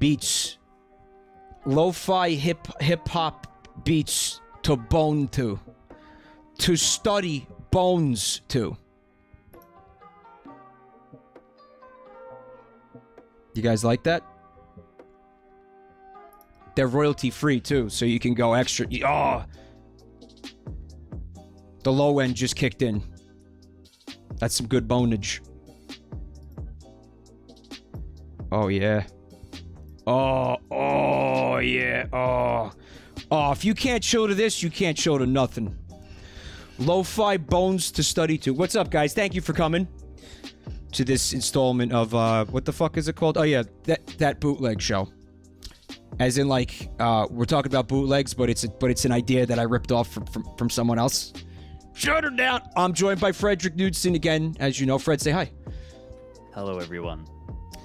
beats. Lo-fi hip-hop beats to bone to. To study bones to. You guys like that? They're royalty-free, too, so you can go extra. Oh! The low end just kicked in. That's some good bonage. Oh, yeah. Oh, yeah. Oh, if you can't chill to this, you can't chill to nothing. Lo-fi bones to study to. What's up, guys? Thank you for coming to this installment of, what the fuck is it called? Oh, yeah, that bootleg show. As in, like, we're talking about bootlegs, but it's an idea that I ripped off from someone else. Shut her down! I'm joined by Fredrik Knudsen again. As you know, Fred, say hi. Hello, everyone.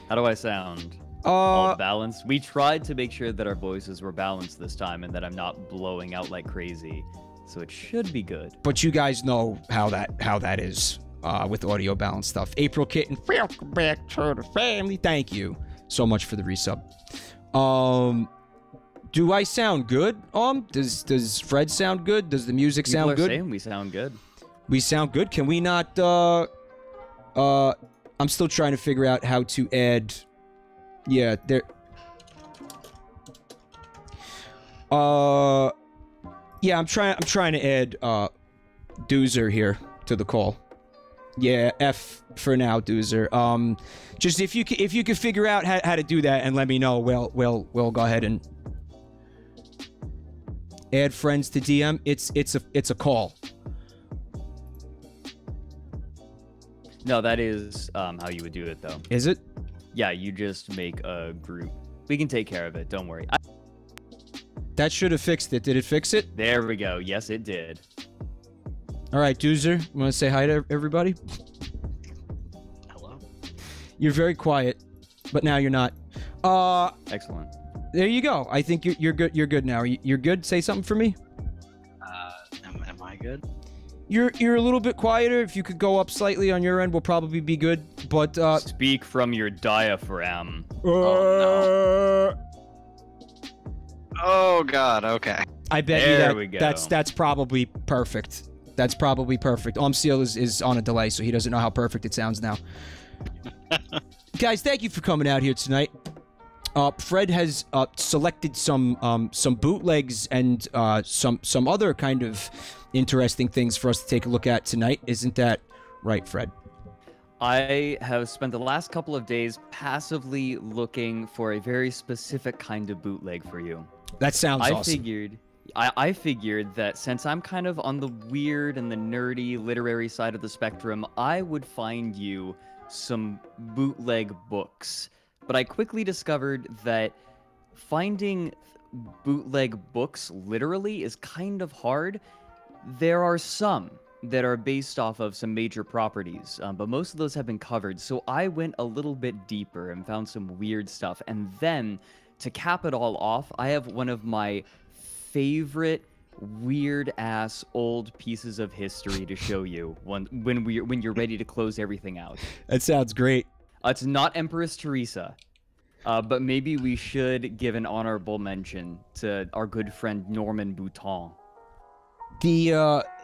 How do I sound? All balanced? We tried to make sure that our voices were balanced this time and that I'm not blowing out like crazy. So it should be good. But you guys know how that is with audio balance stuff. April Kitten, welcome back to the family. Thank you so much for the resub. Do I sound good? Does Fred sound good? Does the music sound good? People are saying we sound good. We sound good? Can we not, I'm still trying to figure out how to add... Yeah, there... Yeah, I'm trying to add, Doozer here to the call. Yeah, F for now, Doozer. Just if you could figure out how to do that and let me know, we'll go ahead and add friends to DM. It's a call. No, that is how you would do it, though. Is it? Yeah, you just make a group. We can take care of it. Don't worry. That should have fixed it. Did it fix it? There we go. Yes, it did. All right, Doozer, want to say hi to everybody? Hello. You're very quiet, but now you're not. Excellent. There you go. I think you're good. You're good now. You're good. Say something for me. Am I good? You're a little bit quieter. If you could go up slightly on your end, we'll probably be good. But speak from your diaphragm. Oh no. Oh god. Okay. I bet there you we go. That's probably perfect. That's probably perfect. Omseal is on a delay, so he doesn't know how perfect it sounds now. Guys, thank you for coming out here tonight. Fred has selected some bootlegs and some other kind of interesting things for us to take a look at tonight. Isn't that right, Fred? I have spent the last couple of days passively looking for a very specific kind of bootleg for you. That sounds awesome. I figured that since I'm kind of on the weird and the nerdy literary side of the spectrum, I would find you some bootleg books. But I quickly discovered that finding bootleg books literally is kind of hard. There are some that are based off of some major properties, but most of those have been covered. So I went a little bit deeper and found some weird stuff. And then, to cap it all off, I have one of my favorite weird-ass old pieces of history to show you when you're ready to close everything out. That sounds great. It's not Empress Teresa, but maybe we should give an honorable mention to our good friend Norman Bouton.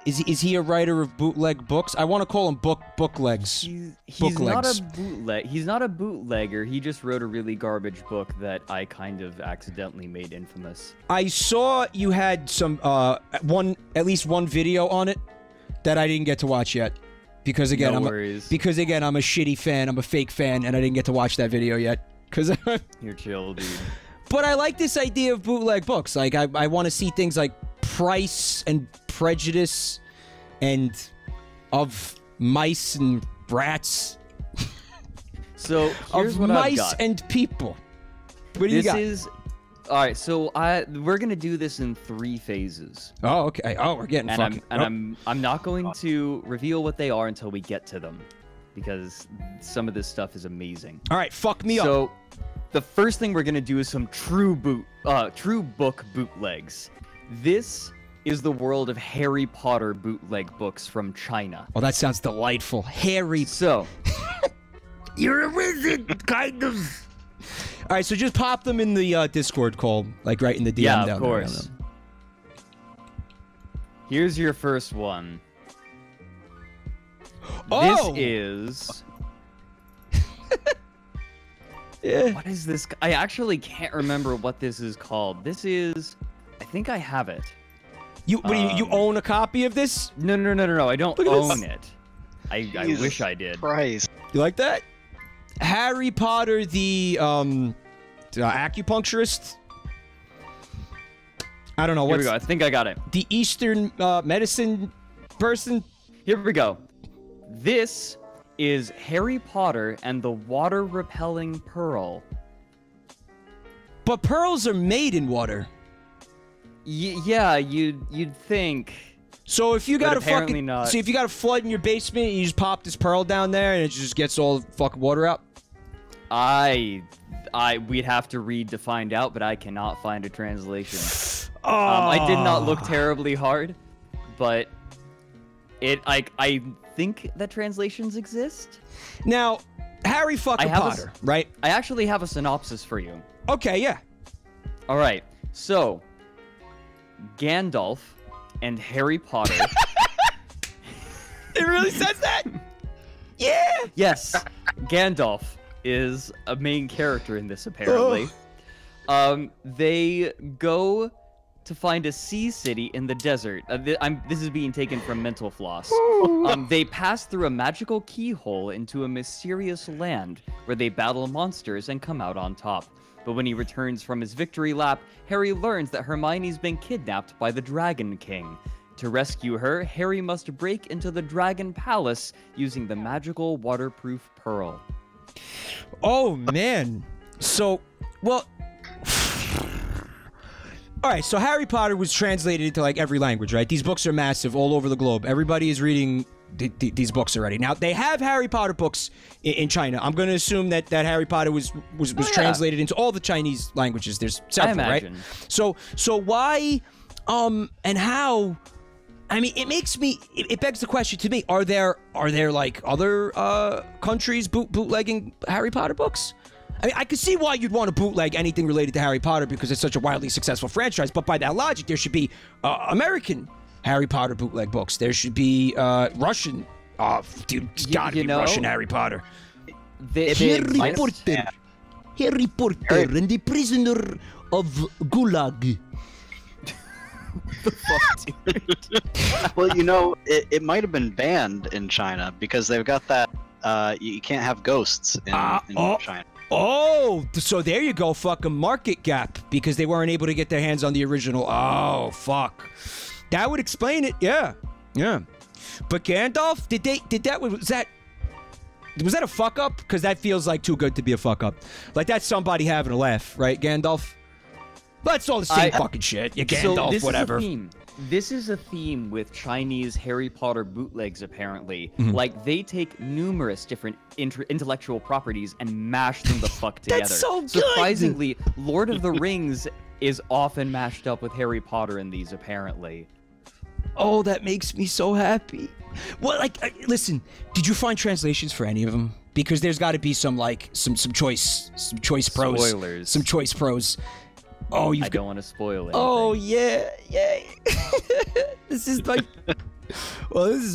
Is he a writer of bootleg books? I want to call him booklegs. He's not a bootleg. He's not a bootlegger. He just wrote a really garbage book that I kind of accidentally made infamous. I saw you had some at least one video on it that I didn't get to watch yet. Because again, I'm a shitty fan. I'm a fake fan, and I didn't get to watch that video yet. You're chill, dude. But I like this idea of bootleg books. Like I want to see things like Price and Prejudice, and of mice and rats. So here's what I've got. Mice and people. What do you got? All right, so we're gonna do this in 3 phases. Oh, okay. Oh, we're getting fucking. I'm not going to reveal what they are until we get to them, because some of this stuff is amazing. All right, fuck me up. So, the first thing we're gonna do is some true book bootlegs. This is the world of Harry Potter bootleg books from China. Oh, that sounds delightful. Harry. So, you're a wizard, kind of. All right, so just pop them in the Discord call, like right in the DM Yeah, down of there. course. Here's your first one. Oh! This is... Yeah. What is this? I actually can't remember what this is called. This is... I think I have it. You own a copy of this? No. I don't Look at own this. it. I Jesus wish I did. Christ. You like that? Harry Potter, the acupuncturist. I don't know Here what's we go. I think I got it. the Eastern medicine person. Here we go. This is Harry Potter and the water-repelling pearl. But pearls are made in water. Yeah, you'd think. So if you got a apparently fucking, not. so if you got a flood in your basement, you just pop this pearl down there and it just gets all the fucking water out. We'd have to read to find out, but I cannot find a translation. Oh. I did not look terribly hard, but I think that translations exist. Now, Harry fucking I have Potter, right? I actually have a synopsis for you. Okay, yeah. All right, so Gandalf and Harry Potter. It really says that? Yeah. Yes, Gandalf is a main character in this, apparently. They go to find a sea city in the desert. This is being taken from Mental Floss. They pass through a magical keyhole into a mysterious land where they battle monsters and come out on top. But when he returns from his victory lap, Harry learns that Hermione's been kidnapped by the Dragon King. To rescue her, Harry must break into the Dragon Palace using the magical waterproof pearl. Oh man. So, well. All right, so Harry Potter was translated into like every language, right? These books are massive all over the globe. Everybody is reading these books already. Now they have Harry Potter books in China. I'm going to assume that Harry Potter was translated into all the Chinese languages. There's several, right? So why, and how? I mean, it begs the question to me: Are there like other countries bootlegging Harry Potter books? I mean, I could see why you'd want to bootleg anything related to Harry Potter because it's such a wildly successful franchise. But by that logic, there should be American Harry Potter bootleg books. There should be Russian. Dude, it's gotta be Russian Harry Potter. Harry Potter and the prisoner of Gulag. The fuck, dude? Well, you know, it might have been banned in China because they've got that. You can't have ghosts in China. Oh, so there you go, fucking market gap, because they weren't able to get their hands on the original. Oh, fuck. That would explain it, yeah. But Gandalf, was that a fuck up? Because that feels like too good to be a fuck up. Like that's somebody having a laugh, right, Gandalf? That's all the same fucking shit. Yeah, Gandalf, so whatever. This is a theme with Chinese Harry Potter bootlegs, apparently. Like, they take numerous different intellectual properties and mash them the fuck together. That's so good! Surprisingly, Lord of the Rings is often mashed up with Harry Potter in these, apparently. Oh, that makes me so happy. Well, like, listen, did you find translations for any of them? Because there's got to be some, like, some choice prose. Spoilers. Some choice prose. Oh, I don't want to spoil anything. Oh, yeah. This is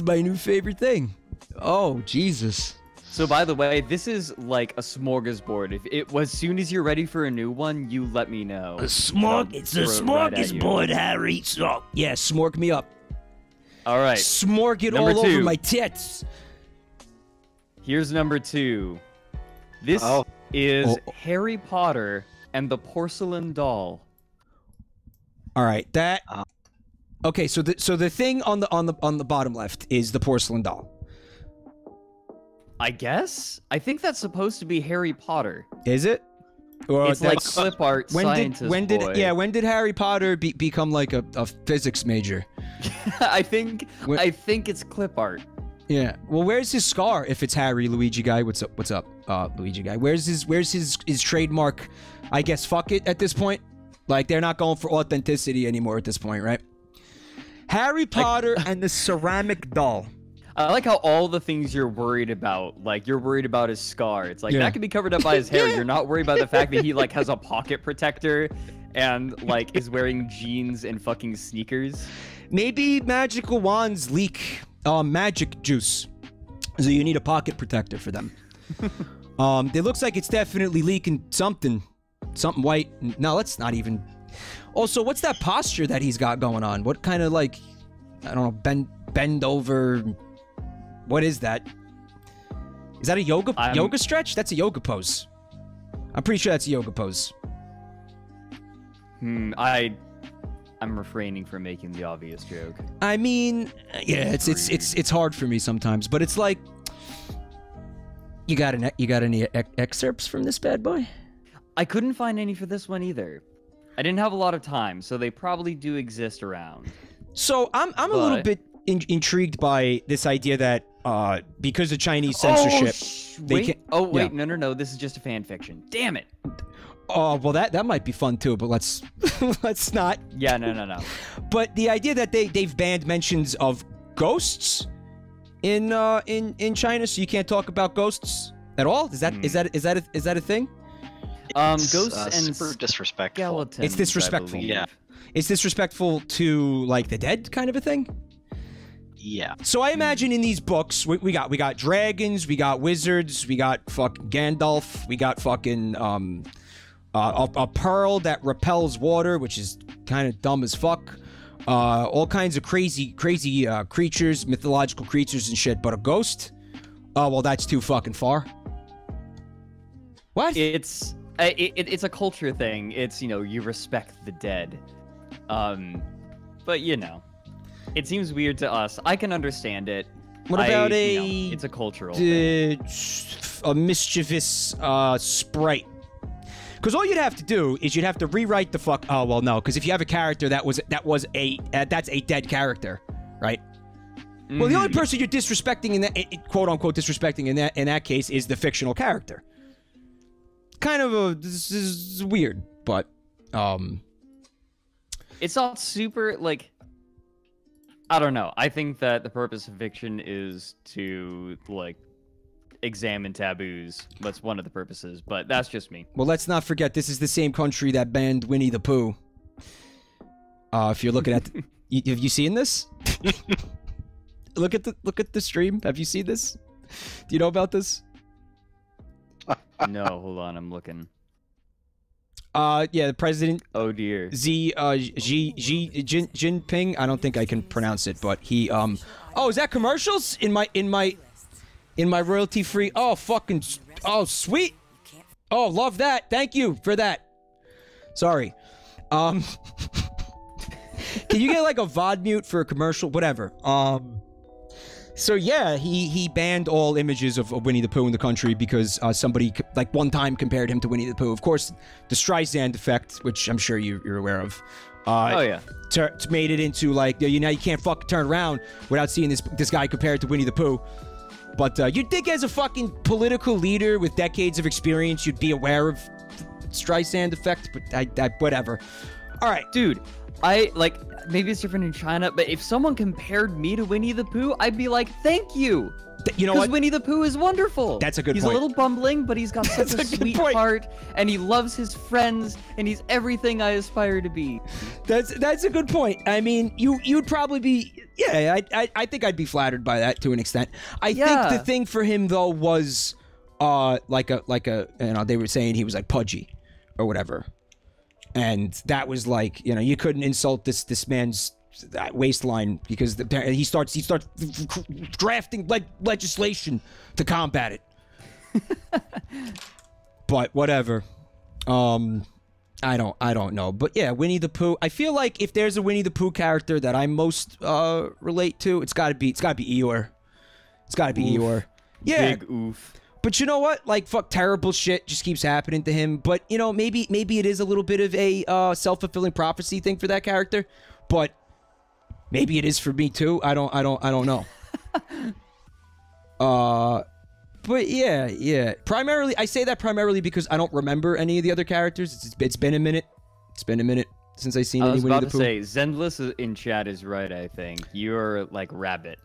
my new favorite thing. Oh, Jesus. So, by the way, this is like a smorgasbord. As soon as you're ready for a new one, you let me know. It's a smorgasbord, Harry. So, yeah, smorg me up. All right. Smorg it Number all two. over my tits. Here's number 2. This is Harry Potter and the Porcelain Doll. All right, that. Okay, so the thing on the bottom left is the porcelain doll. I guess. I think that's supposed to be Harry Potter. Is it? Or it's like clip art. When did Harry Potter become like a physics major? I think it's clip art. Yeah. Well, where's his scar? If it's Harry Luigi guy, what's up, Luigi guy? Where's his trademark? I guess fuck it at this point. Like they're not going for authenticity anymore at this point, right? Harry Potter and the ceramic doll. I like how all the things you're worried about, like you're worried about his scar. It's like that can be covered up by his hair. You're not worried about the fact that he like has a pocket protector and like is wearing jeans and fucking sneakers. Maybe magical wands leak magic juice, so you need a pocket protector for them. It looks like it's definitely leaking something white. No, let's not even. Also, what's that posture that he's got going on? What kind of like, I don't know, bend over. What is that? Is that a yoga stretch? That's a yoga pose. I'm pretty sure that's a yoga pose. I'm refraining from making the obvious joke. I mean, yeah, it's hard for me sometimes, but it's like, you got any excerpts from this bad boy? I couldn't find any for this one either. I didn't have a lot of time, so they probably do exist around. So I'm a little bit intrigued by this idea that because of Chinese censorship, they can't. Oh wait, no, this is just a fan fiction. Damn it. Oh well, that might be fun too, but let's not. Yeah, no. But the idea that they've banned mentions of ghosts in China, so you can't talk about ghosts at all. Is that a thing? Ghosts and super disrespectful. Skeletons, It's disrespectful. Yeah. It's disrespectful to like the dead, kind of a thing. Yeah. So I imagine in these books, we got dragons, we got wizards, we got fucking Gandalf, we got fucking a pearl that repels water, which is kind of dumb as fuck. All kinds of crazy creatures, mythological creatures and shit. But a ghost? Oh well, that's too fucking far. What? It's a culture thing. It's, you know, you respect the dead. But you know, it seems weird to us. I can understand it. What about it's a cultural thing. A mischievous sprite? Because all you'd have to do is you'd have to rewrite the fuck. Oh well, no. Because if you have a character that's a dead character, right? Well, the only person you're disrespecting in that, quote unquote, disrespecting in that case is the fictional character. Kind of this is weird, but it's not super like. I don't know. I think that the purpose of fiction is to like examine taboos. That's one of the purposes, but that's just me. Well, let's not forget this is the same country that banned Winnie the Pooh. If you're looking at, have you seen this? Look at the stream. Have you seen this? Do you know about this? No, hold on. I'm looking. Yeah, the president. Oh dear. Xi Jinping. I don't think I can pronounce it, but he. Oh, is that commercials in my royalty free? Oh, fucking. Oh, sweet. Oh, love that. Thank you for that. Sorry. Can you get like a VOD mute for a commercial? Whatever. So yeah, he banned all images of Winnie the Pooh in the country because somebody like one time compared him to Winnie the Pooh. Of course, the Streisand effect, which I'm sure you're aware of. Oh yeah. Made it into like you can't fucking turn around without seeing this guy compared to Winnie the Pooh. But you'd think as a fucking political leader with decades of experience, you'd be aware of Streisand effect. But I whatever. All right, dude. I like. Maybe it's different in China, but if someone compared me to Winnie the Pooh, I'd be like, thank you. You know what? Because Winnie the Pooh is wonderful. That's a good point. He's a little bumbling, but he's got such a sweet heart, and he loves his friends, and he's everything I aspire to be. That's a good point. I mean, you'd probably be, yeah, I think I'd be flattered by that to an extent. I think the thing for him, though, was like a, you know, they were saying he was like pudgy or whatever. And that was like, you know, you couldn't insult this man's waistline because he starts drafting legislation to combat it. But whatever. I don't know. But yeah, Winnie the Pooh. I feel like if there's a Winnie the Pooh character that I most relate to, it's gotta be Eeyore. It's gotta be Eeyore. Yeah. Big oof. But you know what? Like, fuck, terrible shit just keeps happening to him. But, you know, maybe it is a little bit of a self-fulfilling prophecy thing for that character. But maybe it is for me too. I don't know. But yeah. Primarily, I say that primarily because I don't remember any of the other characters. It's been a minute. It's been a minute since I've seen any Winnie the Pooh. I was about to say, Zendless in chat is right, I think. You're like Rabbit.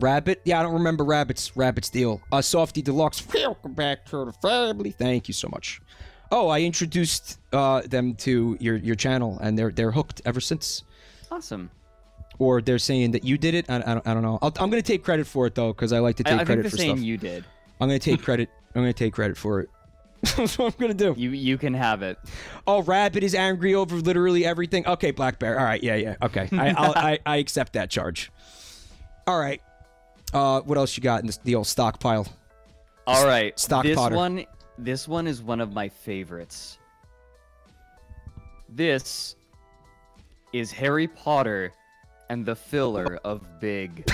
Rabbit? Yeah, I don't remember Rabbit's deal. Softy Deluxe. Welcome back to the family. Thank you so much. Oh, I introduced them to your channel, and they're hooked ever since. Awesome. Or they're saying that you did it. I don't know. I'm gonna take credit for it though, because I like to take credit for stuff. I think they're saying you did. I'm gonna take credit. I'm gonna take credit for it. That's what I'm gonna do. You can have it. Oh, Rabbit is angry over literally everything. Okay, Black Bear. All right, yeah. Okay, I accept that charge. All right. What else you got in the old stockpile? All right. Potter. This one is one of my favorites. This is Harry Potter and the filler of Big.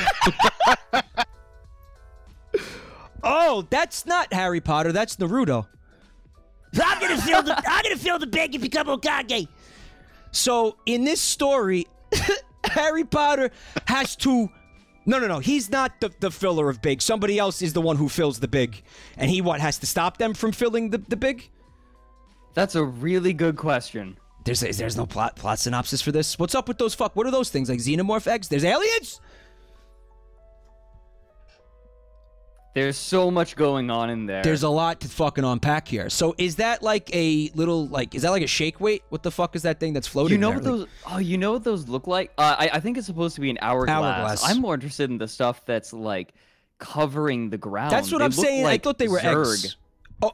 Oh, that's not Harry Potter. That's Naruto. I'm gonna fill the bag and become Hokage. So in this story, Harry Potter has to. No. He's not the filler of Big. Somebody else is the one who fills the Big, and he has to stop them from filling the Big. That's a really good question. There's no plot synopsis for this. What's up with those what are those things, like xenomorph eggs? There's aliens? There's so much going on in there. There's a lot to fucking unpack here. So is that like a little, is that like a shake weight? What the fuck is that thing that's floating there? You know what those look like? I think it's supposed to be an hourglass. I'm more interested in the stuff that's like covering the ground. That's what I'm saying. I thought they were Zerg. eggs.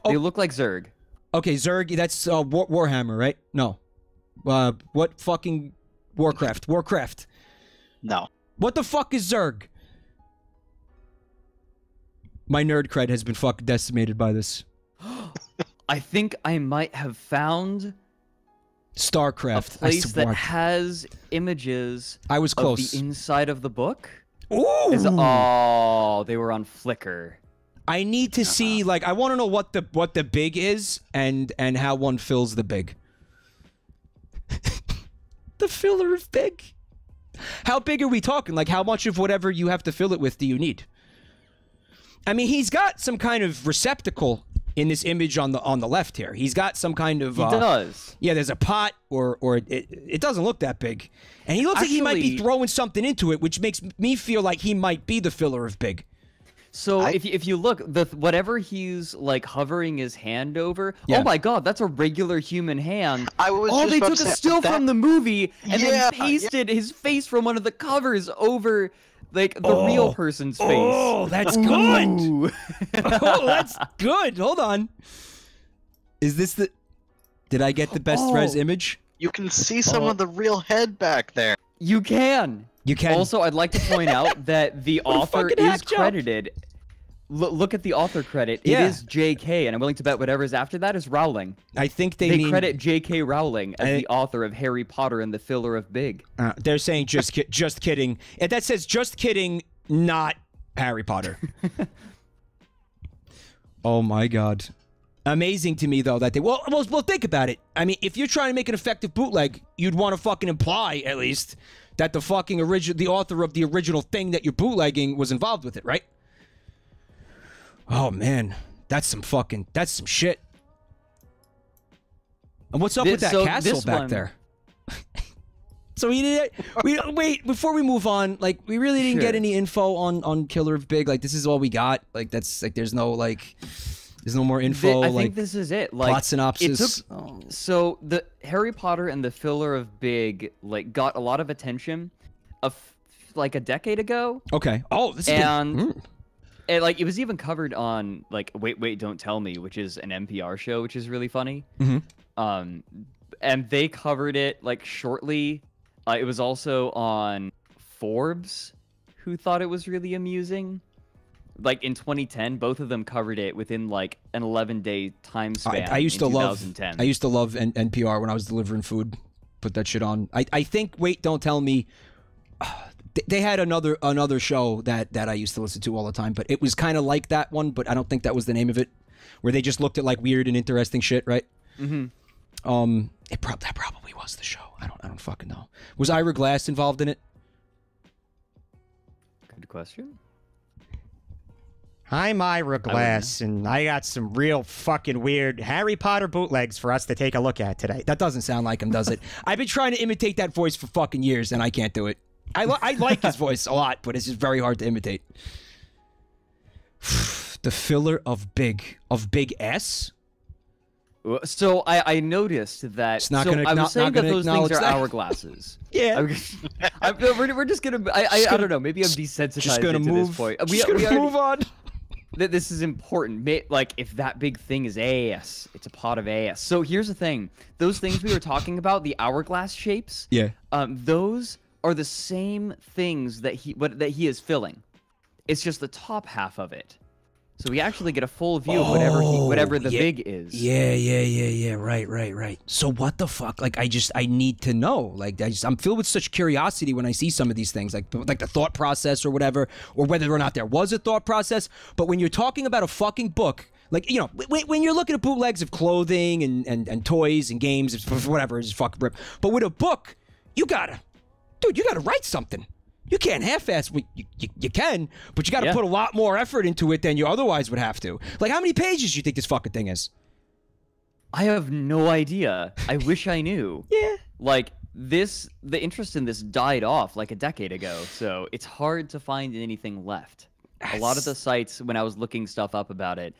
They look like Zerg. Okay, Zerg, that's Warhammer, right? No. What fucking Warcraft? No. What the fuck is Zerg? My nerd cred has been fucking decimated by this. I think I might have found StarCraft. A place that has images I was close. Of the inside of the book. Ooh! They were on Flickr. I need to see, I want to know what the Big is and how one fills the Big. The filler of Big. How big are we talking? Like, how much of whatever you have to fill it with do you need? I mean, he's got some kind of receptacle in this image on the left here. He's got some kind of. He does. Yeah, there's a pot, or it doesn't look that big, and he looks like he might be throwing something into it, which makes me feel like he might be the filler of Big. So if you look, whatever he's like hovering his hand over, oh my god, that's a regular human hand. They took a still from the movie and then pasted his face from one of the covers over. Like, the real person's face. Oh, that's good. Oh, that's good. Hold on. Is this the... Did I get the best res image? You can see some of the real head back there. You can. You can. Also, I'd like to point out that the author is credited. Look at the author credit. It is J.K., and I'm willing to bet whatever's after that is Rowling. I think they credit J.K. Rowling as the author of Harry Potter and the filler of Big. They're saying just kidding. And that says just kidding, not Harry Potter. Oh my god. Amazing to me though that they well think about it. I mean, if you're trying to make an effective bootleg, you'd want to fucking imply at least that the author of the original thing that you're bootlegging was involved with it, right? Oh man, that's some shit. And what's up with that castle back there? So wait, before we move on, like, we really didn't get any info on Killer of Big. Like, this is all we got. Like, that's like there's no more info. I think this is it. Like, plot synopsis. So the Harry Potter and the filler of Big got a lot of attention, like a decade ago. Okay. Oh, this is And it was even covered on Wait, Don't Tell Me, which is an NPR show, which is really funny. Mm-hmm. And they covered it shortly. It was also on Forbes, who thought it was really amusing. Like in 2010, both of them covered it within an 11-day time span. I used to love 2010. I used to love NPR when I was delivering food. Put that shit on. I think Wait, Don't Tell Me. They had another show that I used to listen to all the time, but it was kind of like that one, but I don't think that was the name of it, where they just looked at weird and interesting shit, right? Mm-hmm. That probably was the show. I don't fucking know. Was Ira Glass involved in it? Good question. I'm Ira Glass, and I got some real fucking weird Harry Potter bootlegs for us to take a look at today. That doesn't sound like him, does it? I've been trying to imitate that voice for fucking years, and I can't do it. I like his voice a lot, but it's just very hard to imitate. The filler of Big S. So I noticed that. It's not so gonna, I was not, saying not that gonna those things are that. hourglasses. Yeah. We're just gonna. I don't know. Maybe I'm desensitized Just gonna to move. this point. Just gonna move on. This is important. Like, if that big thing is ass, it's a pot of ass. So here's the thing: those things we were talking about, the hourglass shapes. Yeah. Those are the same things that he is filling. It's just the top half of it. So we actually get a full view of whatever the big is. Yeah. Right. So what the fuck? Like, I need to know. Like, I'm filled with such curiosity when I see some of these things, like the thought process or whatever, or whether or not there was a thought process. But when you're talking about a fucking book, like, you know, when you're looking at bootlegs of clothing and toys and games, whatever, it's fucking rip. But with a book, you gotta write something. You can't half-ass. You can, but you got to put a lot more effort into it than you otherwise would have to. Like, how many pages do you think this fucking thing is? I have no idea. I wish I knew. Yeah. Like, the interest in this died off like a decade ago, so it's hard to find anything left. A lot of the sites, when I was looking stuff up about it,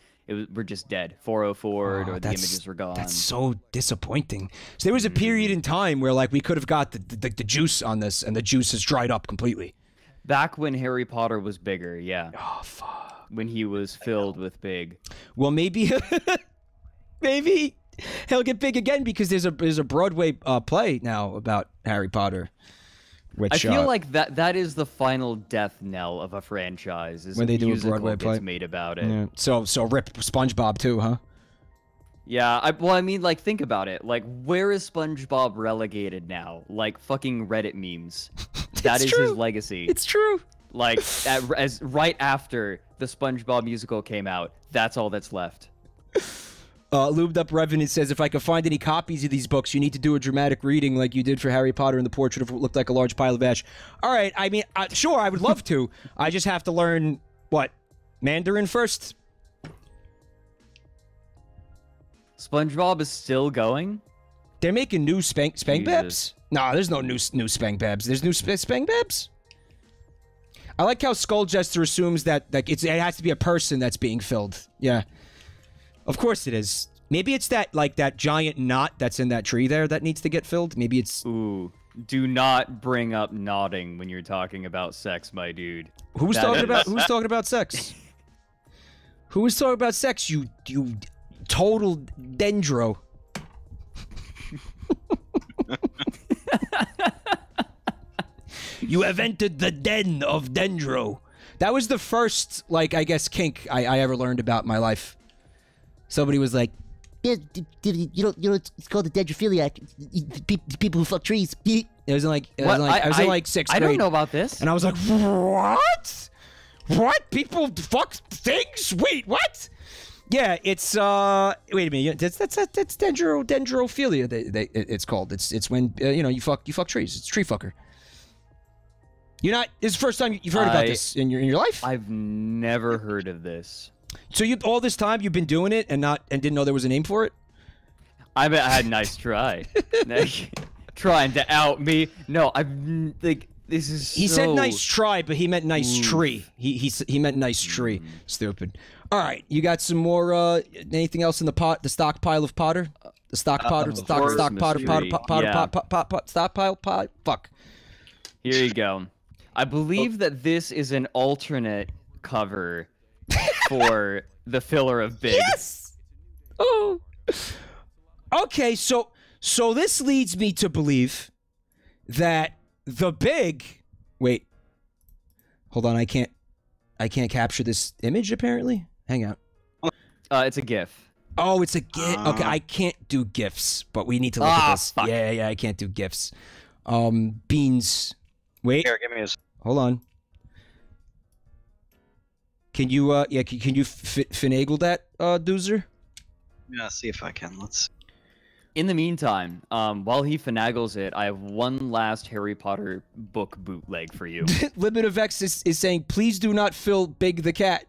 were just dead. 404'd, or the images were gone. That's so disappointing. So there was a period in time where, like, we could have got the juice on this, and the juice has dried up completely. Back when Harry Potter was bigger, yeah. Oh, fuck. When he was filled with big. Well, maybe he'll get big again, because there's a Broadway play now about Harry Potter. Which, I feel like that is the final death knell of a franchise. Is when they do a musical Broadway play gets made about it. Yeah. So rip SpongeBob too, huh? Yeah. I mean, like, think about it. Like, where is SpongeBob relegated now? Like, fucking Reddit memes. That is his legacy. It's true. Like, as right after the SpongeBob musical came out, that's all that's left. Lubed Up Revenant says, if I could find any copies of these books, you need to do a dramatic reading like you did for Harry Potter and the Portrait of what looked like a large pile of ash. All right, I mean, sure, I would love to. I just have to learn, what, Mandarin first? SpongeBob is still going? They're making new Spank Babs? No, there's no new Spank Babs. There's new Spank Babs? I like how Skull Jester assumes that it has to be a person that's being filled. Yeah. Of course it is. Maybe it's that giant knot that's in that tree there that needs to get filled. Maybe it's... Ooh, do not bring up nodding when you're talking about sex, my dude. Who's talking about sex? Who was talking about sex, you total dendro? You have entered the den of dendro. That was the first, like, I guess, kink I ever learned about in my life. Somebody was like, yeah, you know, it's called the dendrophiliac. People who fuck trees. it was in like, I was in like 6th grade. I don't know about this. And I was like, what? What? People fuck things? Wait, what? Yeah, it's wait a minute. That's dendrophilia. It's called. It's when you know, you fuck trees. It's tree fucker. You're not. This is the first time you've heard about this in your life. I've never heard of this. So all this time you've been doing it and didn't know there was a name for it? I had a nice try. Trying to out me. No, this is. He said nice try, but he meant nice tree. He meant nice tree. Stupid. All right, you got some more? Anything else in the pot? The stockpile of Potter? The stockpile. Fuck. Here you go. I believe that this is an alternate cover for the filler of Big. Yes. Oh. Okay, so this leads me to believe that the Big. Wait. Hold on, I can't capture this image. Apparently, hang out. It's a GIF. Oh, it's a GIF. Okay, I can't do GIFs, but we need to look at this. Fuck. Yeah, I can't do GIFs. Beans. Wait. Here, give me his. Hold on. Can you can you finagle that, Doozer? Yeah, see if I can. Let's. In the meantime, while he finagles it, I have one last Harry Potter book bootleg for you. Limit of X is saying, please do not fill Big the cat.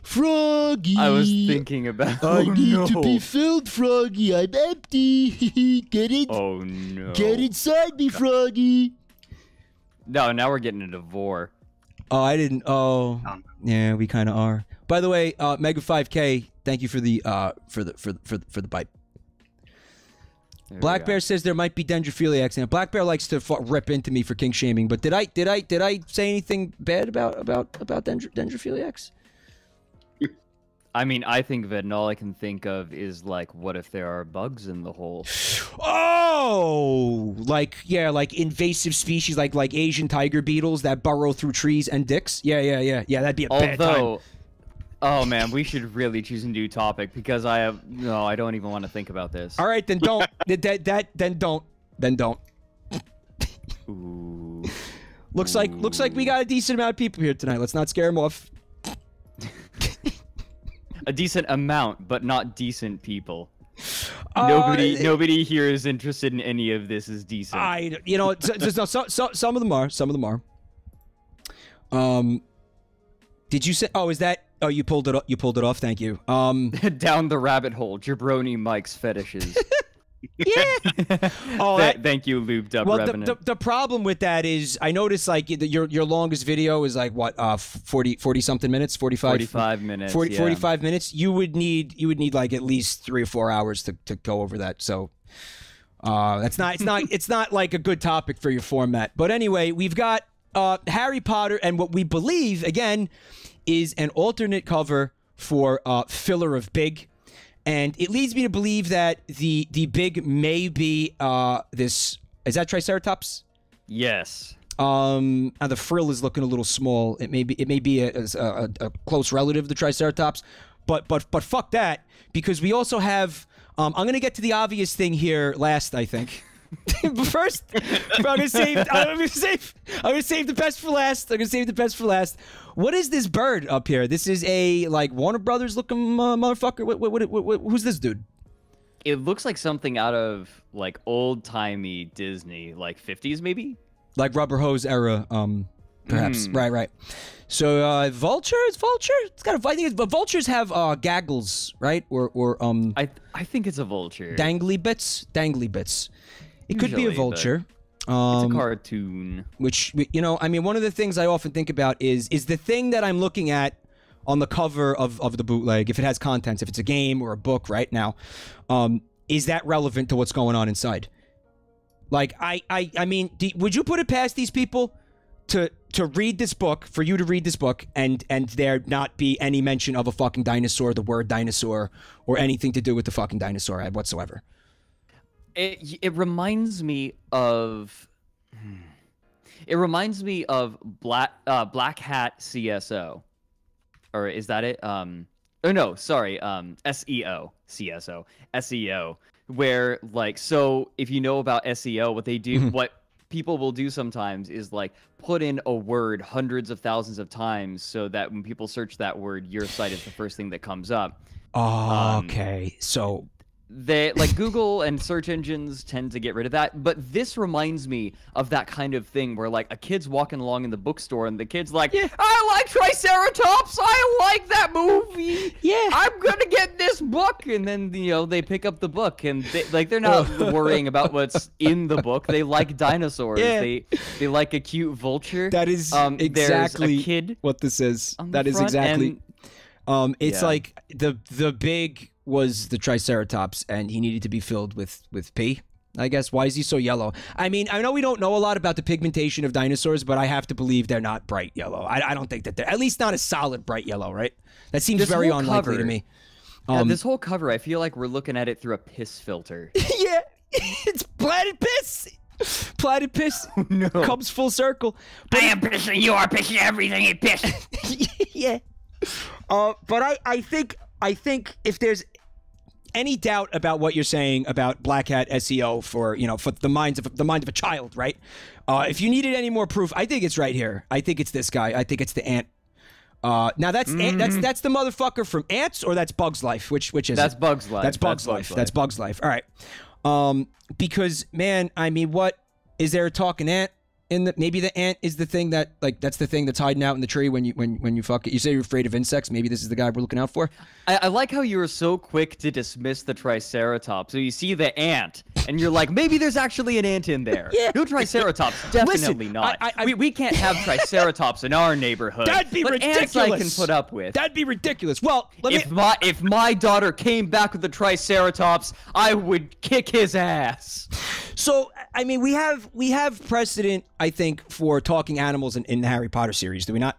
Froggy! I was thinking about. I need to be filled, Froggy. I'm empty. Get it? Oh no! Get inside me, Froggy. No, now we're getting into vor. Oh, I didn't. Oh, yeah, we kind of are. By the way, Mega 5K, thank you for the bite. Black Bear says there might be dendrophiliacs, and Black Bear likes to rip into me for king shaming. But did I say anything bad about dendrophiliacs? I mean, I think of it, and all I can think of is like, what if there are bugs in the hole? Oh, like invasive species, like Asian tiger beetles that burrow through trees and dicks. Yeah. That'd be a bad time. Oh man, we should really choose a new topic because I don't even want to think about this. All right, then don't. Then don't. Ooh. Looks like we got a decent amount of people here tonight. Let's not scare them off. A decent amount, but not decent people. Nobody here is interested in any of this is decent. Some of them are. Some of them are. Did you say? Oh, is that? Oh, you pulled it. You pulled it off. Thank you. Down the rabbit hole. Jabroni Mike's fetishes. Yeah. Thank you, lubed up Revenant. The problem with that is I noticed like your longest video is like what 40 something minutes, 45 minutes. 45 minutes. You would need like at least 3 or 4 hours to go over that. So it's not like a good topic for your format. But anyway, we've got Harry Potter and what we believe again is an alternate cover for Filler of Big. And it leads me to believe that the big may be this. Is that Triceratops? Yes. The frill is looking a little small. It may be a close relative of the Triceratops, but fuck that, because we also have. I'm gonna get to the obvious thing here last, I think. But first, I'm gonna save the best for last. I'm gonna save the best for last. What is this bird up here? This is a like Warner Brothers looking motherfucker. Who's this dude? It looks like something out of like old timey Disney, like 50s maybe. Like Rubber Hose era, perhaps. Right. So vulture. It's got a. I think but vultures have gaggles, right? Or I think it's a vulture. Dangly bits. It could be a vulture. It's a cartoon. Which, I mean, one of the things I often think about is the thing that I'm looking at on the cover of the bootleg, if it has contents, if it's a game or a book right now, is that relevant to what's going on inside? Like, I mean, would you put it past these people to read this book, for you to read this book, and there not be any mention of a fucking dinosaur, the word dinosaur, or anything to do with the fucking dinosaur whatsoever? It reminds me of Black Hat CSO, or is that it? Oh no, sorry, SEO CSO SEO, where like, so if you know about SEO, what they do, what people will do sometimes is like put in a word hundreds of thousands of times so that when people search that word, your site is the first thing that comes up. Oh, okay, so. They like Google and search engines tend to get rid of that, but this reminds me of that kind of thing where like a kid's walking along in the bookstore and the kid's like, yeah, I like Triceratops, I like that movie, yeah, I'm gonna get this book, and then they pick up the book and they're not worrying about what's in the book. They like dinosaurs. Yeah. They like a cute vulture. That is exactly a kid what this is. That is exactly. It's like the big was the Triceratops, and he needed to be filled with pee, I guess. Why is he so yellow? I mean, I know we don't know a lot about the pigmentation of dinosaurs, but I have to believe they're not bright yellow. I don't think that they're, at least not a solid bright yellow, right? That seems very unlikely to me. This whole cover, I feel like we're looking at it through a piss filter. Yeah, it's planet piss. Planet piss comes full circle. But I am pissing, you are pissing, everything is piss. Yeah. But I think if there's any doubt about what you're saying about Black Hat SEO for the mind of a child, right? If you needed any more proof, I think it's right here. I think it's this guy. I think it's the ant. Now that's that's the motherfucker from Ants, or that's Bug's Life. Which is that's Bug's Life. That's Bug's Life. That's Bug's Life. All right. Because man, I mean, what is there a talking ant in the? Maybe the ant is the thing that that's the thing that's hiding out in the tree when you fuck it. You say you're afraid of insects. Maybe this is the guy we're looking out for. I like how you were so quick to dismiss the Triceratops. So you see the ant, and you're like, maybe there's actually an ant in there. Yeah. No Triceratops, definitely not. We can't have Triceratops in our neighborhood. That'd be ridiculous. Ants I can put up with. That'd be ridiculous. Well, if my daughter came back with the Triceratops, I would kick his ass. So, I mean, we have precedent, I think, for talking animals in the Harry Potter series, do we not?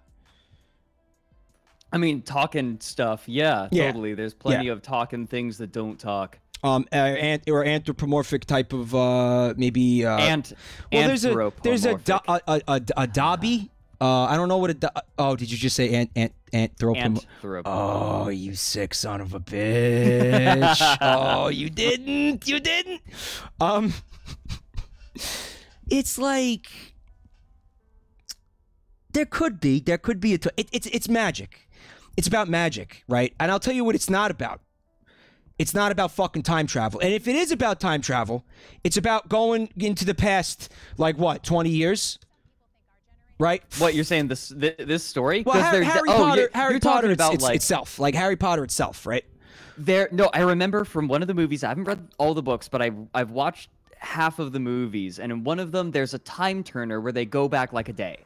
I mean, talking stuff, yeah, totally. There's plenty of talking things that don't talk. Or anthropomorphic type of maybe there's a Dobby. I don't know what did you just say anthropomorphic? Oh, you sick son of a bitch! Oh, you didn't. It's like there could be it's magic. It's about magic, right? And I'll tell you what it's not about. It's not about fucking time travel. And if it is about time travel, it's about going into the past, like what, 20 years? Right? What, you're saying this story? Well, Harry Potter about itself, like Harry Potter itself, right? No, I remember from one of the movies. I haven't read all the books, but I've watched half of the movies, and in one of them, there's a time turner where they go back like a day.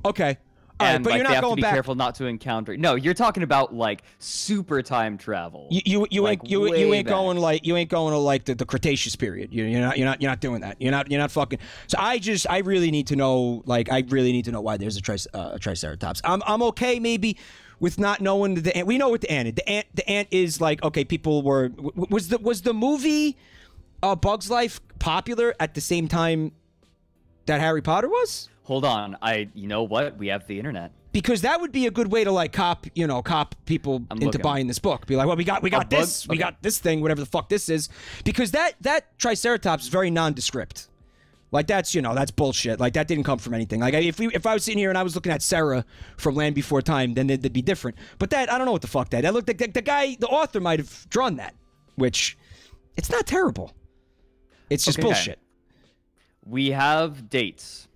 Okay. And but you're not they have going to be back. careful not to encounter. No, you're talking about like super time travel. You ain't going to like the Cretaceous period. You're not doing that. You're not fucking. So I really need to know why there's a Triceratops. I'm okay maybe with not knowing the ant. We know what the ant is. The ant is like, okay, people was the movie Bug's Life popular at the same time that Harry Potter was? Hold on, you know what? We have the internet. Because that would be a good way to like cop people into buying this book. Be like, well, we got this thing, whatever the fuck this is. Because that Triceratops is very nondescript. Like that's bullshit. Like that didn't come from anything. Like if I was sitting here and I was looking at Sarah from Land Before Time, then they'd be different. But that I don't know what the fuck that looked like. The author might have drawn that, which it's not terrible. It's just bullshit. We have dates.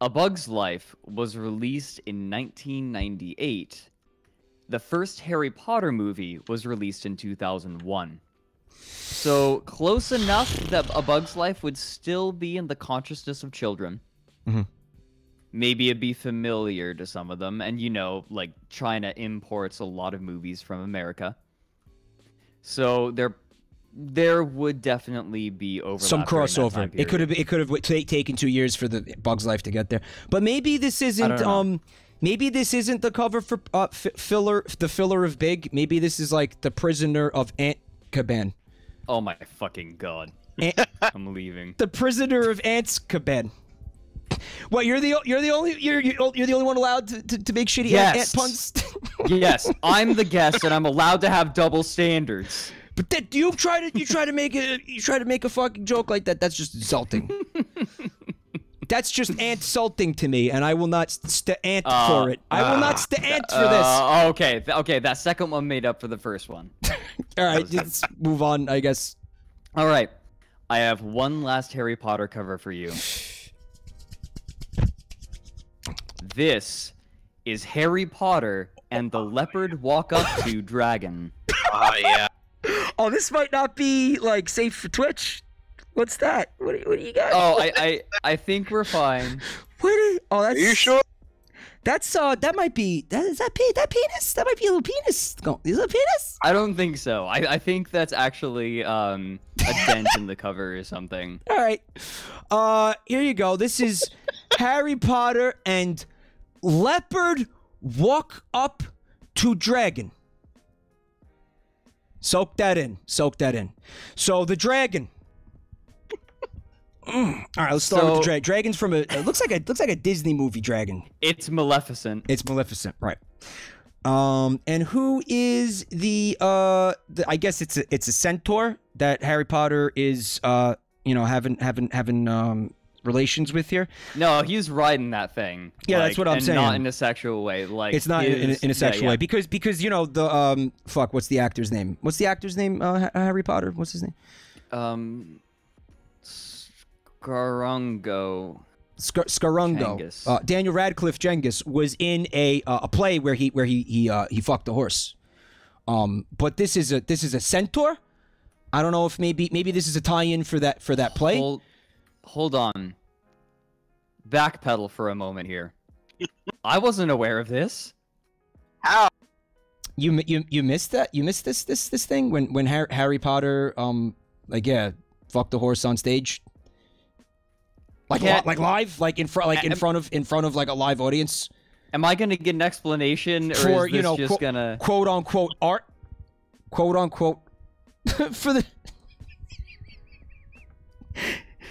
A Bug's Life was released in 1998. The first Harry Potter movie was released in 2001. So close enough that A Bug's Life would still be in the consciousness of children. Mm-hmm. Maybe it'd be familiar to some of them. And, like China imports a lot of movies from America. So there would definitely be overlap. Some crossover. It could have taken 2 years for the Bug's Life to get there. But maybe this isn't maybe this isn't the cover for the filler of Big. Maybe this is like the Prisoner of Azkaban. Oh my fucking god! I'm leaving. The Prisoner of Azkaban. What, you're the only one allowed to make shitty ant puns? Yes, I'm the guest and I'm allowed to have double standards. But that you try to make a fucking joke like that. That's just insulting. That's just ant-sulting to me, and I will not ant for it. I will not ant for this. Okay. That second one made up for the first one. All right, let's move on, I guess. All right, I have one last Harry Potter cover for you. This is Harry Potter and the Leopard Walk Up to Dragon. Oh yeah. Oh, this might not be like safe for Twitch. What's that? What do you got? Oh, I think we're fine. That's. Are you sure? That's that might be that penis. That might be a little penis. Is it a penis? I don't think so. I think that's actually a dent in the cover or something. All right. Here you go. This is Harry Potter and Leopard Walk Up to Dragon. Soak that in. So the dragon. All right, let's start with the dragon. Dragon's from it looks like a Disney movie dragon. It's Maleficent. It's Maleficent, right? And who is the I guess it's a centaur that Harry Potter is having relations with here. No, he's riding that thing. Yeah, that's what I'm saying. Not in a sexual way. Like it's not in a sexual way because the fuck. What's the actor's name? Harry Potter. What's his name? Scarongo. Scarungo, Genghis. Daniel Radcliffe Genghis was in a play where he fucked a horse. But this is a centaur. I don't know if maybe this is a tie-in for that play. Hold on. Backpedal for a moment here. I wasn't aware of this. How? You missed that? You missed this thing when Harry Potter fucked the horse on stage? Like live, like in front of like a live audience. Am I gonna get an explanation, or For is this just gonna quote unquote art, quote unquote for the?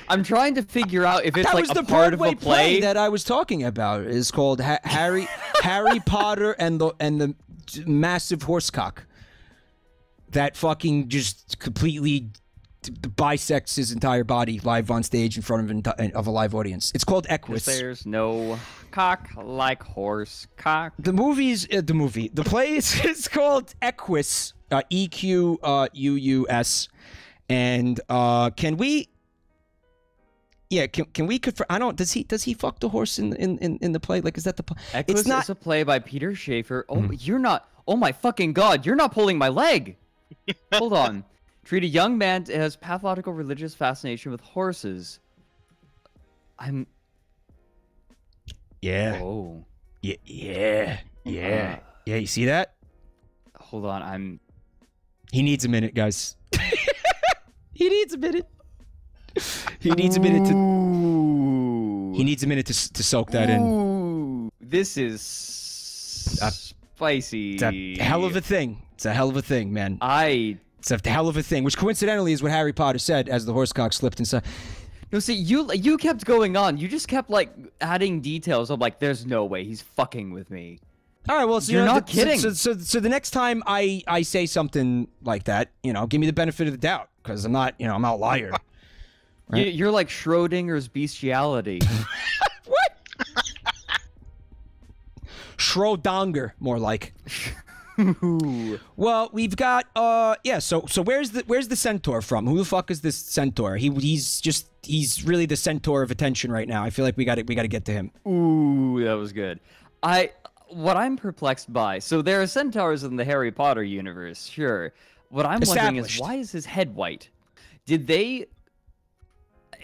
I'm trying to figure out if it's That like was a the part of Broadway a play. that I was talking about. It's called Harry Potter and the massive horsecock that fucking just completely bisects his entire body live on stage in front of a live audience. It's called Equus. There's no cock like horse cock. The play is called Equus, EQUUS, and can we? Yeah, can we confirm? I don't. Does he fuck the horse in the play? Like, is that the? Equus It's not. is a play by Peter Schaefer. Oh, you're not. Oh my fucking god! You're not pulling my leg. Hold on. Treat a young man who has pathological religious fascination with horses. Yeah. Oh. Yeah. You see that? Hold on. He needs a minute, guys. He needs a minute. He needs a minute to. He needs a minute to soak that in. Ooh, this is spicy. It's a hell of a thing. It's a hell of a thing, man. It's a hell of a thing, which coincidentally is what Harry Potter said as the horsecock slipped inside. No, see, you kept going on. You just kept like adding details. I'm like, there's no way he's fucking with me. All right, well, so You're not kidding. So the next time I say something like that, give me the benefit of the doubt, because I'm not a liar. Right? You're like Schrodinger's bestiality. What? Schrodanger, more like. Well, we've got so where's the centaur from? Who the fuck is this centaur? He's really the centaur of attention right now. I feel like we got to get to him. Ooh, that was good. What I'm perplexed by, so there are centaurs in the Harry Potter universe, sure. What I'm wondering is, why is his head white? Did they?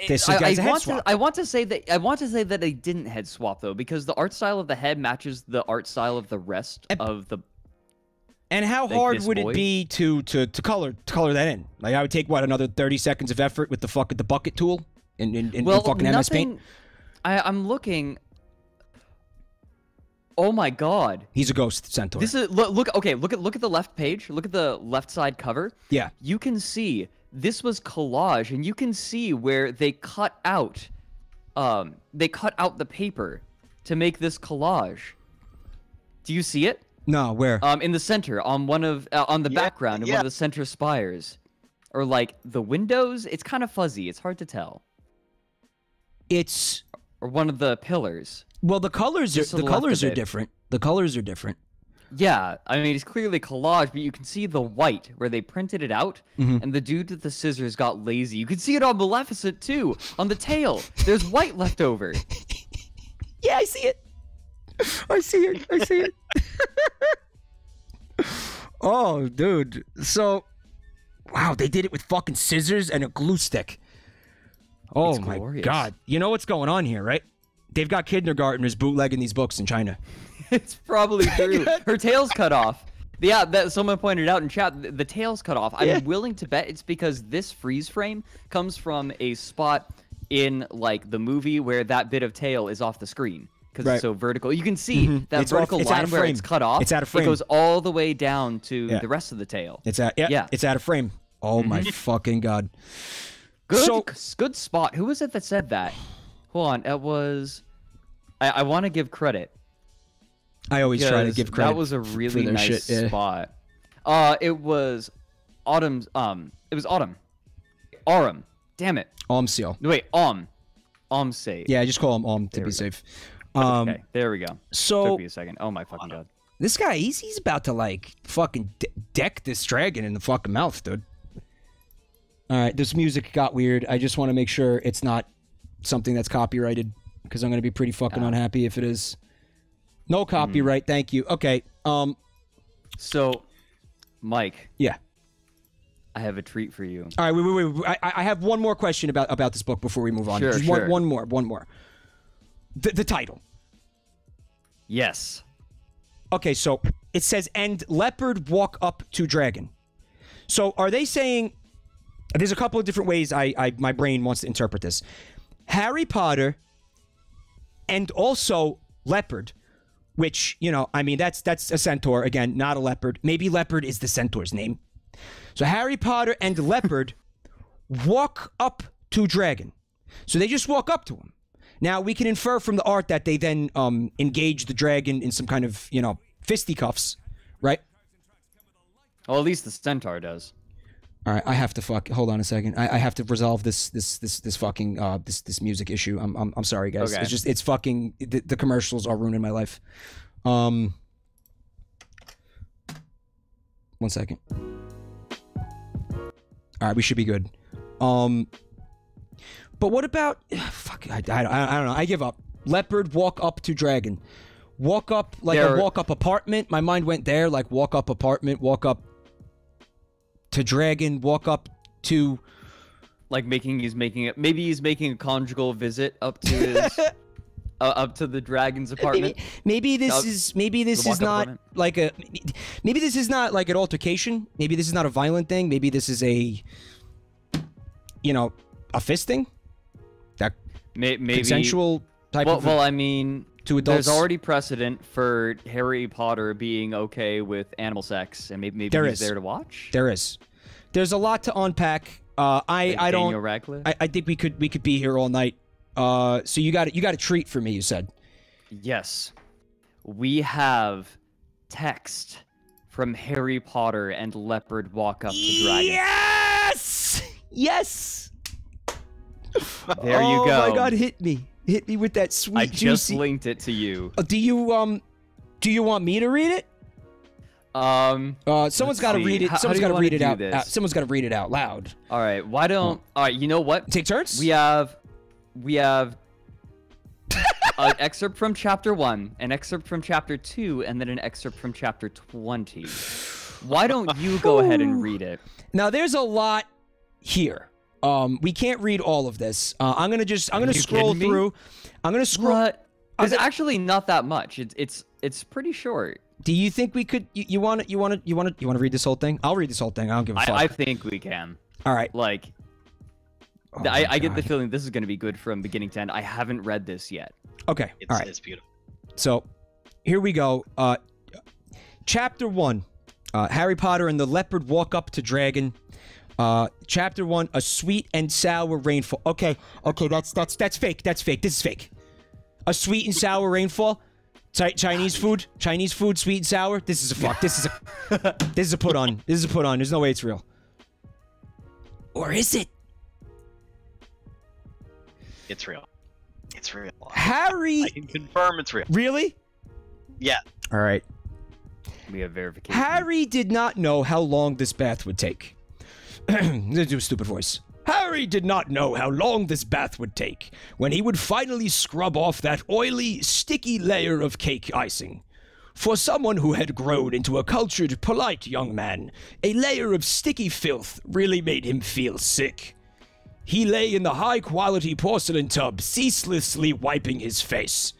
I want to say that they didn't head swap though, because the art style of the head matches the art style of the rest of the. And how hard would it be to color that in? Like, I would take another 30 seconds of effort with the bucket tool in fucking MS Paint. I'm looking. Oh my god. He's a ghost centaur. This is look at the left page. Look at the left side cover. Yeah. You can see this was collage, and you can see where they cut out the paper to make this collage. Do you see it? No, where? In the center, on the background, in one of the center spires, or like the windows. It's kind of fuzzy. It's hard to tell. Or one of the pillars. Well, the colors are different. The colors are different. Yeah, I mean, it's clearly collage, but you can see the white where they printed it out, and the dude with the scissors got lazy. You can see it on Maleficent too, on the tail. There's white left over. Yeah, I see it. I see it. Oh, dude. So, wow, they did it with fucking scissors and a glue stick. Oh my god. You know what's going on here, right? They've got kindergartners bootlegging these books in China. It's probably true. Her tail's cut off. Yeah, that someone pointed out in chat, the tail's cut off. I'm willing to bet it's because this freeze frame comes from a spot in like the movie where that bit of tail is off the screen because it's so vertical. You can see that vertical line where it's cut off. It's out of frame. It goes all the way down to the rest of the tail. It's out of frame. Oh my fucking god. Good spot. Who was it that said that? Hold on, it was. I want to give credit. I always try to give credit. That was a really nice spot. It was Autumn's. It was Autumn. Aurum. Damn it. Omseal. No, wait. Omsay. Yeah, just call him to be safe. Okay, there we go. So took me a second. Oh my fucking god. This guy, he's about to like fucking deck this dragon in the fucking mouth, dude. All right, this music got weird. I just want to make sure it's not something that's copyrighted. because I'm going to be pretty fucking unhappy if it is. No copyright, thank you. Okay, So, Mike. Yeah. I have a treat for you. All right, wait. I have one more question about this book before we move on. Sure, Just sure. One more. The title. Yes. Okay, so it says, "And leopard walk up to dragon." So are they saying? There's a couple of different ways my brain wants to interpret this. Harry Potter, and also leopard, which I mean that's a centaur again, not a leopard. Maybe leopard is the centaur's name. So Harry Potter and leopard walk up to dragon. So they just walk up to him. Now we can infer from the art that they then engage the dragon in some kind of fisticuffs, right? Well, at least the centaur does. All right, I have to hold on a second. I have to resolve this fucking this music issue. I'm sorry, guys. Okay. It's fucking the commercials are ruining my life. 1 second. All right, we should be good. But what about fuck? I don't know. I give up. Leopard walk up to dragon. Walk up like a walk up apartment. My mind went there, like walk up apartment, walk up to dragon, walk up to Like maybe he's making a conjugal visit up to his up to the dragon's apartment. Maybe this is not apartment. like a maybe this is not like an altercation. Maybe this is not a violent thing. Maybe this is a fisting. That Maybe consensual type of. Well, I mean, to adults. there's already precedent for Harry Potter being okay with animal sex, and maybe he's there to watch. There's a lot to unpack. I Daniel don't. Radcliffe? I think we could be here all night. So you got a treat for me. You said. Yes, we have text from Harry Potter and Leopard walk up to dragon. Yes. There you go. Oh my God! Hit me with that sweet I juicy. just linked it to you. Do you want me to read it? Someone's got to read it. Someone's got to read it out. Someone's got to read it out loud. All right. Why don't? All right. You know what? Take turns. We have an excerpt from chapter 1, an excerpt from chapter 2, and then an excerpt from chapter 20. Why don't you go ahead and read it? Now there's a lot here. We can't read all of this. I'm gonna scroll through. I'm gonna scroll. What? There's actually not that much. It's pretty short. Do you think we could? You want to read this whole thing? I'll read this whole thing. I don't give a fuck. I think we can. All right. Like, I get the feeling this is going to be good from beginning to end. I haven't read this yet. Okay. All right. It's beautiful. So, here we go. Chapter 1. Harry Potter and the Leopard walk up to dragon. Chapter 1. A sweet and sour rainfall. Okay. That's fake. That's fake. This is fake. A sweet and sour rainfall. Chinese food, sweet and sour. This is a fuck. This is a put on. This is a put on. There's no way it's real. Or is it? It's real. It's real. Harry. I can confirm it's real. Really? Yeah. All right. We have verification. Harry did not know how long this bath would take. Let's do a stupid voice. Harry did not know how long this bath would take when he would finally scrub off that oily, sticky layer of cake icing. For someone who had grown into a cultured, polite young man, a layer of sticky filth really made him feel sick. He lay in the high-quality porcelain tub, ceaselessly wiping his face.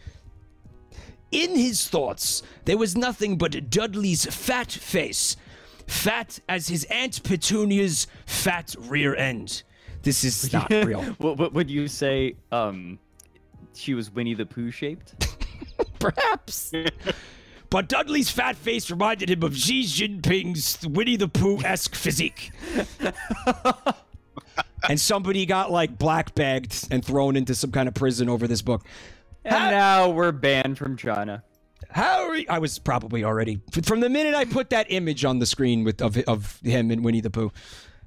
In his thoughts, there was nothing but Dudley's fat face, fat as his Aunt Petunia's fat rear end. This is not real. What would you say? She was Winnie the Pooh shaped? Perhaps. But Dudley's fat face reminded him of Xi Jinping's Winnie the Pooh-esque physique. And somebody got, like, black-bagged and thrown into some kind of prison over this book. And now we're banned from China. Harry, I was probably already. From the minute I put that image on the screen of him and Winnie the Pooh.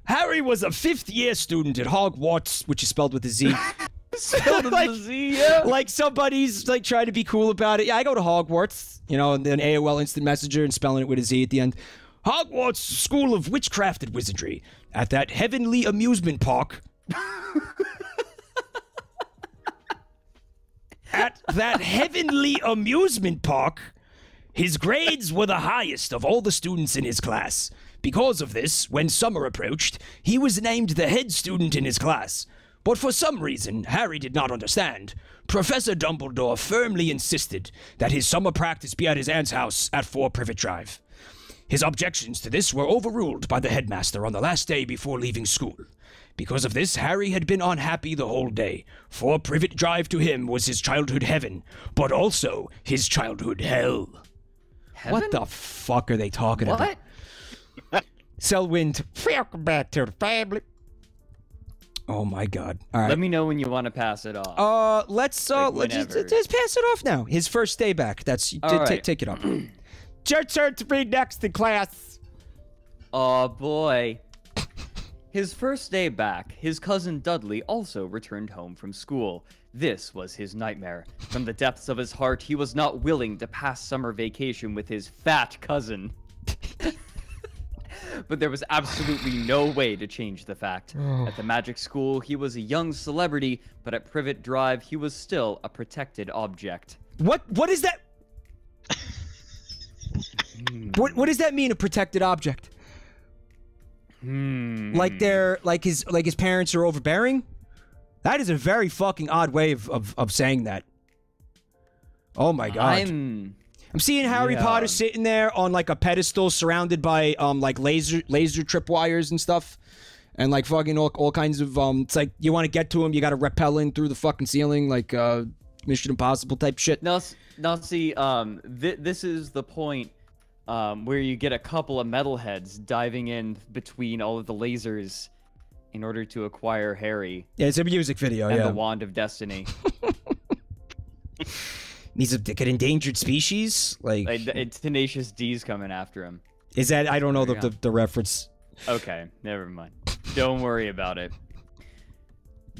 Harry was a fifth-year student at Hogwarts, which is spelled with a Z. Spelled with a Z, yeah. Like somebody's like trying to be cool about it. Yeah, I go to Hogwarts, and then AOL Instant Messenger and spelling it with a Z at the end. Hogwarts School of Witchcraft and Wizardry at that heavenly amusement park. that heavenly amusement park, his grades were the highest of all the students in his class. Because of this, when summer approached, he was named the head student in his class. But for some reason, Harry did not understand. Professor Dumbledore firmly insisted that his summer practice be at his aunt's house at 4 Privet Drive. His objections to this were overruled by the headmaster on the last day before leaving school. Because of this, Harry had been unhappy the whole day. 4 Privet Drive to him was his childhood heaven, but also his childhood hell. Heaven? What the fuck are they talking about? What? Selwyn, welcome back to the family. Oh my God! All right. Let me know when you want to pass it off. Let's Like just whenever. pass it off now. His first day back. That's All right. take it up. It's your turn to read next in class. Oh boy. His first day back, his cousin Dudley also returned home from school. This was his nightmare. From the depths of his heart, he was not willing to pass summer vacation with his fat cousin. But there was absolutely no way to change the fact. At the magic school, he was a young celebrity, but at Privet Drive, he was still a protected object. What is that? What does that mean? A protected object? Like his parents are overbearing? That is a very fucking odd way of saying that. Oh my God. I'm seeing Harry Potter sitting there on like a pedestal surrounded by like laser tripwires and stuff. And like fucking all kinds of it's like you want to get to him, you got to rappel in through the fucking ceiling like Mission Impossible type shit. Now see, this is the point where you get a couple of metalheads diving in between all of the lasers in order to acquire Harry. Yeah, it's a music video, and yeah. the Wand of Destiny. He's like an endangered species? Like Tenacious D's coming after him. Is that... I don't know the reference. Okay, never mind. Don't worry about it.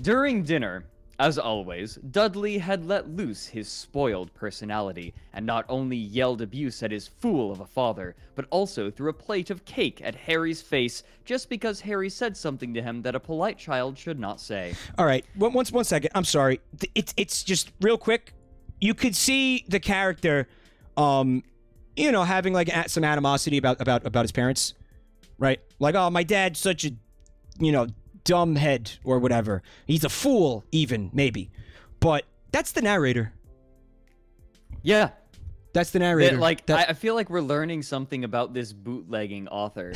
During dinner, as always, Dudley had let loose his spoiled personality, and not only yelled abuse at his fool of a father, but also threw a plate of cake at Harry's face just because Harry said something to him that a polite child should not say. All right, one second. I'm sorry. It's just real quick. You could see the character, you know, having like some animosity about his parents, right? Like, oh, my dad's such a, you know, dumb head or whatever. He's a fool, even maybe. But that's the narrator. Yeah, that's the narrator. I feel like we're learning something about this bootlegging author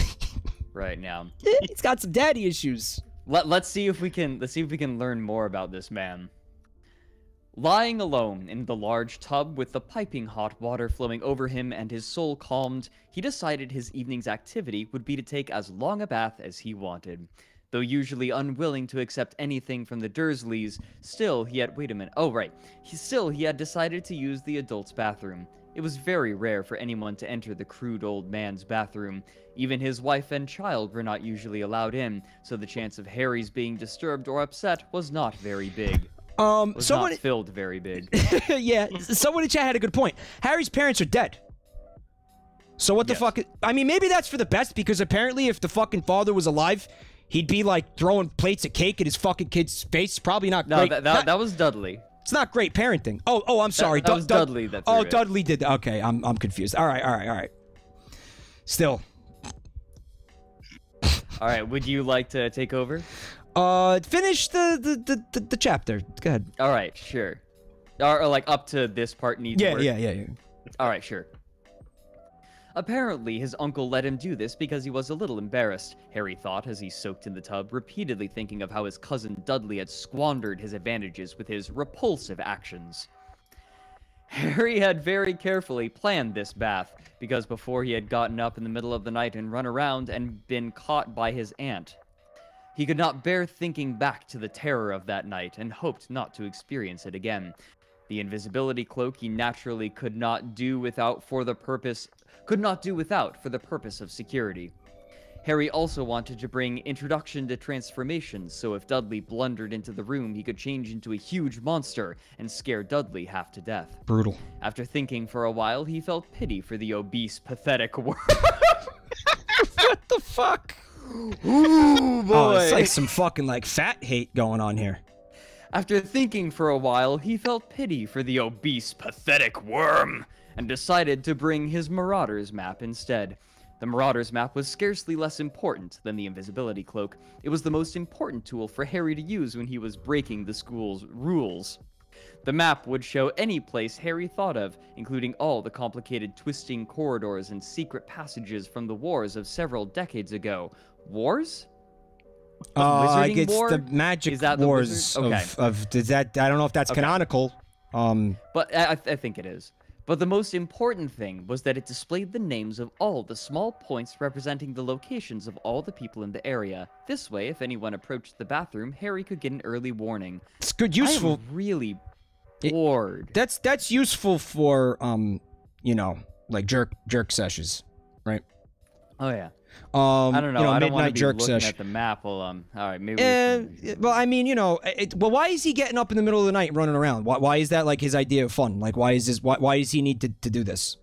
right now. He's got some daddy issues. Let's see if we can learn more about this man. Lying alone in the large tub with the piping hot water flowing over him and his soul calmed, he decided his evening's activity would be to take as long a bath as he wanted. Though usually unwilling to accept anything from the Dursleys, still he had decided to use the adults' bathroom. It was very rare for anyone to enter the crude old man's bathroom. Even his wife and child were not usually allowed in, so the chance of Harry's being disturbed or upset was not very big. Not filled very big. Yeah, someone in chat had a good point. Harry's parents are dead. So what the fuck? I mean, maybe that's for the best, because apparently if the fucking father was alive, he'd be like throwing plates of cake at his fucking kid's face. Probably not great. No, that was Dudley. It's not great parenting. Oh, I'm sorry. That was Dudley that threw it. Dudley did. Okay, I'm confused. All right. Still. All right, would you like to take over? Finish the chapter. Go ahead. All right, sure. Or like up to this part needs work. Yeah. All right, sure. Apparently, his uncle let him do this because he was a little embarrassed, Harry thought as he soaked in the tub, repeatedly thinking of how his cousin Dudley had squandered his advantages with his repulsive actions. Harry had very carefully planned this bath, because before he had gotten up in the middle of the night and run around and been caught by his aunt. He could not bear thinking back to the terror of that night and hoped not to experience it again. The invisibility cloak he naturally could not do without for the purpose of security. Harry also wanted to bring Introduction to Transformations, so if Dudley blundered into the room, he could change into a huge monster and scare Dudley half to death. Brutal. After thinking for a while, he felt pity for the obese, pathetic world. What the fuck? Ooh, boy. Oh, it's like some fucking like fat hate going on here. After thinking for a while, he felt pity for the obese, pathetic worm, and decided to bring his Marauder's map instead. The Marauder's map was scarcely less important than the invisibility cloak. It was the most important tool for Harry to use when he was breaking the school's rules. The map would show any place Harry thought of, including all the complicated twisting corridors and secret passages from the wars of several decades ago. Wars? I Wizarding guess War? the magic Is that the wars wizard? Okay. of does that I don't know if that's canonical. But I think it is. But the most important thing was that it displayed the names of all the small points representing the locations of all the people in the area. This way, if anyone approached the bathroom, Harry could get an early warning. It's good, useful. I am really bored. That's useful for you know, like jerk sessions, right? Oh yeah. I don't know. You know, I don't want to midnight be jerk looking session. at the map. Well, all right, maybe. We can... Well, I mean, you know, well, why is he getting up in the middle of the night and running around? Why is that like his idea of fun? Like, why is this? Why does he need to do this?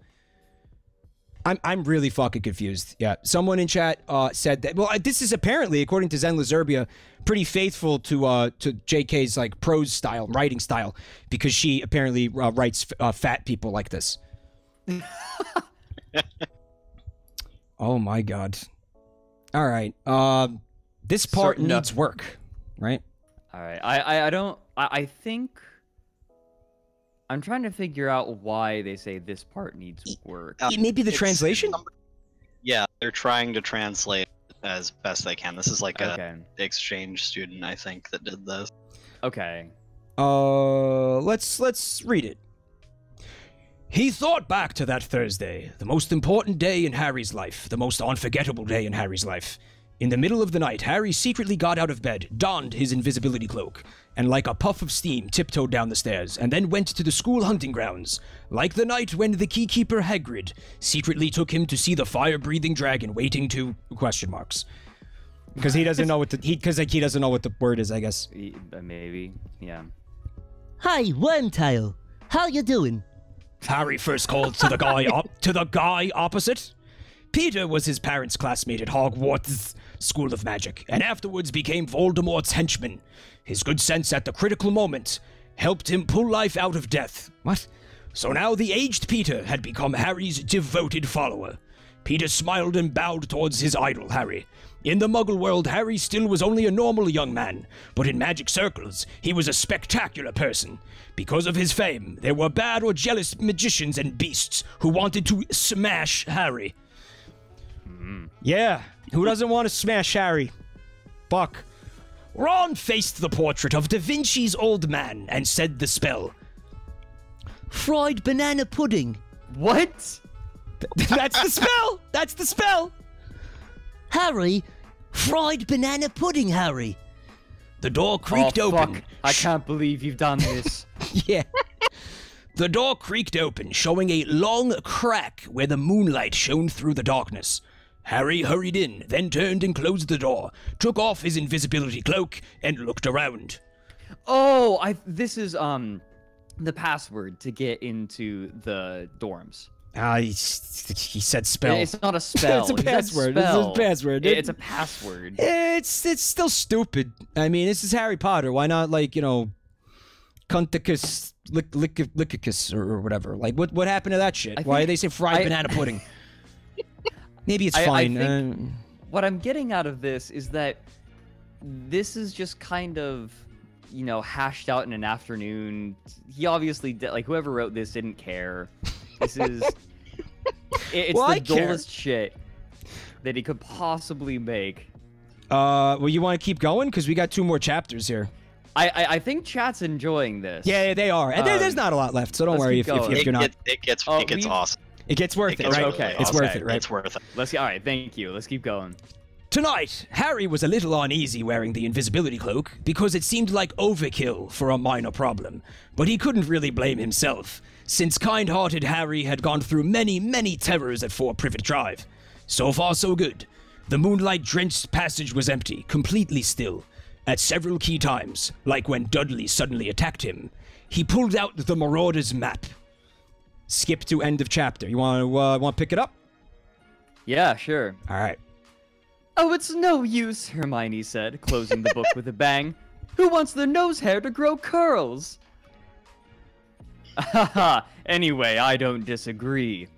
I'm really fucking confused. Yeah, someone in chat said that. Well, this is apparently, according to Zen Lazerbia, pretty faithful to JK's like prose style, writing style, because she apparently writes fat people like this. Oh my god. All right. This part needs work, right? All right. I think I'm trying to figure out why they say this part needs work. Maybe the translation? Yeah, they're trying to translate as best they can. This is like Okay. a exchange student, I think, that did this. Okay. Let's read it. He thought back to that Thursday, the most important day in Harry's life, the most unforgettable day in Harry's life. In the middle of the night, Harry secretly got out of bed, donned his invisibility cloak, and like a puff of steam tiptoed down the stairs, and then went to the school hunting grounds, like the night when the keykeeper Hagrid secretly took him to see the fire-breathing dragon waiting to... question marks. Because he doesn't know what he doesn't know what the word is, I guess. Maybe. Yeah. Hi, Wormtail. How you doing? Harry first called to the guy opposite. Peter was his parents' classmate at Hogwarts School of Magic, and afterwards became Voldemort's henchman. His good sense at the critical moment helped him pull life out of death. What? So now the aged Peter had become Harry's devoted follower. Peter smiled and bowed towards his idol, Harry. In the Muggle world, Harry still was only a normal young man, but in magic circles, he was a spectacular person. Because of his fame, there were bad or jealous magicians and beasts who wanted to smash Harry. Yeah, who doesn't want to smash Harry? Buck. Ron faced the portrait of Da Vinci's old man and said the spell. Fried banana pudding. What? That's the spell! That's the spell! Harry, fried banana pudding, Harry. The door creaked open. Fuck. I can't believe you've done this. Yeah. The door creaked open, showing a long crack where the moonlight shone through the darkness. Harry hurried in, then turned and closed the door, took off his invisibility cloak, and looked around. Oh, this is the password to get into the dorms. He said spell. It's not a spell. It's a password. It's It's a password. It's a password. It's still stupid. I mean, this is Harry Potter. Why not, like, you know, Cunticus, Licicus, or whatever? Like, what happened to that shit? Why do they say fried banana pudding? Maybe it's fine. I think what I'm getting out of this is that this is just kind of, you know, hashed out in an afternoon. He obviously did, like, whoever wrote this didn't care. This is it's the dullest shit that he could possibly make. Well, you want to keep going because we got 2 more chapters here. I think chat's enjoying this. Yeah, they are, and there's not a lot left, so don't worry if you're not. It gets awesome. It gets worth it, right? Okay, it's worth it, right? It's worth it. All right, thank you. Let's keep going. Tonight, Harry was a little uneasy wearing the invisibility cloak because it seemed like overkill for a minor problem, but he couldn't really blame himself, since kind-hearted Harry had gone through many, many terrors at 4 Privet Drive. So far, so good. The moonlight-drenched passage was empty, completely still. At several key times, like when Dudley suddenly attacked him, he pulled out the Marauder's map. Skip to end of chapter. You want to pick it up? Yeah, sure. All right. Oh, it's no use, Hermione said, closing the book with a bang. Who wants their nose hair to grow curls? Haha, anyway, I don't disagree.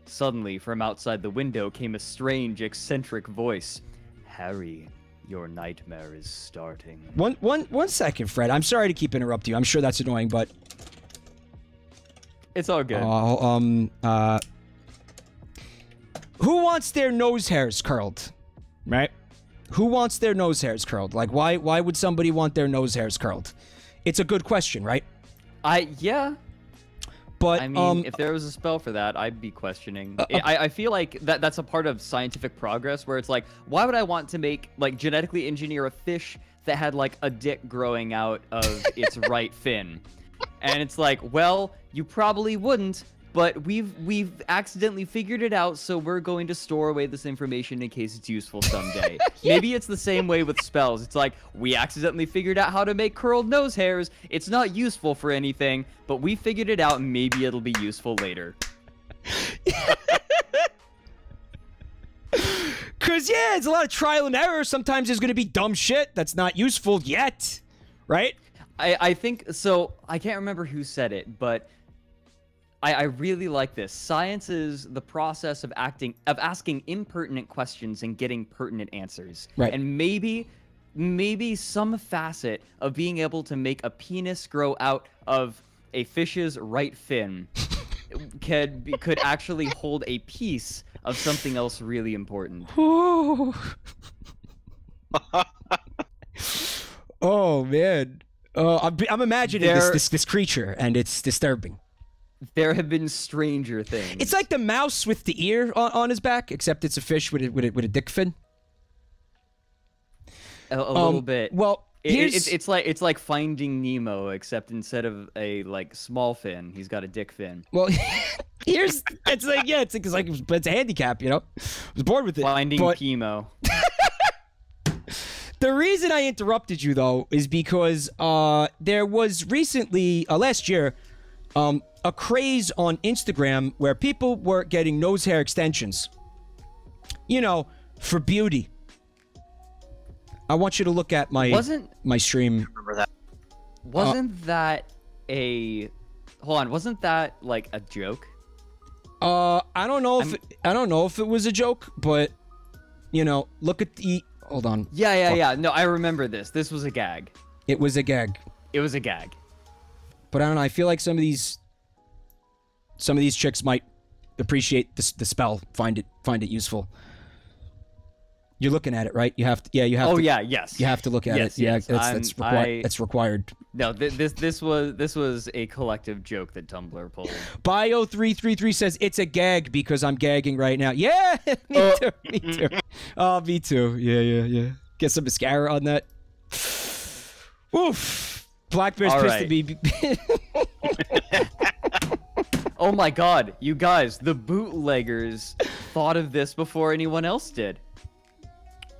Suddenly, from outside the window came a strange, eccentric voice. Harry, your nightmare is starting. One second, Fred. I'm sorry to keep interrupting you. I'm sure that's annoying, but... It's all good. Who wants their nose hairs curled? Right? Who wants their nose hairs curled? Like, why would somebody want their nose hairs curled? It's a good question, right? Yeah. But, I mean, if there was a spell for that, I'd be questioning. I feel like that's a part of scientific progress where it's like, why would I want to make, like, genetically engineer a fish that had, like, a dick growing out of its right fin? And it's like, well, you probably wouldn't, but we've accidentally figured it out, so we're going to store away this information in case it's useful someday. Yeah. Maybe it's the same way with spells. It's like, we accidentally figured out how to make curled nose hairs. It's not useful for anything, but we figured it out, and maybe it'll be useful later. Because, yeah, it's a lot of trial and error. Sometimes there's going to be dumb shit that's not useful yet, right? I think, so, I can't remember who said it, but I really like this. Science is the process of asking impertinent questions and getting pertinent answers. Right. And maybe some facet of being able to make a penis grow out of a fish's right fin could actually hold a piece of something else really important. Oh man. I'm imagining this creature, and it's disturbing. There have been stranger things. It's like the mouse with the ear on his back, except it's a fish with a dick fin. A little bit. Well, it's like Finding Nemo, except instead of a like small fin, he's got a dick fin. Well, it's a handicap, you know. I was born with it. Finding Chemo. The reason I interrupted you though is because there was recently last year a craze on Instagram where people were getting nose hair extensions. You know, for beauty. I want you to look at my stream. Remember that? Wasn't that like a joke? I don't know if it was a joke, but you know, look at the hold on. Yeah. No, I remember this. This was a gag. It was a gag. It was a gag. But I don't know, I feel like some of these chicks might appreciate the spell, find it useful. You're looking at it, right? You have to. Yeah, you have. Oh to, yeah, yes. You have to look at it. Yeah, that's required. No, this was a collective joke that Tumblr pulled. Bio333 says it's a gag because I'm gagging right now. Yeah, me too. Oh, me too. Yeah. Get some mascara on that. Oof. Black Bear's pissed at me. Oh my god, you guys, the bootleggers thought of this before anyone else did.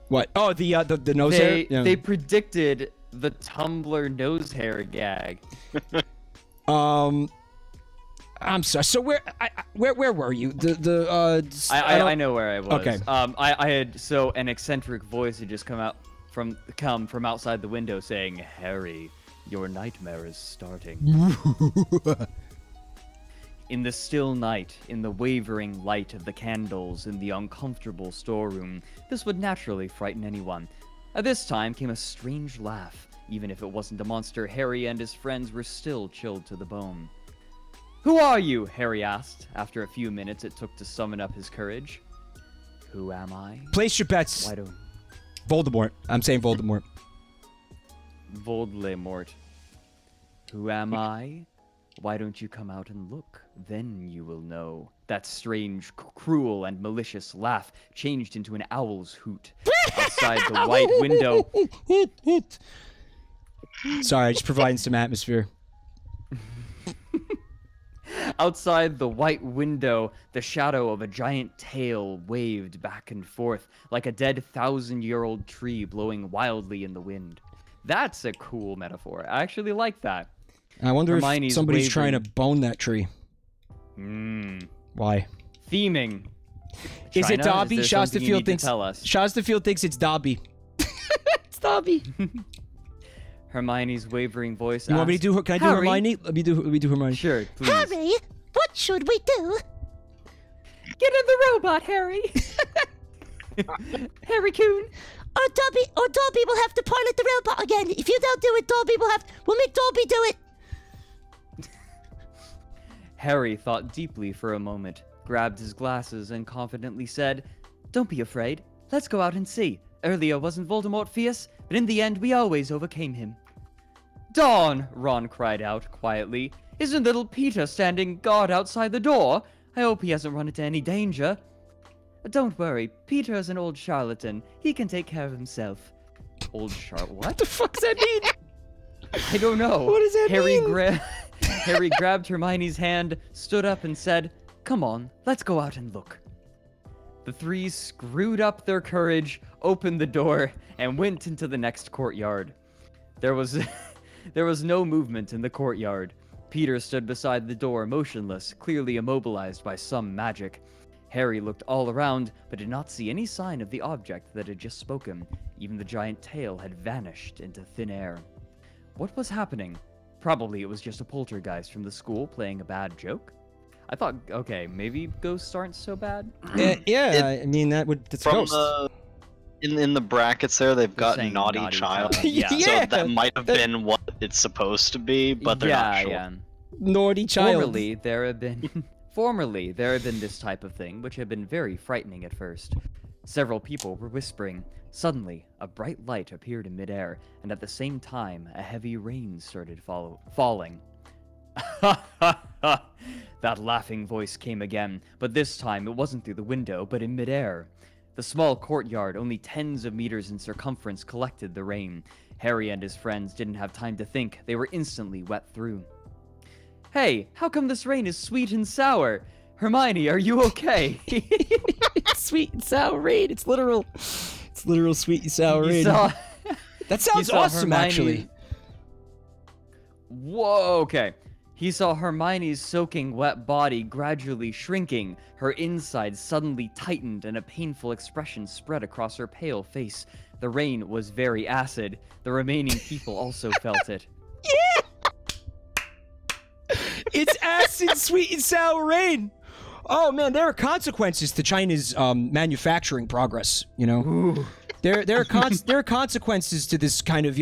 What? Oh, the nose hair? Yeah. They predicted the Tumblr nose hair gag. I'm sorry. So where were you? I know where I was. Okay. I had an eccentric voice had just come from outside the window saying, "Harry, your nightmare is starting." In the still night, in the wavering light of the candles in the uncomfortable storeroom, this would naturally frighten anyone. At this time came a strange laugh. Even if it wasn't a monster, Harry and his friends were still chilled to the bone. "Who are you?" Harry asked, after a few minutes it took to summon up his courage. "Who am I?" Place your bets. Why don't... Voldemort. I'm saying Voldemort. Voldemort. "Who am I? Why don't you come out and look? Then you will know." That strange, cruel, and malicious laugh changed into an owl's hoot. Outside the white window... Sorry, just providing some atmosphere. Outside the white window, the shadow of a giant tail waved back and forth, like a dead 1,000-year-old tree blowing wildly in the wind. That's a cool metaphor. I actually like that. I wonder if somebody's trying to bone that tree. Why? Theming. Is it Dobby? Shastafield thinks it's Dobby. It's Dobby. Hermione's wavering voice You want me to asked. do her? Can I do Harry? Hermione? Let me do Hermione. Sure, please. Harry, what should we do? Get in the robot, Harry. Harry Coon. Or Dobby will have to pilot the robot again. If you don't do it, we'll make Dobby do it. Harry thought deeply for a moment, grabbed his glasses, and confidently said, "Don't be afraid. Let's go out and see. Earlier wasn't Voldemort fierce, but in the end we always overcame him." "Dawn!" Ron cried out quietly. "Isn't little Peter standing guard outside the door? I hope he hasn't run into any danger." "Don't worry, Peter is an old charlatan. He can take care of himself." Old charlatan? What? What the fuck does that mean? I don't know. What does that mean? Harry grabbed Hermione's hand, stood up, and said, "Come on, let's go out and look." The three screwed up their courage, opened the door, and went into the next courtyard. There was no movement in the courtyard. Peter stood beside the door, motionless, clearly immobilized by some magic. Harry looked all around, but did not see any sign of the object that had just spoken. Even the giant tail had vanished into thin air. What was happening? Probably it was just a poltergeist from the school playing a bad joke. I thought, okay, maybe ghosts aren't so bad. Yeah, I mean that's From ghost. in the brackets there, they've got saying naughty, naughty child. child. Yeah. Yeah. So that might have been what it's supposed to be, but they're not sure. Yeah. Naughty child. Formerly, there had been this type of thing, which had been very frightening at first. Several people were whispering. Suddenly, a bright light appeared in midair, and at the same time, a heavy rain started falling. Ha ha ha! That laughing voice came again, but this time it wasn't through the window, but in midair. The small courtyard, only tens of meters in circumference, collected the rain. Harry and his friends didn't have time to think. They were instantly wet through. "Hey, how come this rain is sweet and sour? Hermione, are you okay?" Sweet and sour rain. It's literal sweet and sour rain. That sounds saw awesome, Hermione- actually. Whoa, okay. He saw Hermione's soaking wet body gradually shrinking. Her insides suddenly tightened and a painful expression spread across her pale face. The rain was very acid. The remaining people also felt it. It's acid, sweet and sour rain. Oh man, there are consequences to China's manufacturing progress. You know, Ooh. there are consequences to this kind of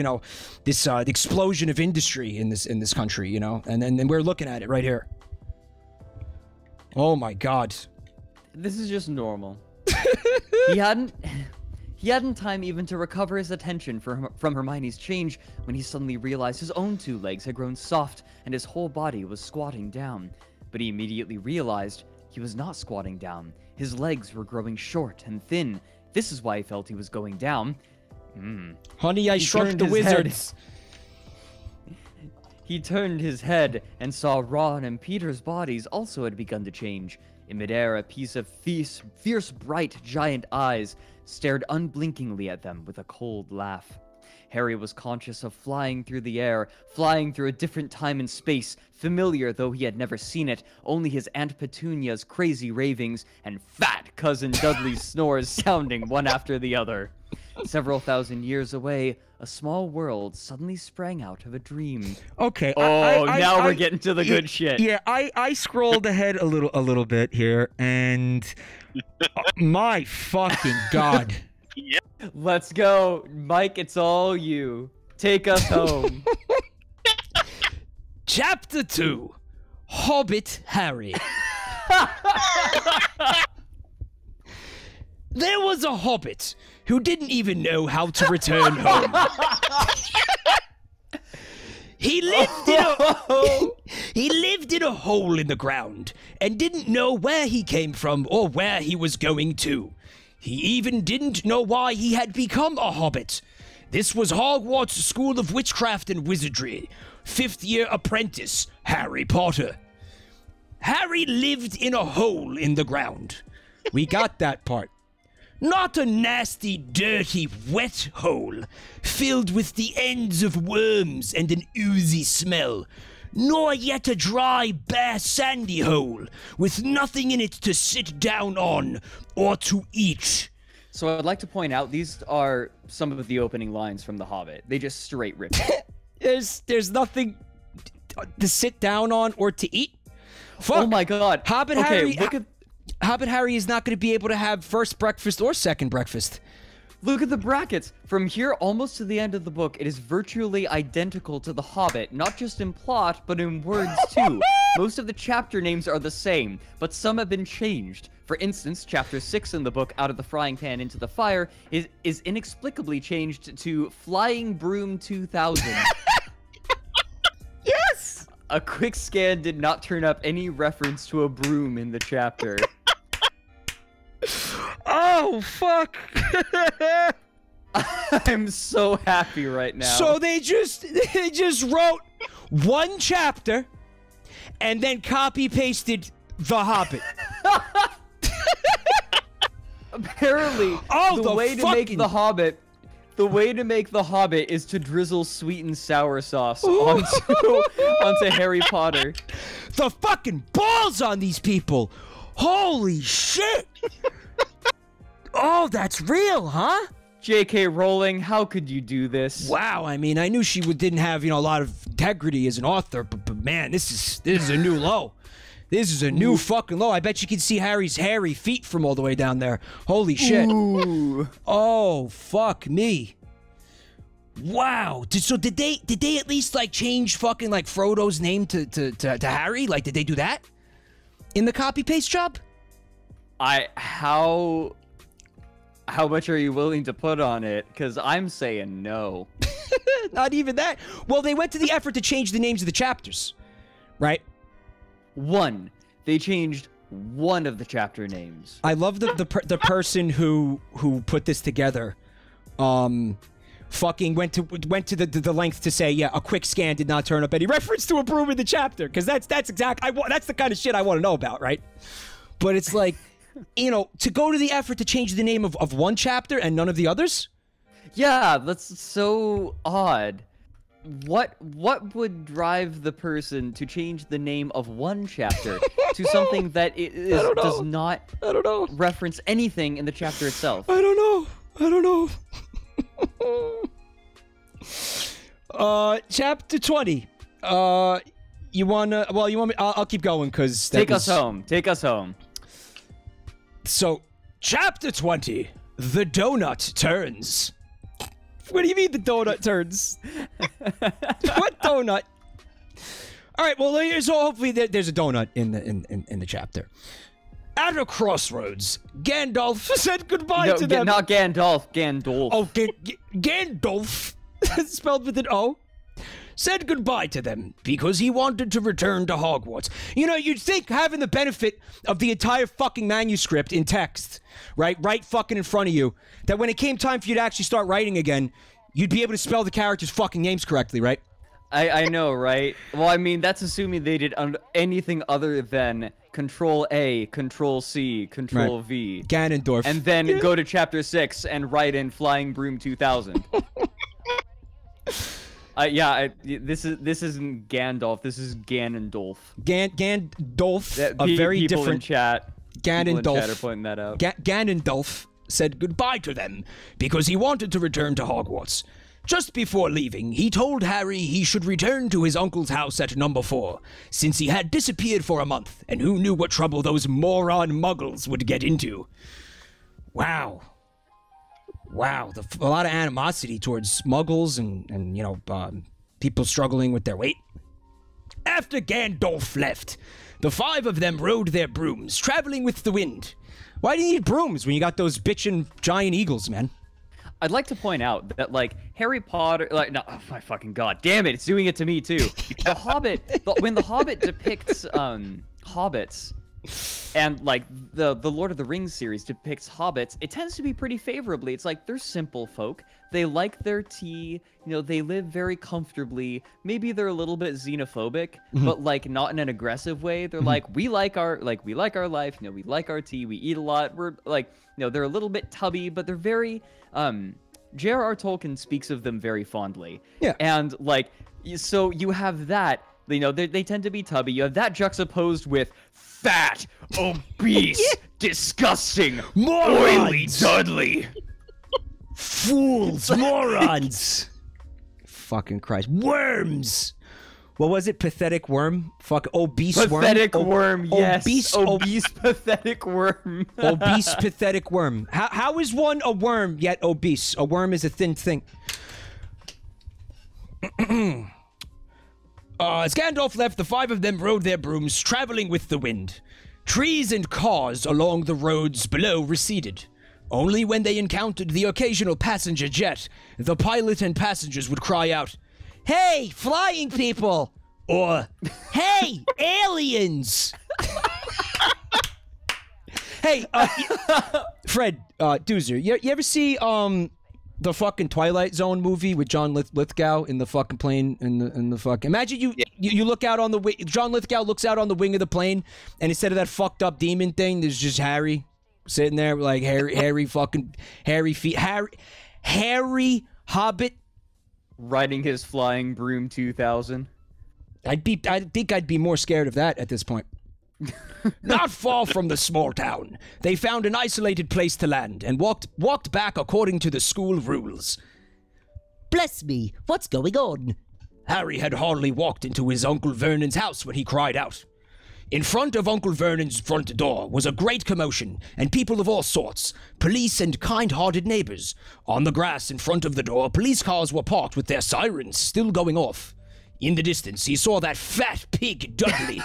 this explosion of industry in this country. You know, and we're looking at it right here. Oh my God. This is just normal. He hadn't time even to recover his attention from Hermione's change when he suddenly realized his own two legs had grown soft and his whole body was squatting down. But he immediately realized he was not squatting down. His legs were growing short and thin. This is why he felt he was going down. Honey, I Shrunk turned the his head. Wizards. He turned his head and saw Ron and Peter's bodies also had begun to change. In midair, a piece of fierce, bright, giant eyes stared unblinkingly at them with a cold laugh. Harry was conscious of flying through the air, flying through a different time and space, familiar though he had never seen it, only his Aunt Petunia's crazy ravings and fat Cousin Dudley's snores sounding one after the other. Several thousand years away, a small world suddenly sprang out of a dream. Okay. Now we're getting to the good shit. Yeah, I scrolled ahead a little bit here, and my fucking God. Let's go. Mike, it's all you. Take us home. Chapter 2, Hobbit Harry. There was a hobbit who didn't even know how to return home. He lived in a hole in the ground and didn't know where he came from or where he was going to. He even didn't know why he had become a hobbit. This was Hogwarts School of Witchcraft and Wizardry. 5th-year apprentice, Harry Potter. Harry lived in a hole in the ground. We got that part. Not a nasty, dirty, wet hole, filled with the ends of worms and an oozy smell. Nor yet a dry, bare, sandy hole, with nothing in it to sit down on or to eat. So I'd like to point out, these are some of the opening lines from The Hobbit. They just straight rip it. There's nothing to sit down on or to eat. Fuck. Oh my god. Hobbit Okay, Harry. look at Hobbit Harry is not going to be able to have first breakfast or second breakfast. Look at the brackets. From here almost to the end of the book, it is virtually identical to The Hobbit, not just in plot, but in words too. Most of the chapter names are the same, but some have been changed. For instance, chapter 6 in the book, Out of the Frying Pan into the Fire, is inexplicably changed to Flying Broom 2000. Yes! A quick scan did not turn up any reference to a broom in the chapter. Oh, fuck. I'm so happy right now. So they just wrote one chapter and then copy-pasted The Hobbit. Apparently, the way to make The Hobbit... The way to make The Hobbit is to drizzle sweet and sour sauce onto Harry Potter. The fucking balls on these people! Holy shit! Oh, that's real, huh? J.K. Rowling, how could you do this? Wow, I mean, I knew she didn't have, a lot of integrity as an author, but man, this is a new low. This is a new fucking low. I bet you can see Harry's hairy feet from all the way down there. Holy shit. Ooh. Oh, fuck me. Wow. So did they at least like change fucking like Frodo's name to Harry? Like, did they do that in the copy paste job? How much are you willing to put on it? Because I'm saying no. Not even that. Well, they went to the effort to change the names of the chapters, right? They changed one of the chapter names. I love the person who put this together. Fucking went to the length to say, yeah, a quick scan did not turn up any reference to a broom in the chapter, because that's the kind of shit I want to know about, right? But it's like, to go to the effort to change the name of one chapter and none of the others? Yeah, that's so odd. What would drive the person to change the name of one chapter to something that does not reference anything in the chapter itself? I don't know. Chapter 20. You want me? I'll keep going because Take us home. So, chapter 20. The donut turns. What do you mean the donut turns? What donut? All right. Well, so hopefully there's a donut in the chapter. At a crossroads, Gandalf said goodbye to them. Not Gandalf, Gandalf. Oh, Gandalf, spelled with an O, said goodbye to them because he wanted to return to Hogwarts. You'd think having the benefit of the entire fucking manuscript in text, right fucking in front of you, that when it came time for you to actually start writing again, you'd be able to spell the characters' fucking names correctly, right? I know, right? Well, I mean, that's assuming they did anything other than Control-A, Control-C, Control-V. Ganondorf. And then go to Chapter 6 and write in Flying Broom 2000. This isn't Gandalf, this is Ganondorf. Gandalf, a very people different... in chat. Ganondorf. People in chat are pointing that out. Ganondorf said goodbye to them because he wanted to return to Hogwarts. Just before leaving, he told Harry he should return to his uncle's house at number 4, since he had disappeared for a month, and who knew what trouble those moron muggles would get into. Wow. Wow, a lot of animosity towards muggles and people struggling with their weight. After Gandalf left, the 5 of them rode their brooms, traveling with the wind. Why do you need brooms when you got those bitchin' giant eagles, man? I'd like to point out that, like, Harry Potter, no, oh my fucking god, damn it, it's doing it to me too. The Hobbit, when the Hobbit depicts hobbits, and like the Lord of the Rings series depicts hobbits, it tends to be pretty favorably. It's like they're simple folk. They like their tea. They live very comfortably. Maybe they're a little bit xenophobic, but like not in an aggressive way. They're like, we like our life. We like our tea. We eat a lot. We're like, they're a little bit tubby, but they're very. J.R.R. Tolkien speaks of them very fondly. Yeah. And like, so you have that. They tend to be tubby. You have that juxtaposed with fat, obese, disgusting, oily Dudley. Fools, morons. fucking Christ. Worms! What was it? Pathetic worm? Fuck, obese worm? Pathetic worm, yes. Obese, pathetic worm. obese, pathetic worm. How is one a worm yet obese? A worm is a thin thing. As Gandalf left, the 5 of them rode their brooms, traveling with the wind. Trees and cars along the roads below receded. Only when they encountered the occasional passenger jet, the pilot and passengers would cry out, "Hey, flying people!" Or, "Hey, aliens!" Hey, Fred, Doozer, you ever see, the fucking Twilight Zone movie with John Lithgow in the fucking plane in the fucking... Imagine you look out on the wing... John Lithgow looks out on the wing of the plane, and instead of that fucked up demon thing, there's just Harry sitting there like Harry feet... Harry Hobbit... Riding his flying broom 2000. I think I'd be more scared of that at this point. Not far from the small town, they found an isolated place to land and walked back according to the school rules. Bless me, what's going on? Harry had hardly walked into his Uncle Vernon's house when he cried out. In front of Uncle Vernon's front door was a great commotion, and people of all sorts, police and kind-hearted neighbors. On the grass in front of the door, police cars were parked with their sirens still going off. In the distance, he saw that fat pig Dudley.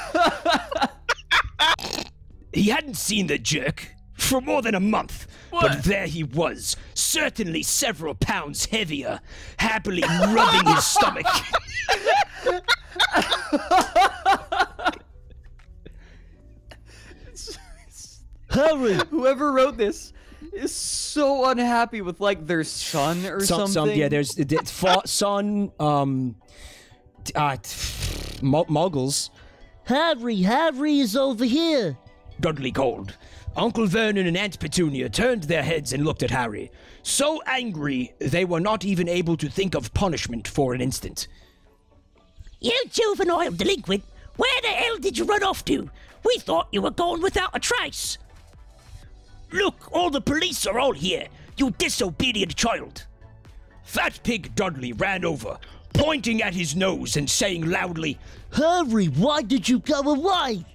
He hadn't seen the jerk for more than a month, but there he was, certainly several pounds heavier, happily rubbing his stomach. Harry! Whoever wrote this is so unhappy with, like, their son or something. Yeah, there's son, muggles. Harry is over here. Dudley called. Uncle Vernon and Aunt Petunia turned their heads and looked at Harry. So angry, they were not even able to think of punishment for an instant. You juvenile delinquent, where the hell did you run off to? We thought you were gone without a trace. Look, all the police are all here, you disobedient child. Fat Pig Dudley ran over, pointing at his nose and saying loudly, Harry, why did you go away?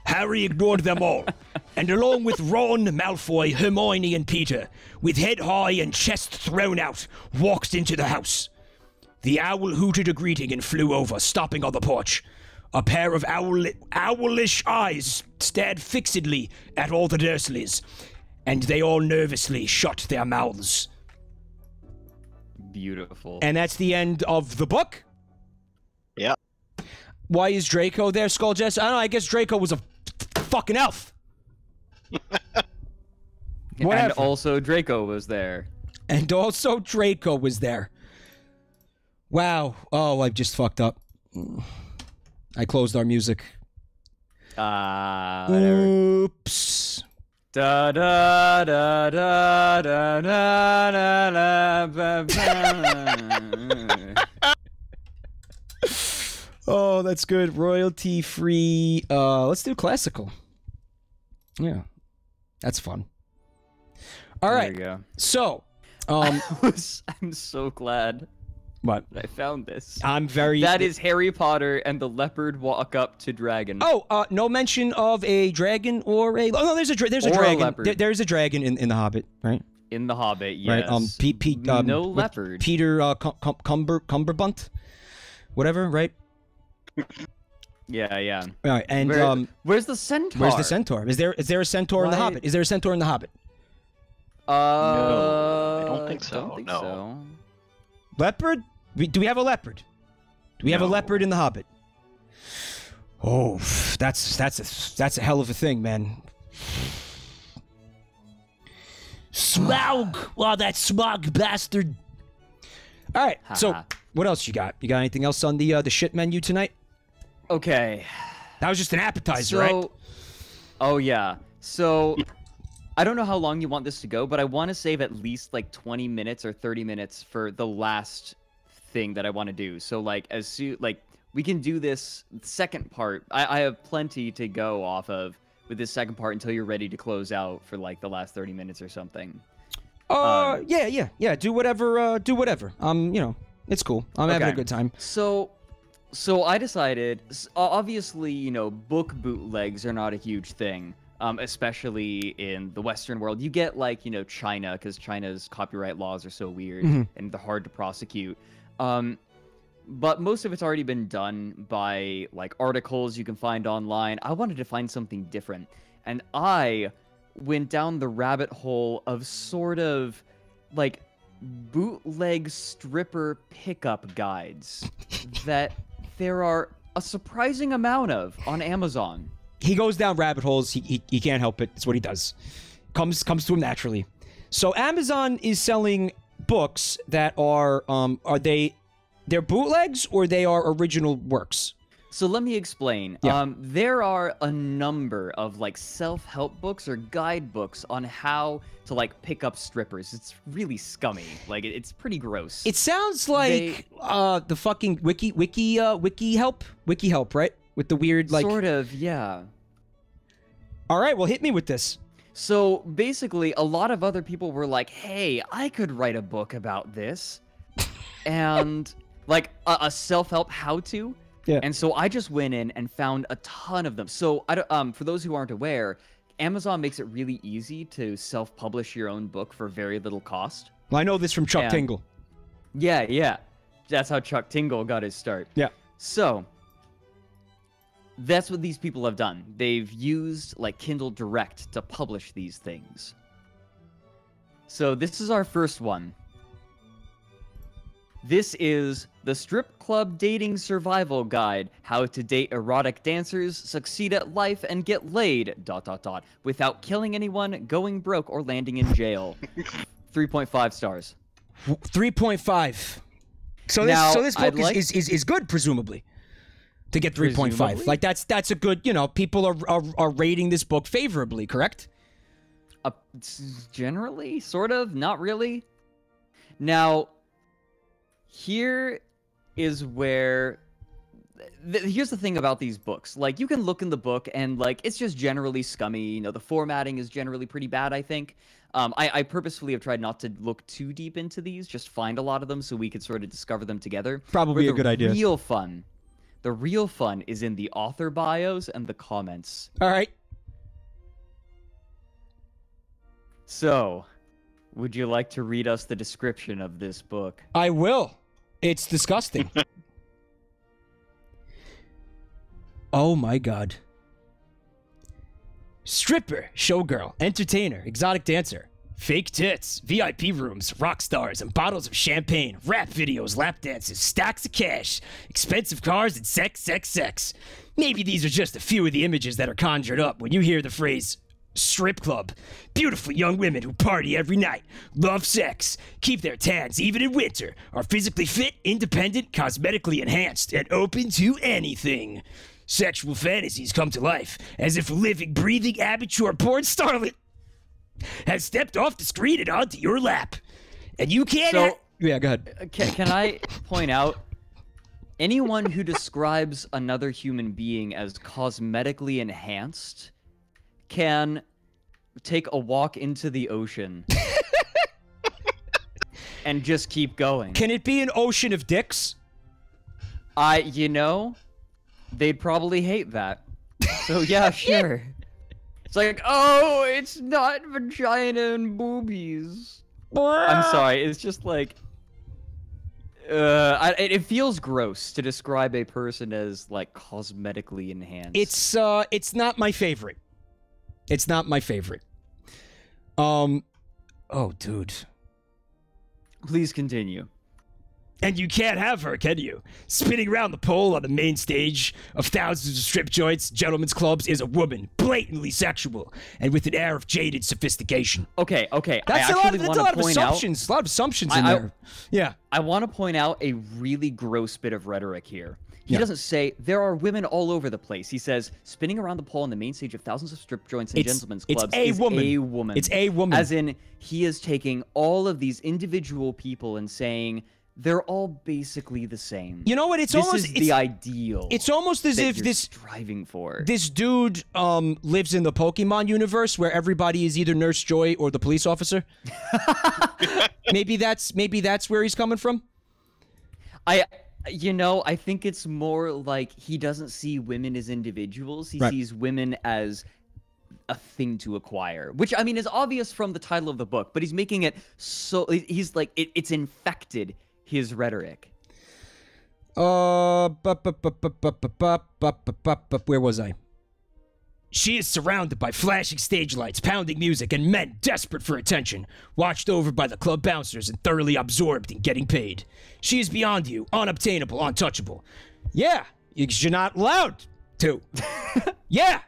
Harry ignored them all, and along with Ron, Malfoy, Hermione, and Peter, with head high and chest thrown out, walked into the house. The owl hooted a greeting and flew over, stopping on the porch. A pair of owlish eyes stared fixedly at all the Dursleys, and they all nervously shut their mouths. Beautiful. And that's the end of the book? Yeah. Why is Draco there, Skulljess? I don't know, I guess Draco was a fucking elf. And also Draco was there. And also Draco was there. Wow. Oh, I just fucked up. I closed our music. Whatever. Oops. Da da da da da da da da. Oh, that's good. Royalty free. Let's do classical. Yeah, that's fun. All right. There you go. So, I'm so glad what? that I found this. I'm very. That is Harry Potter and the Leopard walk up to dragon. Oh, no mention of a dragon or a. Oh no, there's a dragon. Leopard. There's a dragon in the Hobbit, right? In the Hobbit, yes. Right. No leopard. Peter Cumberbunt, whatever, right? Yeah. All right, and where's the centaur? Where's the centaur? Is there a centaur in the Hobbit? Is there a centaur in the Hobbit? No, I don't think so. Don't think no. so. Leopard? Do we have a leopard? Do we have a leopard in the Hobbit? Oh, that's a hell of a thing, man. Smaug! Oh, that Smaug bastard. All right, so what else you got? You got anything else on the shit menu tonight? Okay. That was just an appetizer, right? Oh yeah. So I don't know how long you want this to go, but I want to save at least like 20 minutes or 30 minutes for the last thing that I want to do. So like we can do this second part. I have plenty to go off of with this second part until you're ready to close out for like the last 30 minutes or something. Yeah. Do whatever. Do whatever. You know, it's cool. I'm having a good time. So I decided, obviously, you know, book bootlegs are not a huge thing, especially in the Western world. You get, like, you know, China, because China's copyright laws are so weird and they're hard to prosecute. But most of it's already been done by, like, articles you can find online. I wanted to find something different. And I went down the rabbit hole of sort of, like, bootleg stripper pickup guides that there are a surprising amount of on Amazon. He goes down rabbit holes. He can't help it. It's what he does. Comes to him naturally. So Amazon is selling books that are they're bootlegs or they are original works? So let me explain. Yeah. There are a number of, like, self-help books or guidebooks on how to, like, pick up strippers. It's really scummy. Like, it's pretty gross. It sounds like the fucking wiki help, right? With the weird, like, sort of, yeah. All right, well, hit me with this. So basically, a lot of other people were like, "Hey, I could write a book about this," and like a self-help how-to. Yeah. And so I just went in and found a ton of them. So for those who aren't aware, Amazon makes it really easy to self-publish your own book for very little cost. Well, I know this from Chuck Tingle. Yeah. That's how Chuck Tingle got his start. Yeah. So that's what these people have done. They've used, like, Kindle Direct to publish these things. So this is our first one. This is the Strip Club Dating Survival Guide: How to Date Erotic Dancers, Succeed at Life, and Get Laid, ... without killing anyone, going broke, or landing in jail. 3.5 stars. 3.5. So this book is good, presumably, to get 3.5. Like, that's a good, you know, people are rating this book favorably, correct? Generally, sort of, not really. Now, here is where here's the thing about these books. Like, you can look in the book and, like, it's just generally scummy. You know, the formatting is generally pretty bad, I think. I purposefully have tried not to look too deep into these, just find a lot of them so we could sort of discover them together. Probably a good idea. The real fun is in the author bios and the comments. All right. So, would you like to read us the description of this book? I will. It's disgusting. Oh my god. Stripper, showgirl, entertainer, exotic dancer, fake tits, VIP rooms, rock stars, and bottles of champagne, rap videos, lap dances, stacks of cash, expensive cars, and sex. Maybe these are just a few of the images that are conjured up when you hear the phrase strip club. Beautiful young women who party every night, love sex, keep their tans even in winter, are physically fit, independent, cosmetically enhanced, and open to anything. Sexual fantasies come to life as if a living, breathing, amateur porn starlet has stepped off the screen and onto your lap. And you can't... Yeah, go ahead. Can I point out, anyone who describes another human being as cosmetically enhanced can take a walk into the ocean and just keep going. Can it be an ocean of dicks? You know, they'd probably hate that. So yeah, sure. It's like, oh, it's not vagina and boobies. I'm sorry, it's just like... it feels gross to describe a person as, like, cosmetically enhanced. It's not my favorite. It's not my favorite. Oh, dude. Please continue. And you can't have her, can you? Spinning around the pole on the main stage of thousands of strip joints, gentlemen's clubs, is a woman, blatantly sexual, and with an air of jaded sophistication. Okay. That's a lot of assumptions. A lot of assumptions in there. Yeah. I want to point out a really gross bit of rhetoric here. He doesn't say, there are women all over the place. He says, spinning around the pole on the main stage of thousands of strip joints and gentlemen's clubs is a woman. It's a woman. As in, he is taking all of these individual people and saying, they're all basically the same. You know what? It's this almost is the ideal. It's almost as that if you're striving for. this dude lives in the Pokemon universe where everybody is either Nurse Joy or the police officer. maybe that's where he's coming from. I think it's more like he doesn't see women as individuals. He sees women as a thing to acquire, which I mean is obvious from the title of the book, but he's making it so he's like it's infected his rhetoric. Where was I? She is surrounded by flashing stage lights, pounding music, and men desperate for attention, watched over by the club bouncers and thoroughly absorbed in getting paid. She is beyond you, unobtainable, untouchable. Yeah, you're not allowed to. Yeah.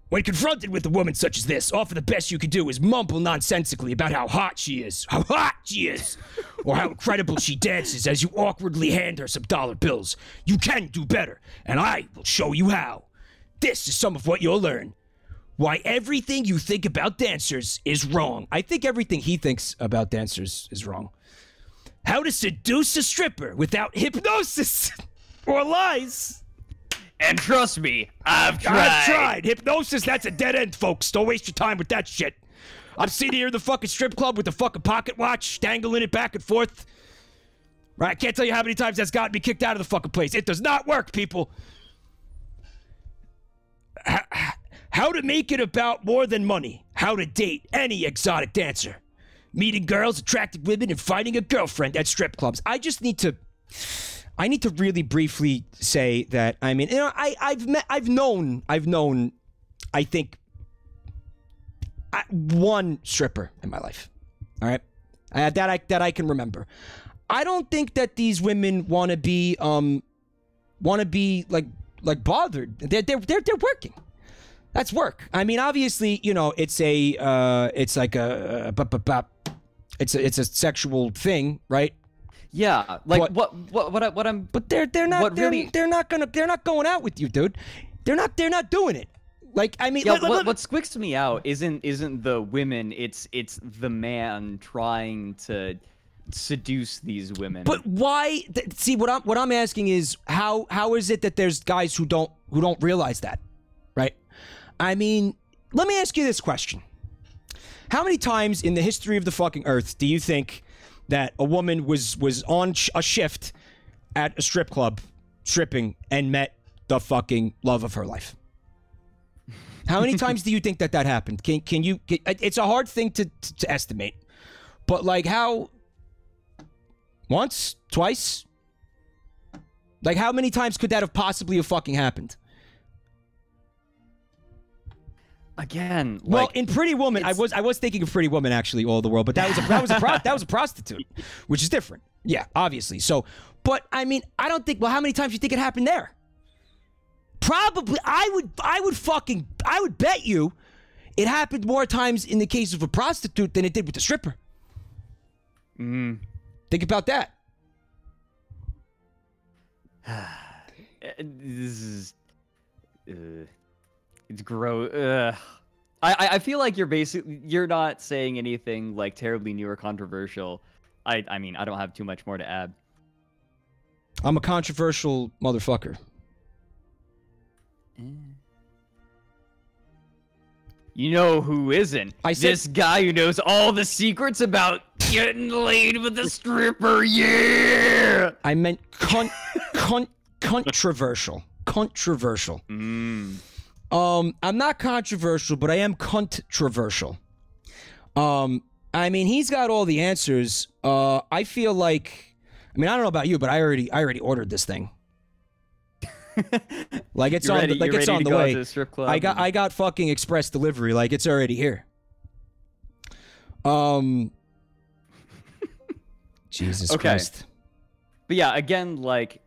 When confronted with a woman such as this, often the best you can do is mumble nonsensically about how hot she is, or how incredible she dances as you awkwardly hand her some dollar bills. You can do better, and I will show you how. This is some of what you'll learn. Why everything you think about dancers is wrong. I think everything he thinks about dancers is wrong. How to seduce a stripper without hypnosis or lies. And trust me, I've tried. Hypnosis, that's a dead end, folks. Don't waste your time with that shit. I'm sitting here in the fucking strip club with the fucking pocket watch, dangling it back and forth. Right, I can't tell you how many times that's gotten me kicked out of the fucking place. It does not work, people. How to make it about more than money. How to date any exotic dancer. Meeting girls, attractive women, and finding a girlfriend at strip clubs. I need to really briefly say that, I mean, you know, I've known, I think, one stripper in my life. All right, that I can remember. I don't think that these women want to be like bothered. They're working. That's work. I mean, obviously, you know, it's like it's a sexual thing, right? Yeah, like what I'm. But they're not going out with you, dude. They're not doing it. Like, I mean, yeah, what squicks me out isn't the women. It's the man trying to seduce these women. But why? See, what I'm asking is how is it that there's guys who don't realize that, right? I mean, let me ask you this question: how many times in the history of the fucking earth do you think that a woman was on a shift at a strip club, stripping, and met the fucking love of her life? How many times do you think that happened? Can you? It's a hard thing to estimate, but like how? Once, twice? Like how many times could that have possibly fucking happened? Again, well, like, in Pretty Woman, I was thinking of Pretty Woman actually, all the world, but that was a prostitute, which is different. Yeah, obviously. So, but I mean, I don't think. Well, how many times do you think it happened there? Probably, I would bet you, it happened more times in the case of a prostitute than it did with the stripper. Think about that. This is. It's gross. I feel like you're not saying anything like terribly new or controversial. I mean, I don't have too much more to add. I'm a controversial motherfucker. You know who isn't? This guy who knows all the secrets about getting laid with a stripper. Yeah. I meant controversial. Controversial. I'm not controversial, but I am controversial. I mean, he's got all the answers. I feel like, I mean, I don't know about you, but I already ordered this thing. Like it's on the way. I got fucking express delivery. Like it's already here. Jesus Christ. But yeah, again, like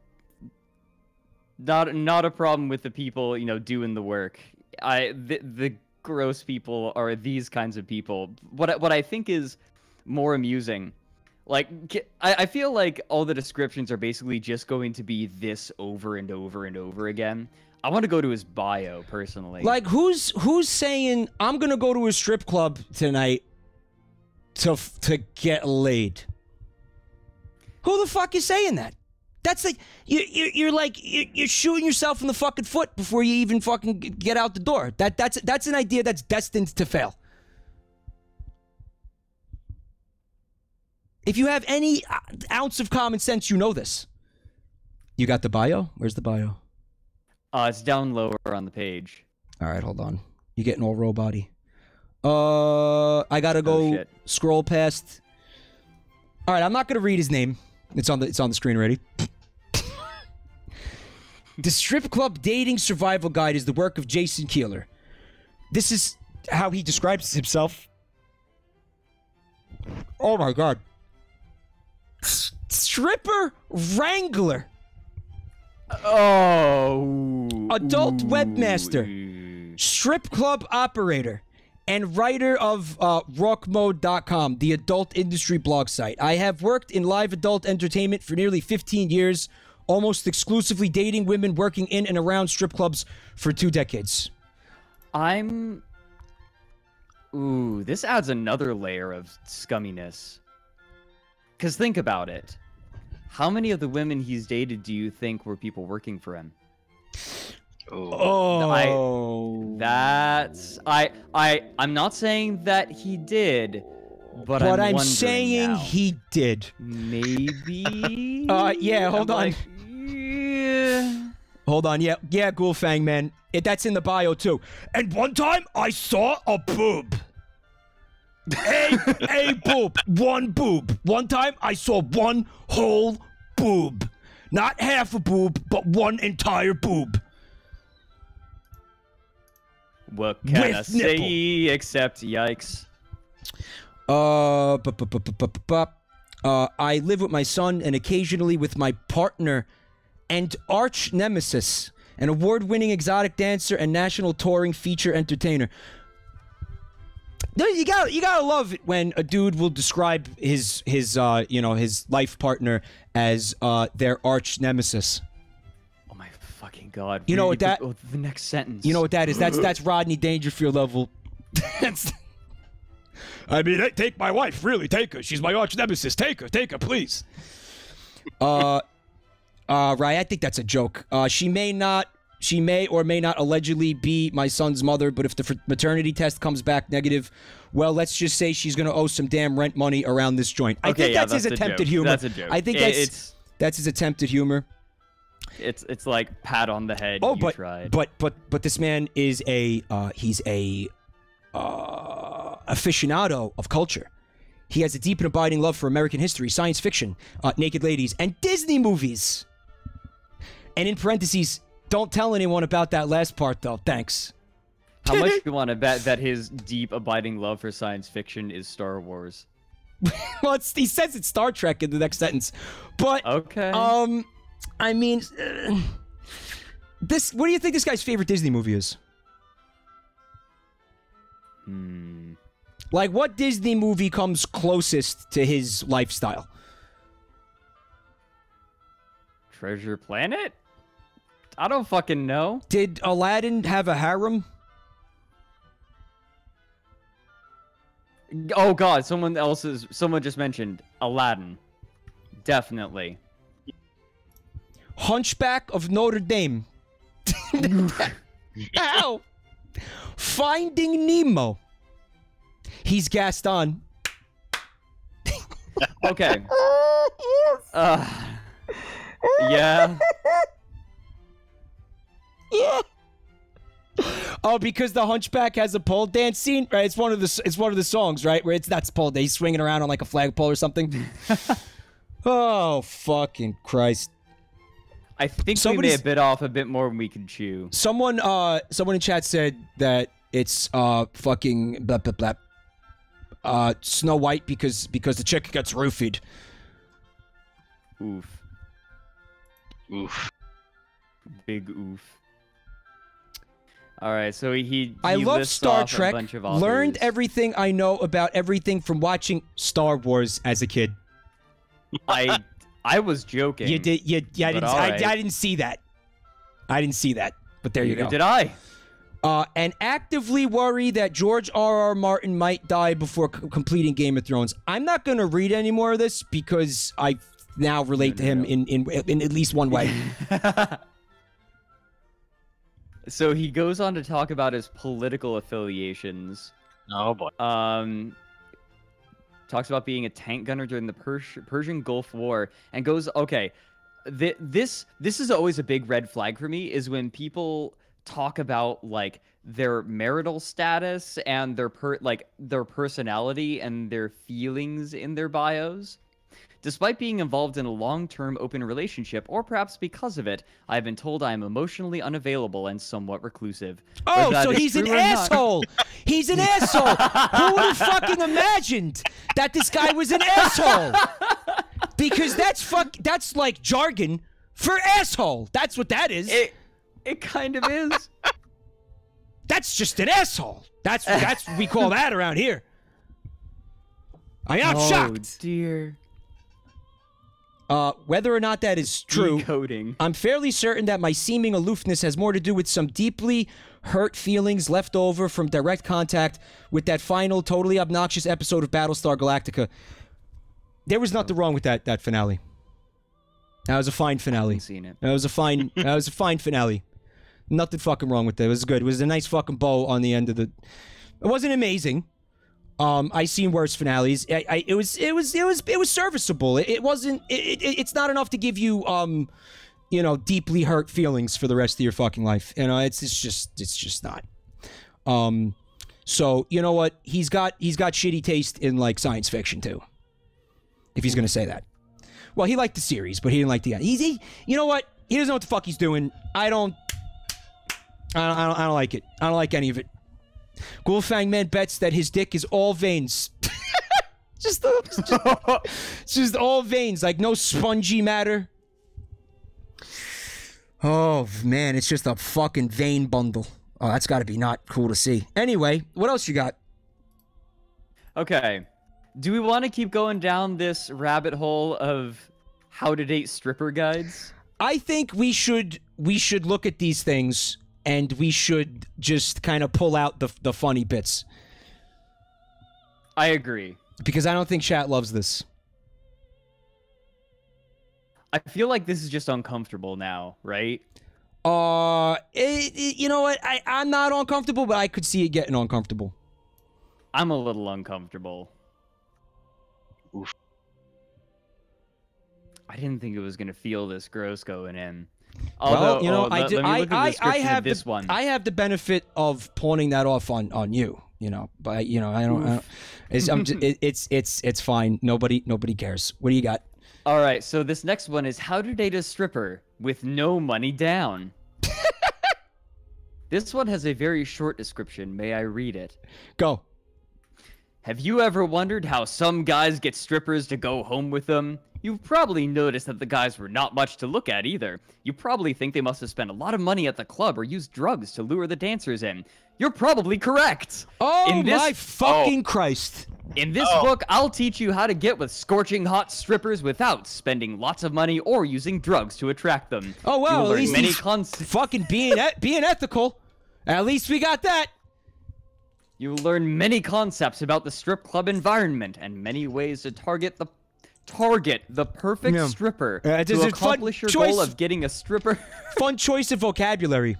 not a problem with the people, you know, doing the work. The gross people are these kinds of people. What I think is more amusing, like I feel like all the descriptions are basically just going to be this over and over and over again. I want to go to his bio personally. Like who's saying I'm gonna go to a strip club tonight to get laid? Who the fuck is saying that? That's like you're shooting yourself in the fucking foot before you even fucking get out the door. That's an idea that's destined to fail. If you have any ounce of common sense, you know this. You got the bio? Where's the bio? It's down lower on the page. All right, hold on. You're getting all robot-y. I gotta go scroll past. All right, I'm not gonna read his name. It's on the screen already. The Strip Club Dating Survival Guide is the work of Jason Keeler. This is how he describes himself. Oh my god. Stripper Wrangler. Oh. Adult webmaster. Strip club operator. And writer of rockmode.com, the adult industry blog site. I have worked in live adult entertainment for nearly 15 years, almost exclusively dating women working in and around strip clubs for 2 decades. Ooh, this adds another layer of scumminess. Because think about it. How many of the women he's dated do you think were people working for him? Oh. I'm not saying that he did, but I'm saying now. He did. Maybe? Yeah, hold on. Yeah. Hold on, yeah, Ghoulfang, man. That's in the bio, too. And one time, I saw a boob. A boob. One boob. One time, I saw one whole boob. Not half a boob, but one entire boob. What can I say except yikes? I live with my son and occasionally with my partner and arch nemesis, an award-winning exotic dancer and national touring feature entertainer. You gotta love it when a dude will describe his life partner as their arch nemesis. Oh my fucking god! You know what that? The next sentence. You know what that is? That's Rodney Dangerfield level. I mean, take my wife, really, take her. She's my arch nemesis. Take her, please. Right, I think that's a joke. She may or may not allegedly be my son's mother, but if the maternity test comes back negative, well, let's just say she's gonna owe some damn rent money around this joint. I think that's his attempted humor. That's a joke. I think that's his attempted humor. It's like pat on the head. Oh, you tried. but this man is he's a aficionado of culture. He has a deep and abiding love for American history, science fiction, naked ladies, and Disney movies. And in parentheses, don't tell anyone about that last part, though. Thanks. How much do you want to bet that his deep, abiding love for science fiction is Star Wars? Well, he says it's Star Trek in the next sentence. But, okay. I mean, what do you think this guy's favorite Disney movie is? Like, what Disney movie comes closest to his lifestyle? Treasure Planet? I don't fucking know. Did Aladdin have a harem? Oh god, someone just mentioned Aladdin. Definitely. Hunchback of Notre Dame. Ow! Finding Nemo. He's Gaston. Okay. Yeah. Yeah. Oh, because the Hunchback has a pole dance scene, right? It's one of the songs, right? Where that's pole dance. He's swinging around on like a flagpole or something. Oh, fucking Christ! I think we may have bit off a bit more than we could chew. Someone in chat said that it's fucking blah blah blah. Snow White because the chick gets roofied. Oof. Oof. Big oof. All right, so he I love Star Trek. A bunch of learned everything I know about everything from watching Star Wars as a kid. I was joking. You did. I didn't see that. I didn't see that. But there you go. Did I? And actively worry that George R.R. Martin might die before completing Game of Thrones. I'm not going to read any more of this because I now relate to him in at least one way. So he goes on to talk about his political affiliations. Oh boy. Talks about being a tank gunner during the Persian Gulf War, and goes, okay, this is always a big red flag for me, is when people talk about like their marital status and their personality and their feelings in their bios. Despite being involved in a long-term open relationship, or perhaps because of it, I have been told I am emotionally unavailable and somewhat reclusive. Oh, so he's an asshole! He's an asshole! Who would have fucking imagined that this guy was an asshole? Because that's like jargon for asshole. That's what that is. It kind of is. That's just an asshole. That's what we call that around here. I'm shocked. Oh dear. Whether or not that is true, Decoding. I'm fairly certain that my seeming aloofness has more to do with some deeply hurt feelings left over from direct contact with that final, totally obnoxious episode of Battlestar Galactica. There was nothing wrong with that finale. That was a fine finale. I haven't seen it. That was a fine finale. Nothing fucking wrong with it. It was good. It was a nice fucking bow on the end of the. It wasn't amazing. I seen worse finales. It was serviceable. It wasn't. It's not enough to give you you know, deeply hurt feelings for the rest of your fucking life. You know, it's just not. So you know what? He's got shitty taste in like science fiction too. If he's gonna say that. Well, he liked the series, but he didn't like the end. You know what? He doesn't know what the fuck he's doing. I don't like it. I don't like any of it. Ghoulfang Man bets that his dick is all veins. just all veins, like no spongy matter. Oh man, it's just a fucking vein bundle. Oh, that's got to be not cool to see. Anyway, what else you got? Okay. Do we want to keep going down this rabbit hole of how to date stripper guides? I think we should look at these things and we should just kind of pull out the funny bits. I agree. Because I don't think chat loves this. I feel like this is just uncomfortable now, right? You know what? I'm not uncomfortable, but I could see it getting uncomfortable. I'm a little uncomfortable. Oof. I didn't think it was gonna feel this gross going in. Although, well, you know, I have this one. I have the benefit of pawning that off on you. You know, but you know, I don't. It's fine. Nobody cares. What do you got? All right. So this next one is how to date a stripper with no money down. This one has a very short description. May I read it? Go. Have you ever wondered how some guys get strippers to go home with them? You've probably noticed that the guys were not much to look at either. You probably think they must have spent a lot of money at the club or used drugs to lure the dancers in. You're probably correct. Oh my fucking Christ. In this book, I'll teach you how to get with scorching hot strippers without spending lots of money or using drugs to attract them. Oh well, at least he's fucking being ethical. At least we got that. You will learn many concepts about the strip club environment and many ways to target the perfect stripper to accomplish your goal of getting a stripper. Fun choice of vocabulary.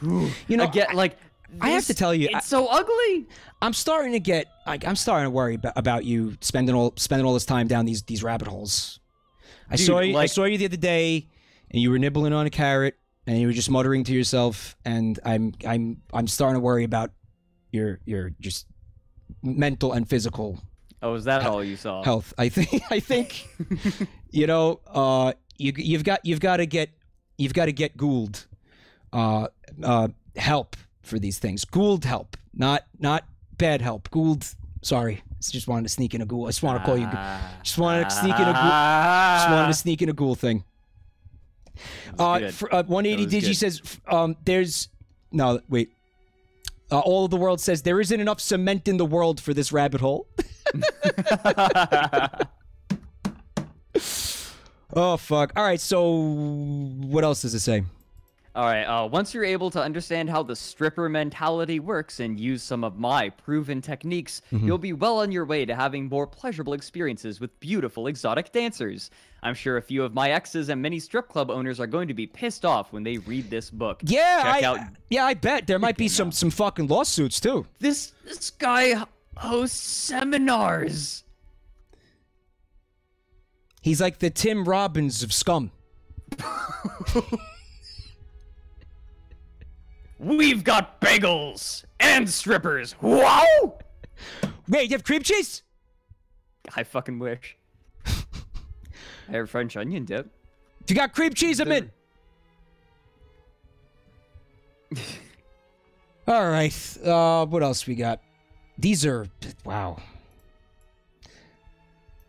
You know, again, like I have to tell you, it's so ugly. I'm starting to worry about you spending all this time down these rabbit holes. I saw you the other day, and you were nibbling on a carrot, and you were just muttering to yourself, and I'm starting to worry about your just mental and physical. Oh, is that all you saw? Health. I think you know, you've got to get Gould help for these things. Gould help, not bad help. Gould. Sorry, just wanted to sneak in a Gould. I just want to call you. Just wanted to sneak in a Gould. Just wanted to sneak in a Gould thing. 180 Digi says there's no wait. All of the world says there isn't enough cement in the world for this rabbit hole. Oh fuck! All right, so what else does it say? All right, once you're able to understand how the stripper mentality works and use some of my proven techniques, you'll be well on your way to having more pleasurable experiences with beautiful exotic dancers. I'm sure a few of my exes and many strip club owners are going to be pissed off when they read this book. Yeah, I bet there might be some fucking lawsuits too. This guy hosts seminars. He's like the Tim Robbins of scum. We've got bagels and strippers. Wow! Wait, you have cream cheese? I fucking wish. I have French onion dip. If you got cream cheese, I'm in. All right. What else we got? These are... Wow.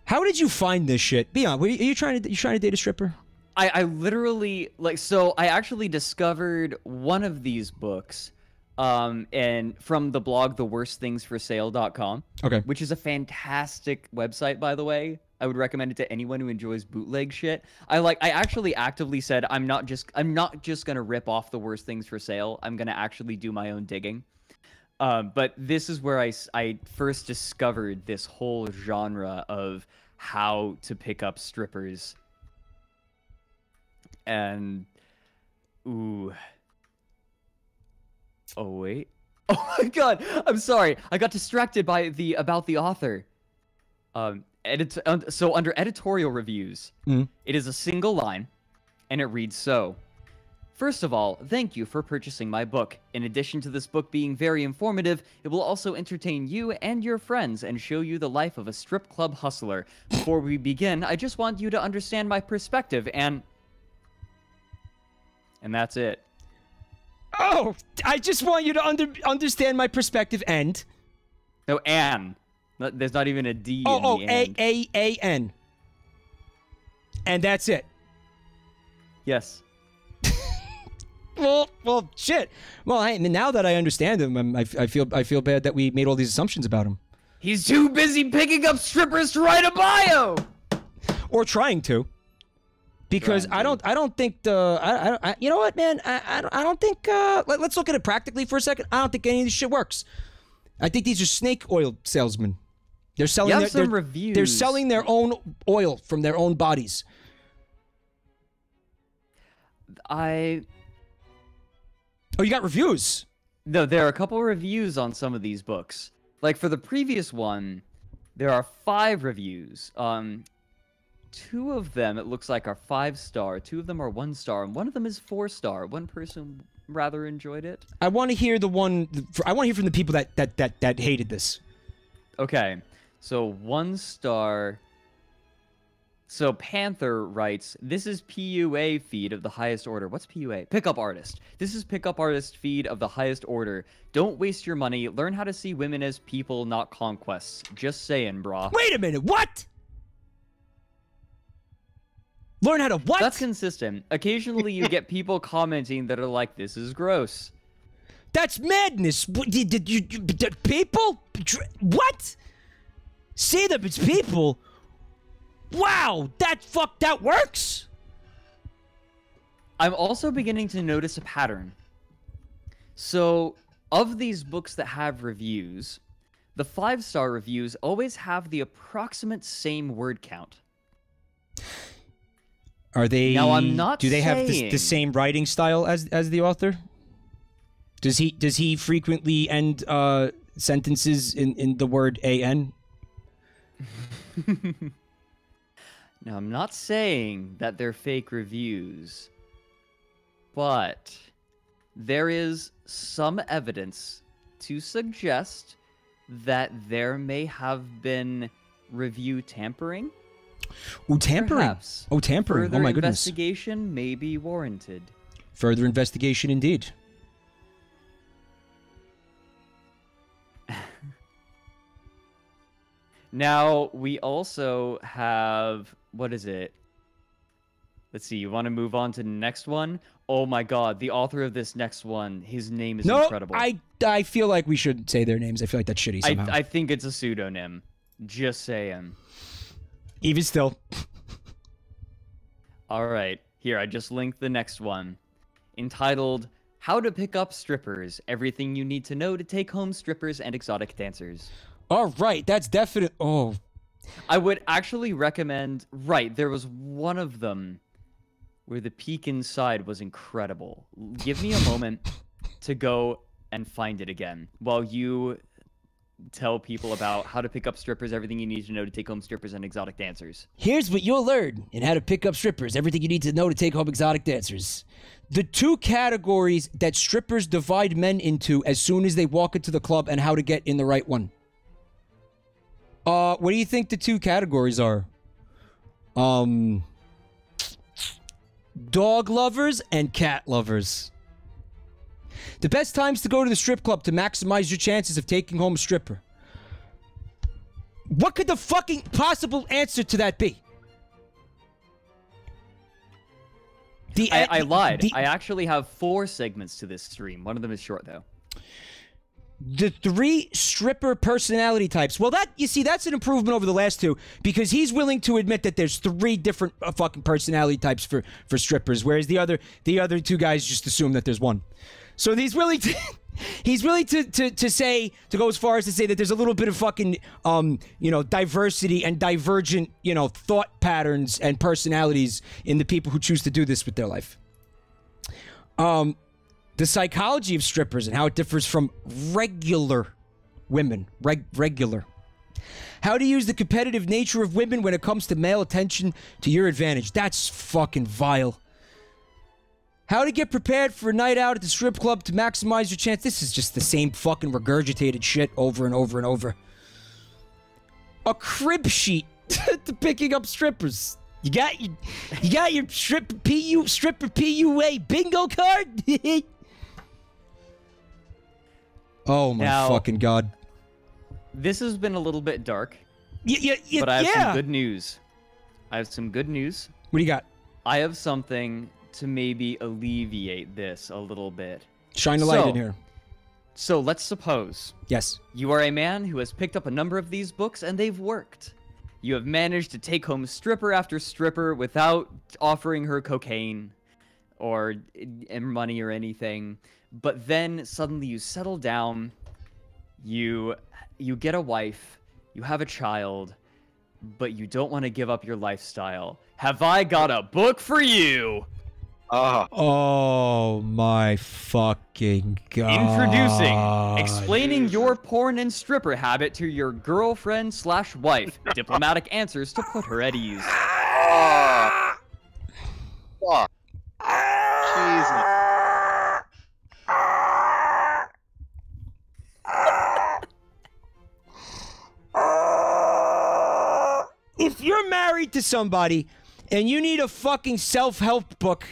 How did you find this shit? Be honest. Are you trying to date a stripper? I literally, like, so I actually discovered one of these books and from the blog theworstThingsForSale.com. Okay. Which is a fantastic website, by the way. I would recommend it to anyone who enjoys bootleg shit. I actually actively said I'm not just gonna rip off the worst things for sale. I'm gonna actually do my own digging. But this is where I first discovered this whole genre of how to pick up strippers. And ooh. Oh wait. Oh my god. I'm sorry. I got distracted by about the author. So under editorial reviews, it is a single line, and it reads so. First of all, thank you for purchasing my book. In addition to this book being very informative, it will also entertain you and your friends and show you the life of a strip club hustler. Before we begin, I just want you to understand my perspective and that's it. Oh, I just want you to understand my perspective and... No, and. There's not even a D in the and. A-A-A-N. And that's it. Yes. Well, shit. Well, hey, now that I understand him, I feel bad that we made all these assumptions about him. He's too busy picking up strippers to write a bio! Or trying to. Because I don't think you know what, man? I don't think, let's look at it practically for a second. I don't think any of this shit works. I think these are snake oil salesmen. They're selling reviews. They're selling their own oil from their own bodies. Oh, you got reviews? No, there are a couple reviews on some of these books. Like for the previous one, there are 5 reviews. 2 of them, it looks like, are 5-star. 2 of them are 1-star, and one of them is 4-star. One person rather enjoyed it. I want to hear I want to hear from the people that hated this. Okay, so 1-star. So Panther writes, this is PUA feed of the highest order. What's PUA? Pickup artist. This is pickup artist feed of the highest order. Don't waste your money. Learn how to see women as people, not conquests. Just saying, brah. Wait a minute, what? Learn how to what? That's consistent. Occasionally you get people commenting that are like, this is gross. That's madness. People? What? Say that it's people? Wow, that works? I'm also beginning to notice a pattern. So, of these books that have reviews, the 5-star reviews always have the approximate same word count. Are they? Now, I'm not Do they have saying... the same writing style as the author? Does he frequently end sentences in the word "an"? Now, I'm not saying that they're fake reviews, but there is some evidence to suggest that there may have been review tampering. Oh, tampering. Perhaps. Oh, tampering. Further Oh, my goodness. investigation may be warranted. Further investigation, indeed. Now, we also have... What is it? Let's see. You want to move on to the next one? Oh, my God. The author of this next one, his name is incredible. I feel like we should say their names. I feel like that's shitty somehow. I think it's a pseudonym. Just saying. Even still. All right. Here, I just linked the next one. entitled How to Pick Up Strippers, Everything You Need to Know to Take Home Strippers and Exotic Dancers. All right, that's definite. Oh, I would actually recommend, right, there was one of them where the peek inside was incredible. Give me a moment to go and find it again while you tell people about how to pick up strippers, everything you need to know to take home strippers and exotic dancers. here's what you'll learn in how to pick up strippers. Everything you need to know to take home exotic dancers. The two categories that strippers divide men into as soon as they walk into the club and how to get in the right one. What do you think the two categories are? Dog lovers and cat lovers. The best times to go to the strip club to maximize your chances of taking home a stripper. What could the fucking possible answer to that be? I lied. I actually have 4 segments to this stream. One of them is short, though. The 3 stripper personality types. Well, that, you see, that's an improvement over the last 2 because he's willing to admit that there's 3 different fucking personality types for strippers, whereas the other 2 guys just assume that there's one. So he's willing to he's willing to say, to go as far as to say that there's a little bit of fucking diversity and divergent, thought patterns and personalities in the people who choose to do this with their life. The psychology of strippers and how it differs from regular women. Regular. How to use the competitive nature of women when it comes to male attention to your advantage. That's fucking vile. How to get prepared for a night out at the strip club to maximize your chance. This is just the same fucking regurgitated shit over and over and over. A crib sheet to picking up strippers. You got your stripper PUA bingo card? Oh my fucking god. This has been a little bit dark. But I have some good news. What do you got? I have something to maybe alleviate this a little bit. Shine the light in here. So let's suppose. Yes. You are a man who has picked up a number of these books and they've worked. You have managed to take home stripper after stripper without offering her cocaine or money or anything. But then suddenly you settle down, you get a wife, you have a child, but you don't want to give up your lifestyle. Have I got a book for you? Oh my fucking god. Introducing Explaining Your Porn and Stripper Habit to Your Girlfriend/Wife. Diplomatic answers to put her at ease. Fuck. Jesus. If you're married to somebody and you need a fucking self-help book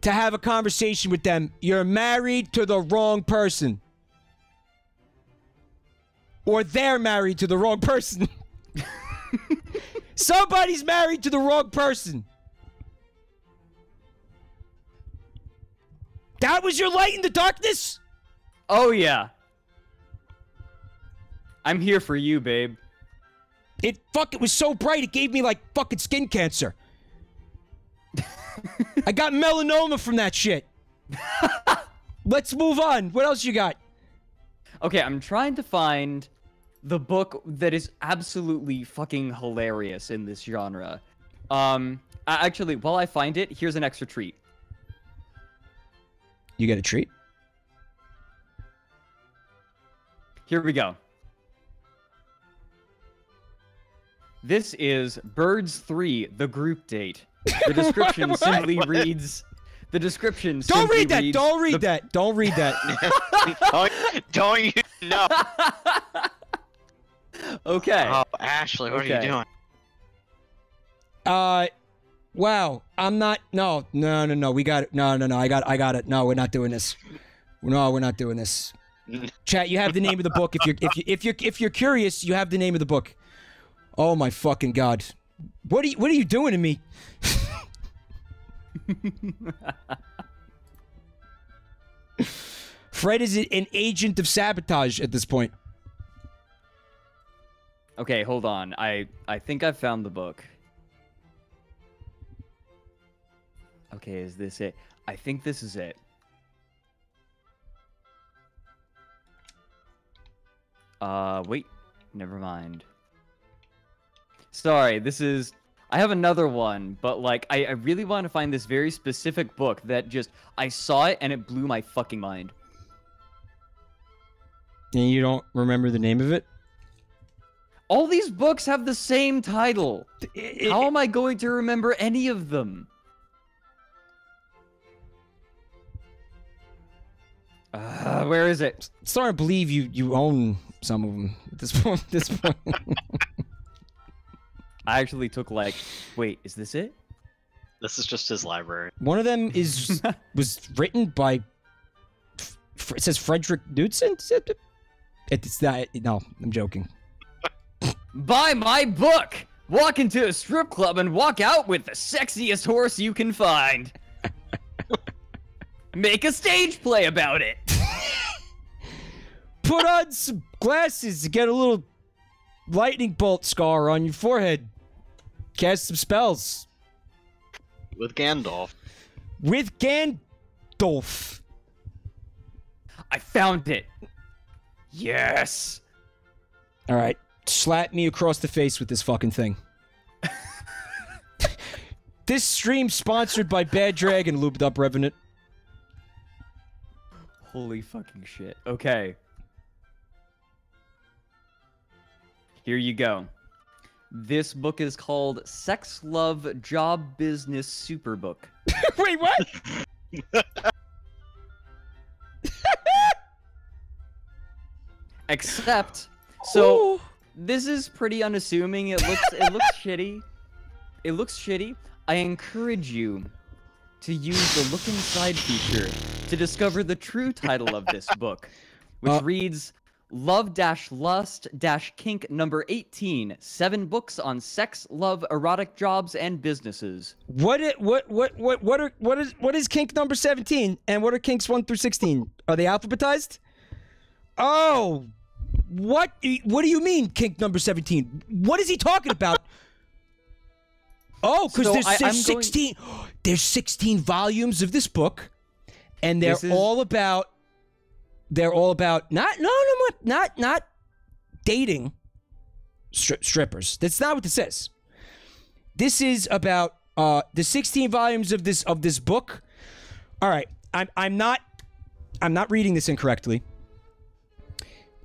to have a conversation with them, you're married to the wrong person. Or they're married to the wrong person. Somebody's married to the wrong person. That was your light in the darkness? Oh, yeah. I'm here for you, babe. It was so bright, it gave me, like, fucking skin cancer. I got melanoma from that shit. Let's move on. What else you got? Okay, I'm trying to find the book that is absolutely fucking hilarious in this genre. Actually, while I find it, here's an extra treat. You get a treat? Here we go. This is Birds 3, the group date. The description simply reads... The description Don't read that! reads Don't read that! Don't read that! don't you know? Okay. Oh, Ashley, what are you doing? Wow. I'm not... No. We got it. No. I got it. No, we're not doing this. No, we're not doing this. Chat, you have the name of the book. If you're curious, you have the name of the book. Oh my fucking god. What are you doing to me? Fred is an agent of sabotage at this point. Okay, hold on. I think I found the book. Okay, is this it? I think this is it. Wait. Never mind. Sorry, this is... I have another one, but, like, I really want to find this very specific book that just... I saw it, and it blew my fucking mind. And you don't remember the name of it? All these books have the same title. How am I going to remember any of them? Where is it? I'm starting to believe you own some of them at this point. I actually took like... Wait, is this it? This is just his library. One of them was written by... It says Fredrik Knudsen? It's not... No, I'm joking. Buy my book! Walk into a strip club and walk out with the sexiest horse you can find. Make a stage play about it. Put on some glasses to get a little lightning bolt scar on your forehead. Cast some spells. With Gandalf. With Gandalf. I found it. Yes. All right. Slap me across the face with this fucking thing. This stream sponsored by Bad Dragon Lubed Up Revenant. Holy fucking shit. Okay. Here you go. This book is called Sex, Love, Job, Business Superbook. Wait, what? Except, so Ooh. this is pretty unassuming. It looks shitty. It looks shitty. I encourage you to use the look inside feature to discover the true title of this book, which reads Love-Lust-Kink number 18, 7 books on sex, love, erotic jobs, and businesses. What is kink number 17 and what are kinks 1 through 16? Are they alphabetized? Oh, what do you mean kink number 17? What is he talking about? Oh, because So there's 16. There's 16 volumes of this book, and they're all about not dating strippers. That's not what this is. This is about the 16 volumes of this book. All right, I'm not reading this incorrectly.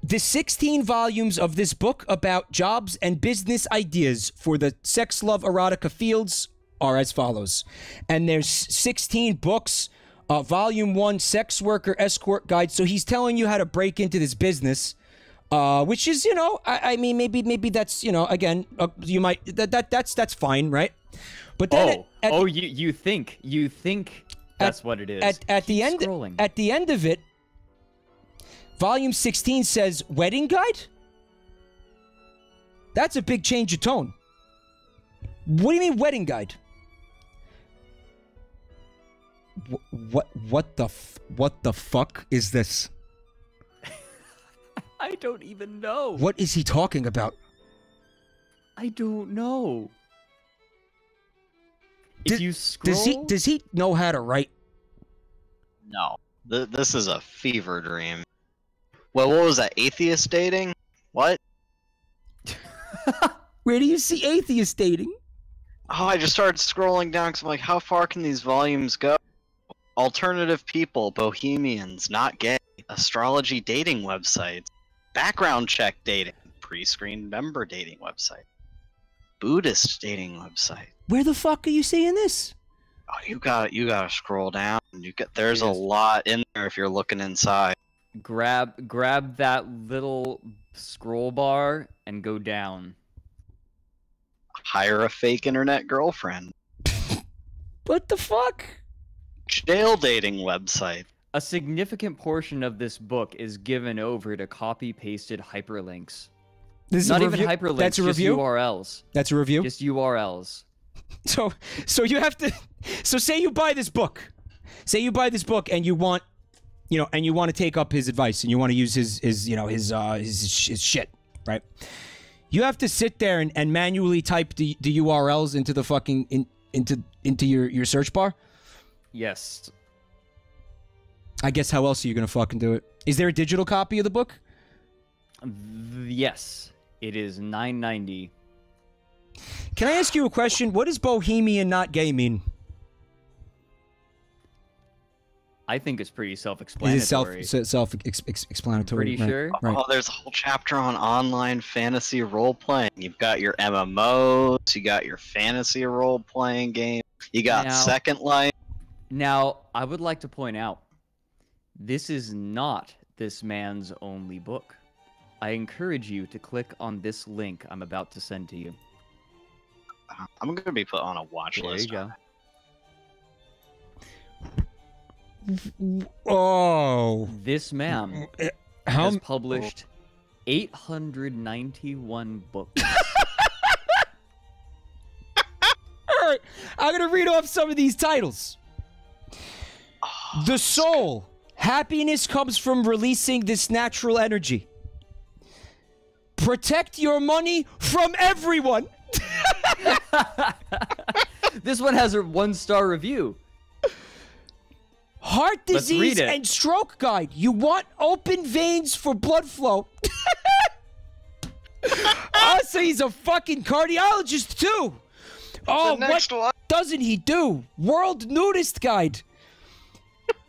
The 16 volumes of this book about jobs and business ideas for the sex, love, erotica fields are as follows. And there's 16 books, volume 1, sex worker escort guide. So he's telling you how to break into this business, which is, you know, I mean, maybe that's, you know, again, you might, that's fine, right? But then you think that's what it is. At the end of it, Volume 16 says wedding guide? That's a big change of tone. What do you mean wedding guide? What the fuck is this? I don't even know. What is he talking about? I don't know. If you scroll... Does he know how to write? No. This is a fever dream. Well, what was that? Atheist dating? What? Where do you see atheist dating? Oh, I just started scrolling down because I'm like, how far can these volumes go? Alternative people, bohemians, not gay, astrology dating websites, background check dating, pre-screened member dating website, Buddhist dating website. Where the fuck are you seeing this? Oh, you gotta scroll down. There's a lot in there if you're looking inside. Grab that little scroll bar and go down. Hire a fake internet girlfriend. What the fuck? Jail dating website. A significant portion of this book is given over to copy-pasted hyperlinks. This is Not a even review? hyperlinks, That's a just review? URLs. That's a review? Just URLs. So you have to... So say you buy this book. Say you buy this book and you want... You know, and you want to take up his advice and you want to use his shit, right? You have to sit there and manually type the URLs into the fucking into your search bar. Yes. I guess how else are you gonna fucking do it? Is there a digital copy of the book? Yes, it is $9.90. Can I ask you a question? What does bohemian not gay mean? I think it's pretty Is self-explanatory. it self-explanatory? Pretty sure. Right. Oh, there's a whole chapter on online fantasy role-playing. You've got your MMOs, you got your fantasy role-playing game, you got Second Life. Now, I would like to point out, this is not this man's only book. I encourage you to click on this link I'm about to send to you. I'm going to be put on a watch There list. you go. Oh. This man has published 891 books. All right, I'm gonna read off some of these titles. The soul. Happiness comes from releasing this natural energy. Protect your money from everyone. This one has a 1-star review. Heart Let's read disease it. and stroke guide. You want open veins for blood flow. Oh, so he's a fucking cardiologist too. Oh, next what one. doesn't he do? World nudist guide.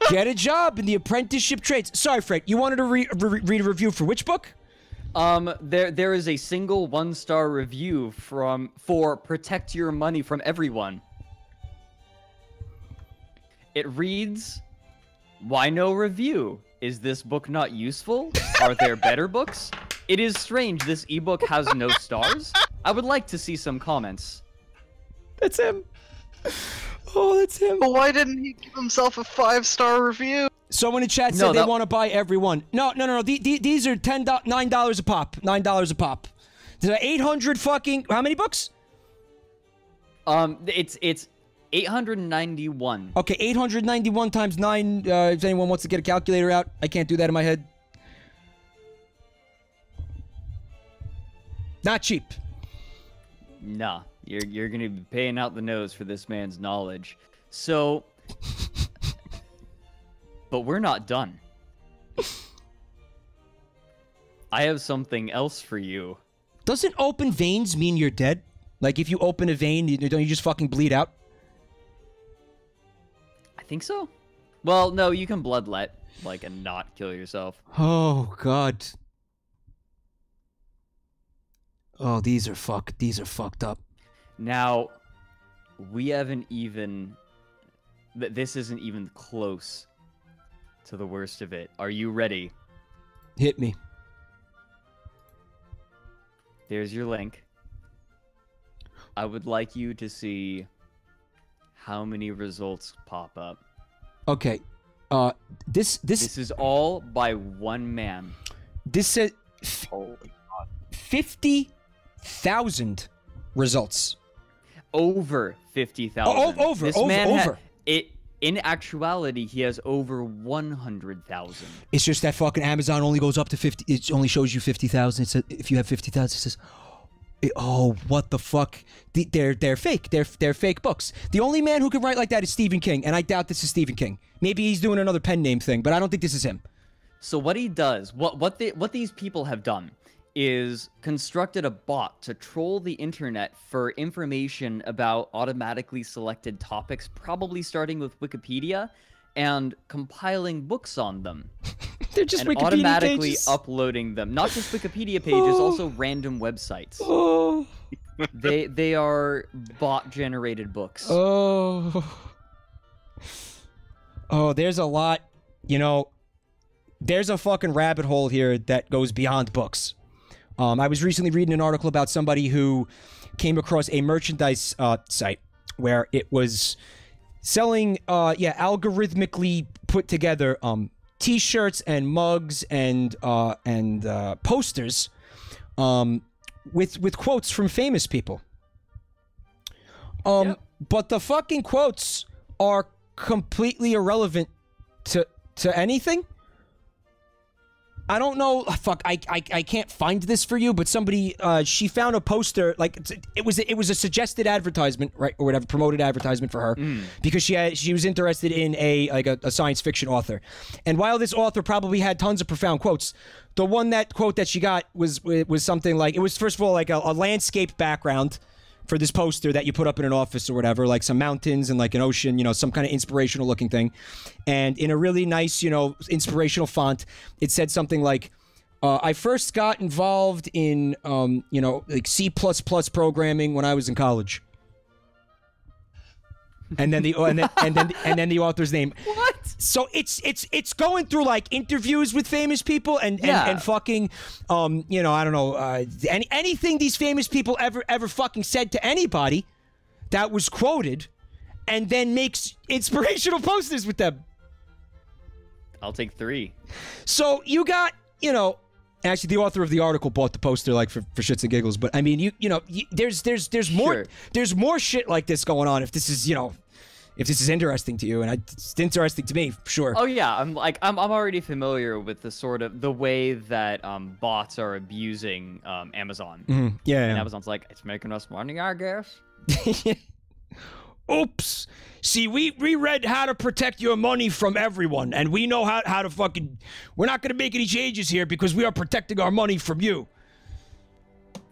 Get a job in the apprenticeship trades. Sorry, Fred. You wanted to read a review for which book? There is a single 1-star review for Protect Your Money from Everyone. It reads, "Why no review? Is this book not useful? Are there better books? It is strange this ebook has no stars. I would like to see some comments." That's him. Oh, that's him. But why didn't he give himself a 5-star review? Someone in chat said they want to buy every one. No. These are $9 a pop. $9 a pop. There's 800 fucking... How many books? It's 891. Okay, 891 times 9. If anyone wants to get a calculator out, I can't do that in my head. Not cheap. Nah, you're gonna be paying out the nose for this man's knowledge. So, but we're not done. I have something else for you. Doesn't open veins mean you're dead? Like, if you open a vein, don't you just fucking bleed out? I think so. Well, no, you can bloodlet, like, and not kill yourself. Oh, God. Oh, these are fucked up. Now, we haven't even... This isn't even close to the worst of it. Are you ready? Hit me. There's your link. I would like you to see how many results pop up. Okay. This is all by one man. This said Holy God. 50,000 results. Over 50,000. Over. In actuality, he has over 100,000. It's just that fucking Amazon only goes up to 50. It only shows you 50,000. It says if you have 50,000, it says, oh, what the fuck? They're fake. They're fake books. The only man who can write like that is Stephen King, and I doubt this is Stephen King. Maybe he's doing another pen name thing, but I don't think this is him. So what he does, what these people have done, is constructed a bot to troll the internet for information about automatically selected topics, probably starting with Wikipedia, and compiling books on them. They're just and Wikipedia automatically pages. uploading them. Not just Wikipedia pages, also random websites. Oh. They are bot-generated books. Oh. Oh, there's a lot. You know, there's a fucking rabbit hole here that goes beyond books. I was recently reading an article about somebody who came across a merchandise site where it was selling, algorithmically put together T-shirts and mugs and posters with quotes from famous people. But the fucking quotes are completely irrelevant to anything. I don't know. Fuck, I can't find this for you, but somebody, she found a poster, like, it was a suggested advertisement, right, or whatever, promoted advertisement for her, because she was interested in a science fiction author. And while this author probably had tons of profound quotes, the quote that she got was something like, it was, first of all, like a landscape background for this poster that you put up in an office or whatever, like some mountains and like an ocean, you know, some kind of inspirational looking thing. And in a really nice, you know, inspirational font, it said something like, I first got involved in, you know, like C++ programming when I was in college. And then the the author's name. What? So it's going through like interviews with famous people and fucking you know, I don't know, anything these famous people ever fucking said to anybody that was quoted, and then makes inspirational posters with them. I'll take 3. So you got, you know, actually the author of the article bought the poster like for shits and giggles, but I mean, you know, there's more Sure. there's more shit like this going on if this is, you know, if this is interesting to you, and it's interesting to me, sure. Oh yeah, I'm already familiar with the way that bots are abusing Amazon. Mm-hmm. Yeah, And yeah. Amazon's like, it's making us money, I guess. Oops. See, we read How to Protect Your Money from Everyone, and we know how to fucking... We're not going to make any changes here because we are protecting our money from you.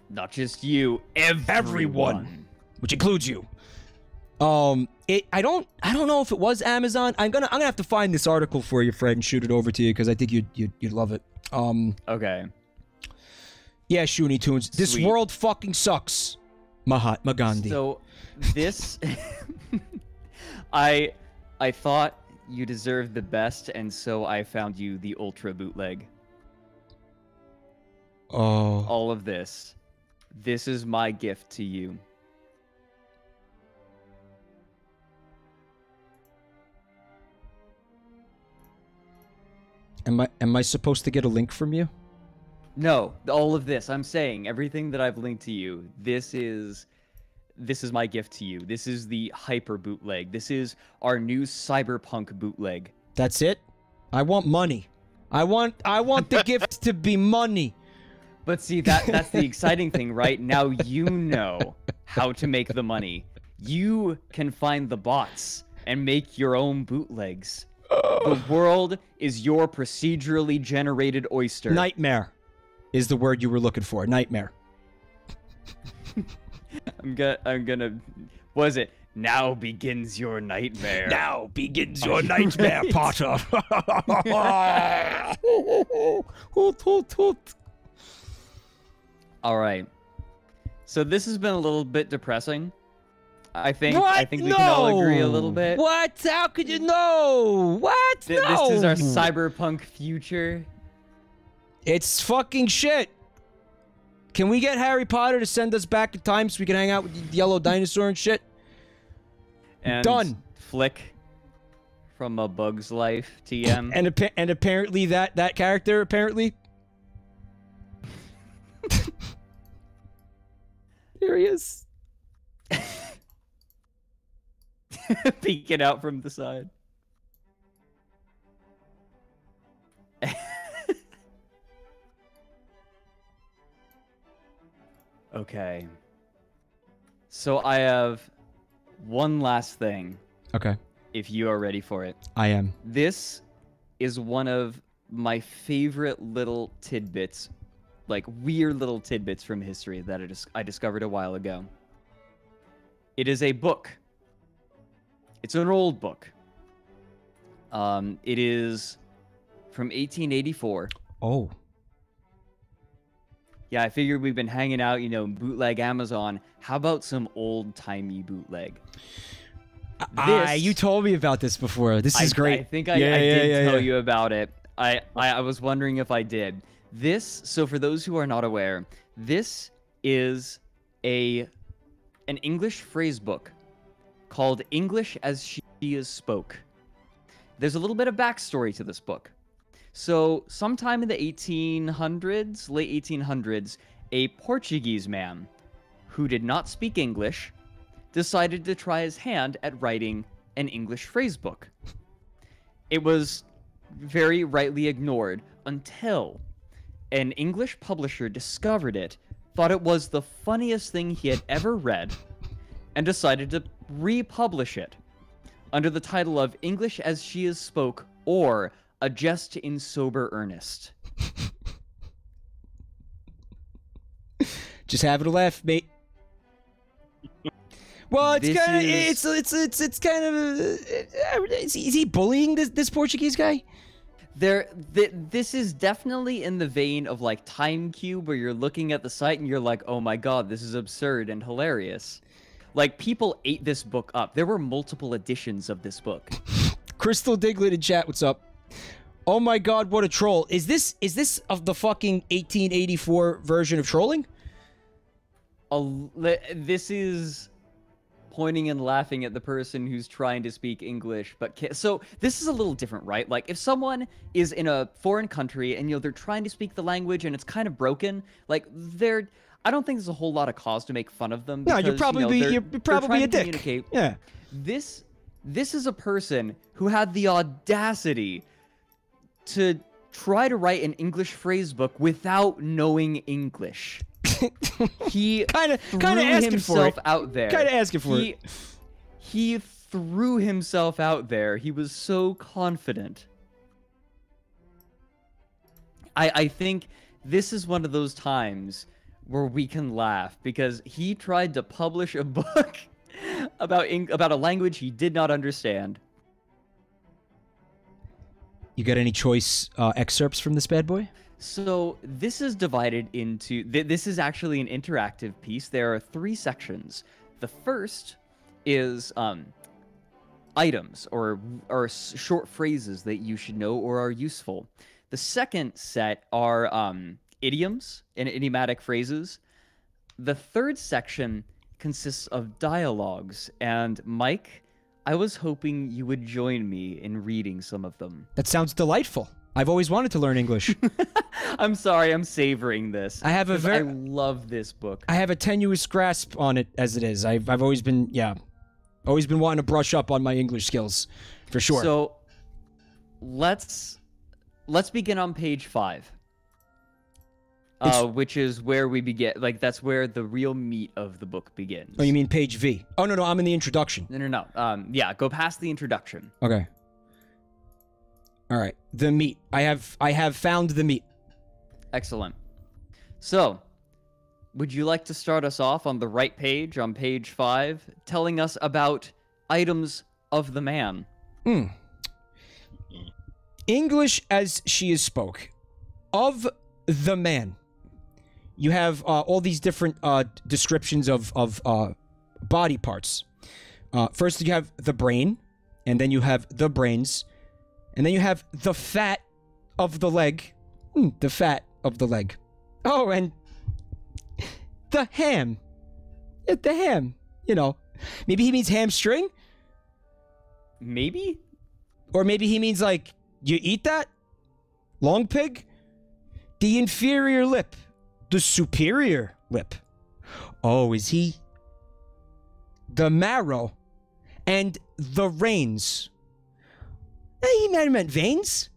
Not just you, everyone. Which includes you. I don't know if it was Amazon. I'm gonna have to find this article for you, Fred, and shoot it over to you because I think you'd love it. Okay. Yeah, Shoonie Tunes. This Sweet. world fucking sucks. Mahatma Gandhi. So this I thought you deserved the best, and so I found you the ultra bootleg. Oh. All of this. This is my gift to you. Am I supposed to get a link from you? No, all of this. I'm saying everything that I've linked to you. This is my gift to you. This is the hyper bootleg. This is our new cyberpunk bootleg. That's it? I want money. I want the gift to be money. But see, that's the exciting thing, right? Now you know how to make the money. You can find the bots and make your own bootlegs. The world is your procedurally generated oyster. Nightmare is the word you were looking for. Nightmare. I'm gonna. Was it? Now begins your nightmare. Now begins your nightmare, Potter. Hoot, hoot, hoot. All right. So this has been a little bit depressing. I think What? we can all agree a little bit. What? How could you know? What? No. This is our cyberpunk future. It's fucking shit. Can we get Harry Potter to send us back in time so we can hang out with the yellow dinosaur and shit? And Done. Flick from A Bug's Life TM. And apparently that character apparently. Here he is. Peeking out from the side. Okay. So I have one last thing, Okay. if you are ready for it. I am. This is one of my favorite little tidbits, like weird little tidbits from history that I discovered a while ago. It is a book. It's an old book. It is from 1884. Oh. Yeah, I figured we've been hanging out, you know, bootleg Amazon. How about some old-timey bootleg? You told me about this before. This is great. I think I did tell you about it. I was wondering if I did. So for those who are not aware, this is an English phrase book called English as She Is Spoke. There's a little bit of backstory to this book. So sometime in the 1800s, late 1800s, a Portuguese man who did not speak English decided to try his hand at writing an English phrase book. It was very rightly ignored until an English publisher discovered it, thought it was the funniest thing he had ever read, and decided to republish it under the title of English as She Is Spoke, or A Jest in Sober Earnest. Just having a laugh, mate. Well, it's kind of, it's kind of, is he bullying this Portuguese guy? This is definitely in the vein of like Time Cube, where you're looking at the site and you're like, oh my god, this is absurd and hilarious. Like, people ate this book up. There were multiple editions of this book. Crystal Diglett in chat, what's up? Oh my god, what a troll. Is this of the fucking 1884 version of trolling? This is pointing and laughing at the person who's trying to speak English, but can't. So this is a little different, right? Like, if someone is in a foreign country and, you know, they're trying to speak the language and it's kind of broken, like, I don't think there's a whole lot of cause to make fun of them. No, Because, you're probably a dick. Yeah. This is a person who had the audacity to try to write an English phrase book without knowing English. He kind of threw asking himself for it. out there. Kind of asking for it. He threw himself out there. He was so confident. I think this is one of those times where we can laugh, because he tried to publish a book about a language he did not understand. You got any choice excerpts from this bad boy? So this is divided into, this is actually an interactive piece. There are 3 sections. The first is items or short phrases that you should know or are useful. The second set are idioms and idiomatic phrases. The third section consists of dialogues, and Mike, I was hoping you would join me in reading some of them. That sounds delightful. I've always wanted to learn English. I'm sorry, I'm savoring this. I love this book. I have a tenuous grasp on it as it is. I've always been, always been wanting to brush up on my English skills, for sure. So, let's begin on page 5. Which is where we begin. Like, that's where the real meat of the book begins. Oh, you mean page V? Oh, no, I'm in the introduction. No. Yeah, go past the introduction. Okay. All right. The meat. I have found the meat. Excellent. So, would you like to start us off on the right page, on page 5, telling us about items of the man? English as she is spoke. Of the man. You have all these different descriptions of body parts. First you have the brain, and then you have the brains, and then you have the fat of the leg. The fat of the leg. Oh, and the ham. The ham, you know. Maybe he means hamstring? Maybe? Or maybe he means, like, you eat that? Long pig? The inferior lip. The superior lip. Oh, is he? The marrow. And the reins. He might have meant veins?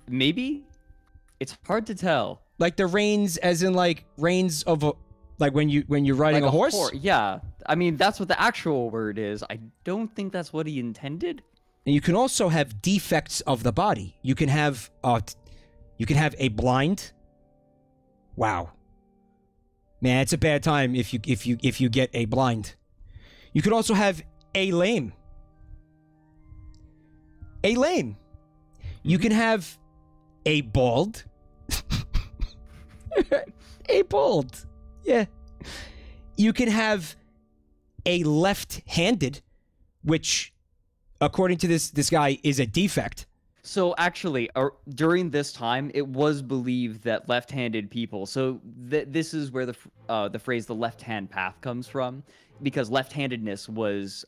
Maybe? It's hard to tell. Like the reins as in, like, reins of a... Like when you're riding like a horse? Yeah. I mean, that's what the actual word is. I don't think that's what he intended. And you can also have defects of the body. You can have a blind. Wow. Man, it's a bad time if you get a blind. You could also have a lame. A lame. You can have a bald. A bald. Yeah. You can have a left-handed, which, according to this guy, is a defect. So actually, during this time, it was believed that left-handed people. So this is where the phrase "the left-hand path" comes from, because left-handedness was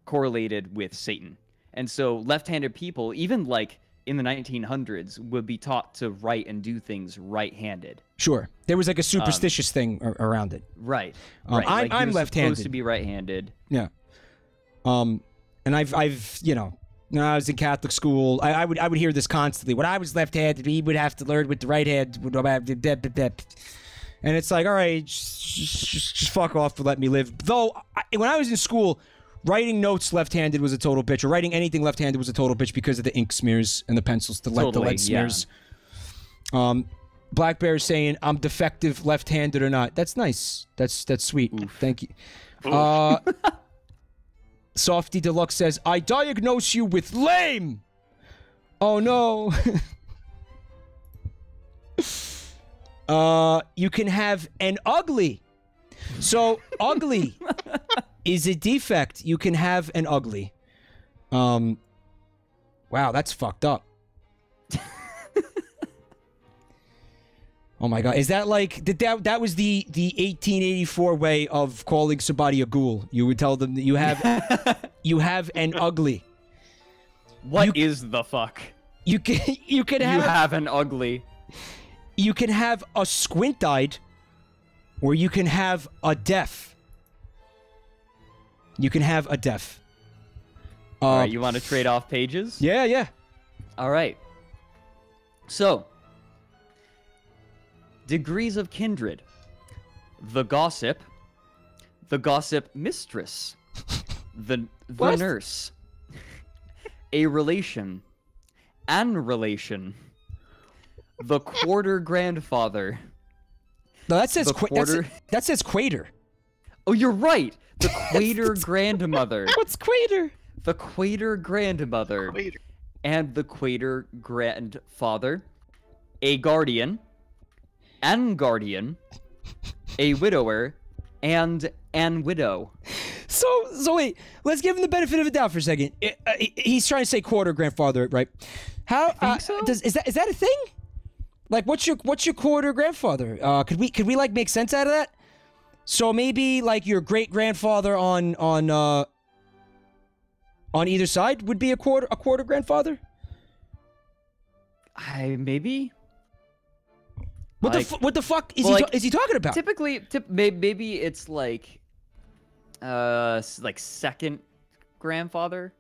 correlated with Satan, and so left-handed people, even like in the 1900s, would be taught to write and do things right-handed. Sure, there was like a superstitious thing around it. Right. Right. I'm left-handed. Supposed to be right-handed. Yeah. And I've when I was in Catholic school, I would hear this constantly. When I was left-handed, he would have to learn with the right hand. And it's like, all right, just fuck off and let me live. Though, when I was in school, writing notes left-handed was a total bitch, or writing anything left-handed was a total bitch because of the ink smears and the pencils, the lead smears. Black Bear is saying, I'm defective left-handed or not. That's nice. That's sweet. Oof. Thank you. Softy Deluxe says, I diagnose you with lame. Oh, no. You can have an ugly. So, ugly is a defect. You can have an ugly. Wow, that's fucked up. Oh my god, is that like that was the 1884 way of calling somebody a ghoul? You would tell them that you have an ugly. What is the fuck? You have an ugly. You can have a squint-eyed, or you can have a deaf. You can have a deaf. All right, you want to trade off pages? Yeah, yeah. All right. So, degrees of kindred. The gossip mistress, the nurse, a relation, an relation, the quarter grandfather. No, that says that says quater. Oh, you're right. The quater grandmother. What's quater? The quater grandmother. Quater. And the quater grandfather. A guardian. An guardian. A widower. And an widow. So wait, let's give him the benefit of the doubt for a second. He's trying to say quarter grandfather, right? How I think so? Is that a thing? Like, what's your quarter grandfather? Could we like make sense out of that? So maybe like your great grandfather on either side would be a quarter grandfather. Maybe. What the fuck is is he talking about? Typically, maybe it's like second grandfather.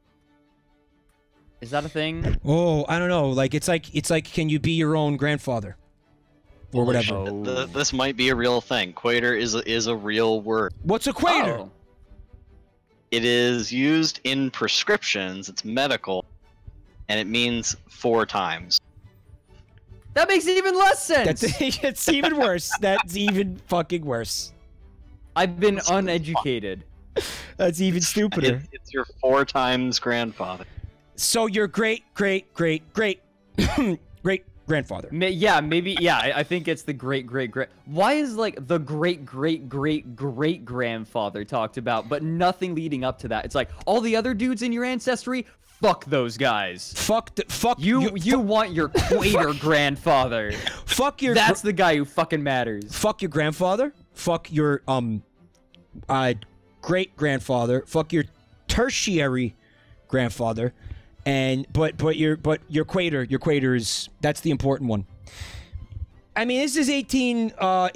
Is that a thing? Oh, I don't know. Like it's like can you be your own grandfather? Or whatever. Oh. This might be a real thing. Quater is a real word. What's a quater? Oh. It is used in prescriptions. It's medical, and it means 4 times. That makes even less sense. It's even worse. That's even fucking worse. I've been uneducated. That's even stupider. It's your 4 times grandfather. So your great grandfather. I think it's the great. Why is like the great grandfather talked about, but nothing leading up to that? It's like all the other dudes in your ancestry. Fuck those guys. Fuck you want your quater grandfather. Fuck your. That's the guy who fucking matters. Fuck your grandfather. Fuck your great grandfather. Fuck your tertiary grandfather. But your quater is that's the important one. I mean, this is 84.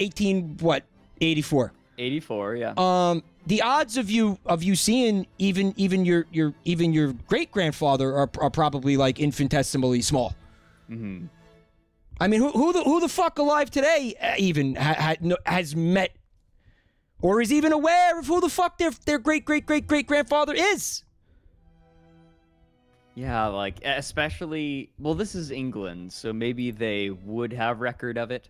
84, yeah. The odds of you seeing even your great grandfather are probably like infinitesimally small. Mm-hmm. I mean, who the fuck alive today even has met or is even aware of who the fuck their great grandfather is? Yeah, like, especially... Well, this is England, so maybe they would have record of it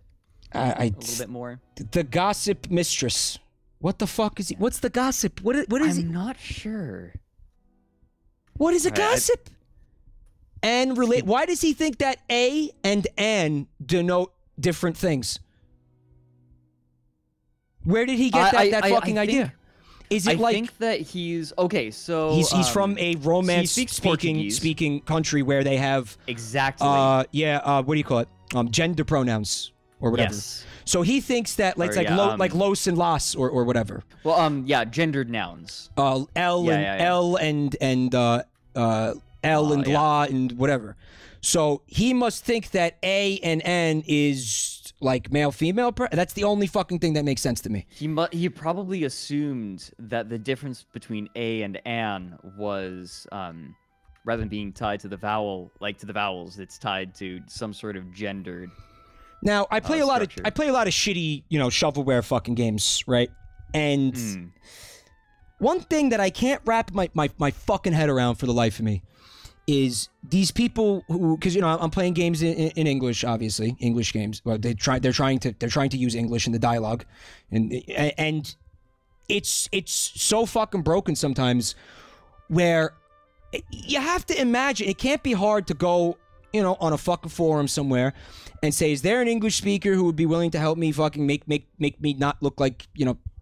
a little bit more. The gossip mistress. What the fuck is he? What's the gossip? What is I'm not sure. What is a gossip? And relate. Why does he think that A and N denote different things? Where did he get that fucking idea? Is it I think that he's okay. So he's from a Romance speaking country where they have exactly. What do you call it? Gender pronouns or whatever. Yes. So he thinks that like los and las or whatever. Well, gendered nouns. L and la and whatever. So he must think that A and N is like male female. That's the only fucking thing that makes sense to me. He probably assumed that the difference between A and An was rather than being tied to the vowel, like to the vowels, it's tied to some sort of gendered. Now, I play a lot of structure. shitty, shovelware fucking games, right? And one thing that I can't wrap my fucking head around for the life of me is these people who, because I'm playing games in English, obviously, English games. Well, they're trying to use English in the dialogue, and it's so fucking broken sometimes, where you have to imagine it can't be hard to go, on a fucking forum somewhere and say, is there an English speaker who would be willing to help me fucking make me not look like,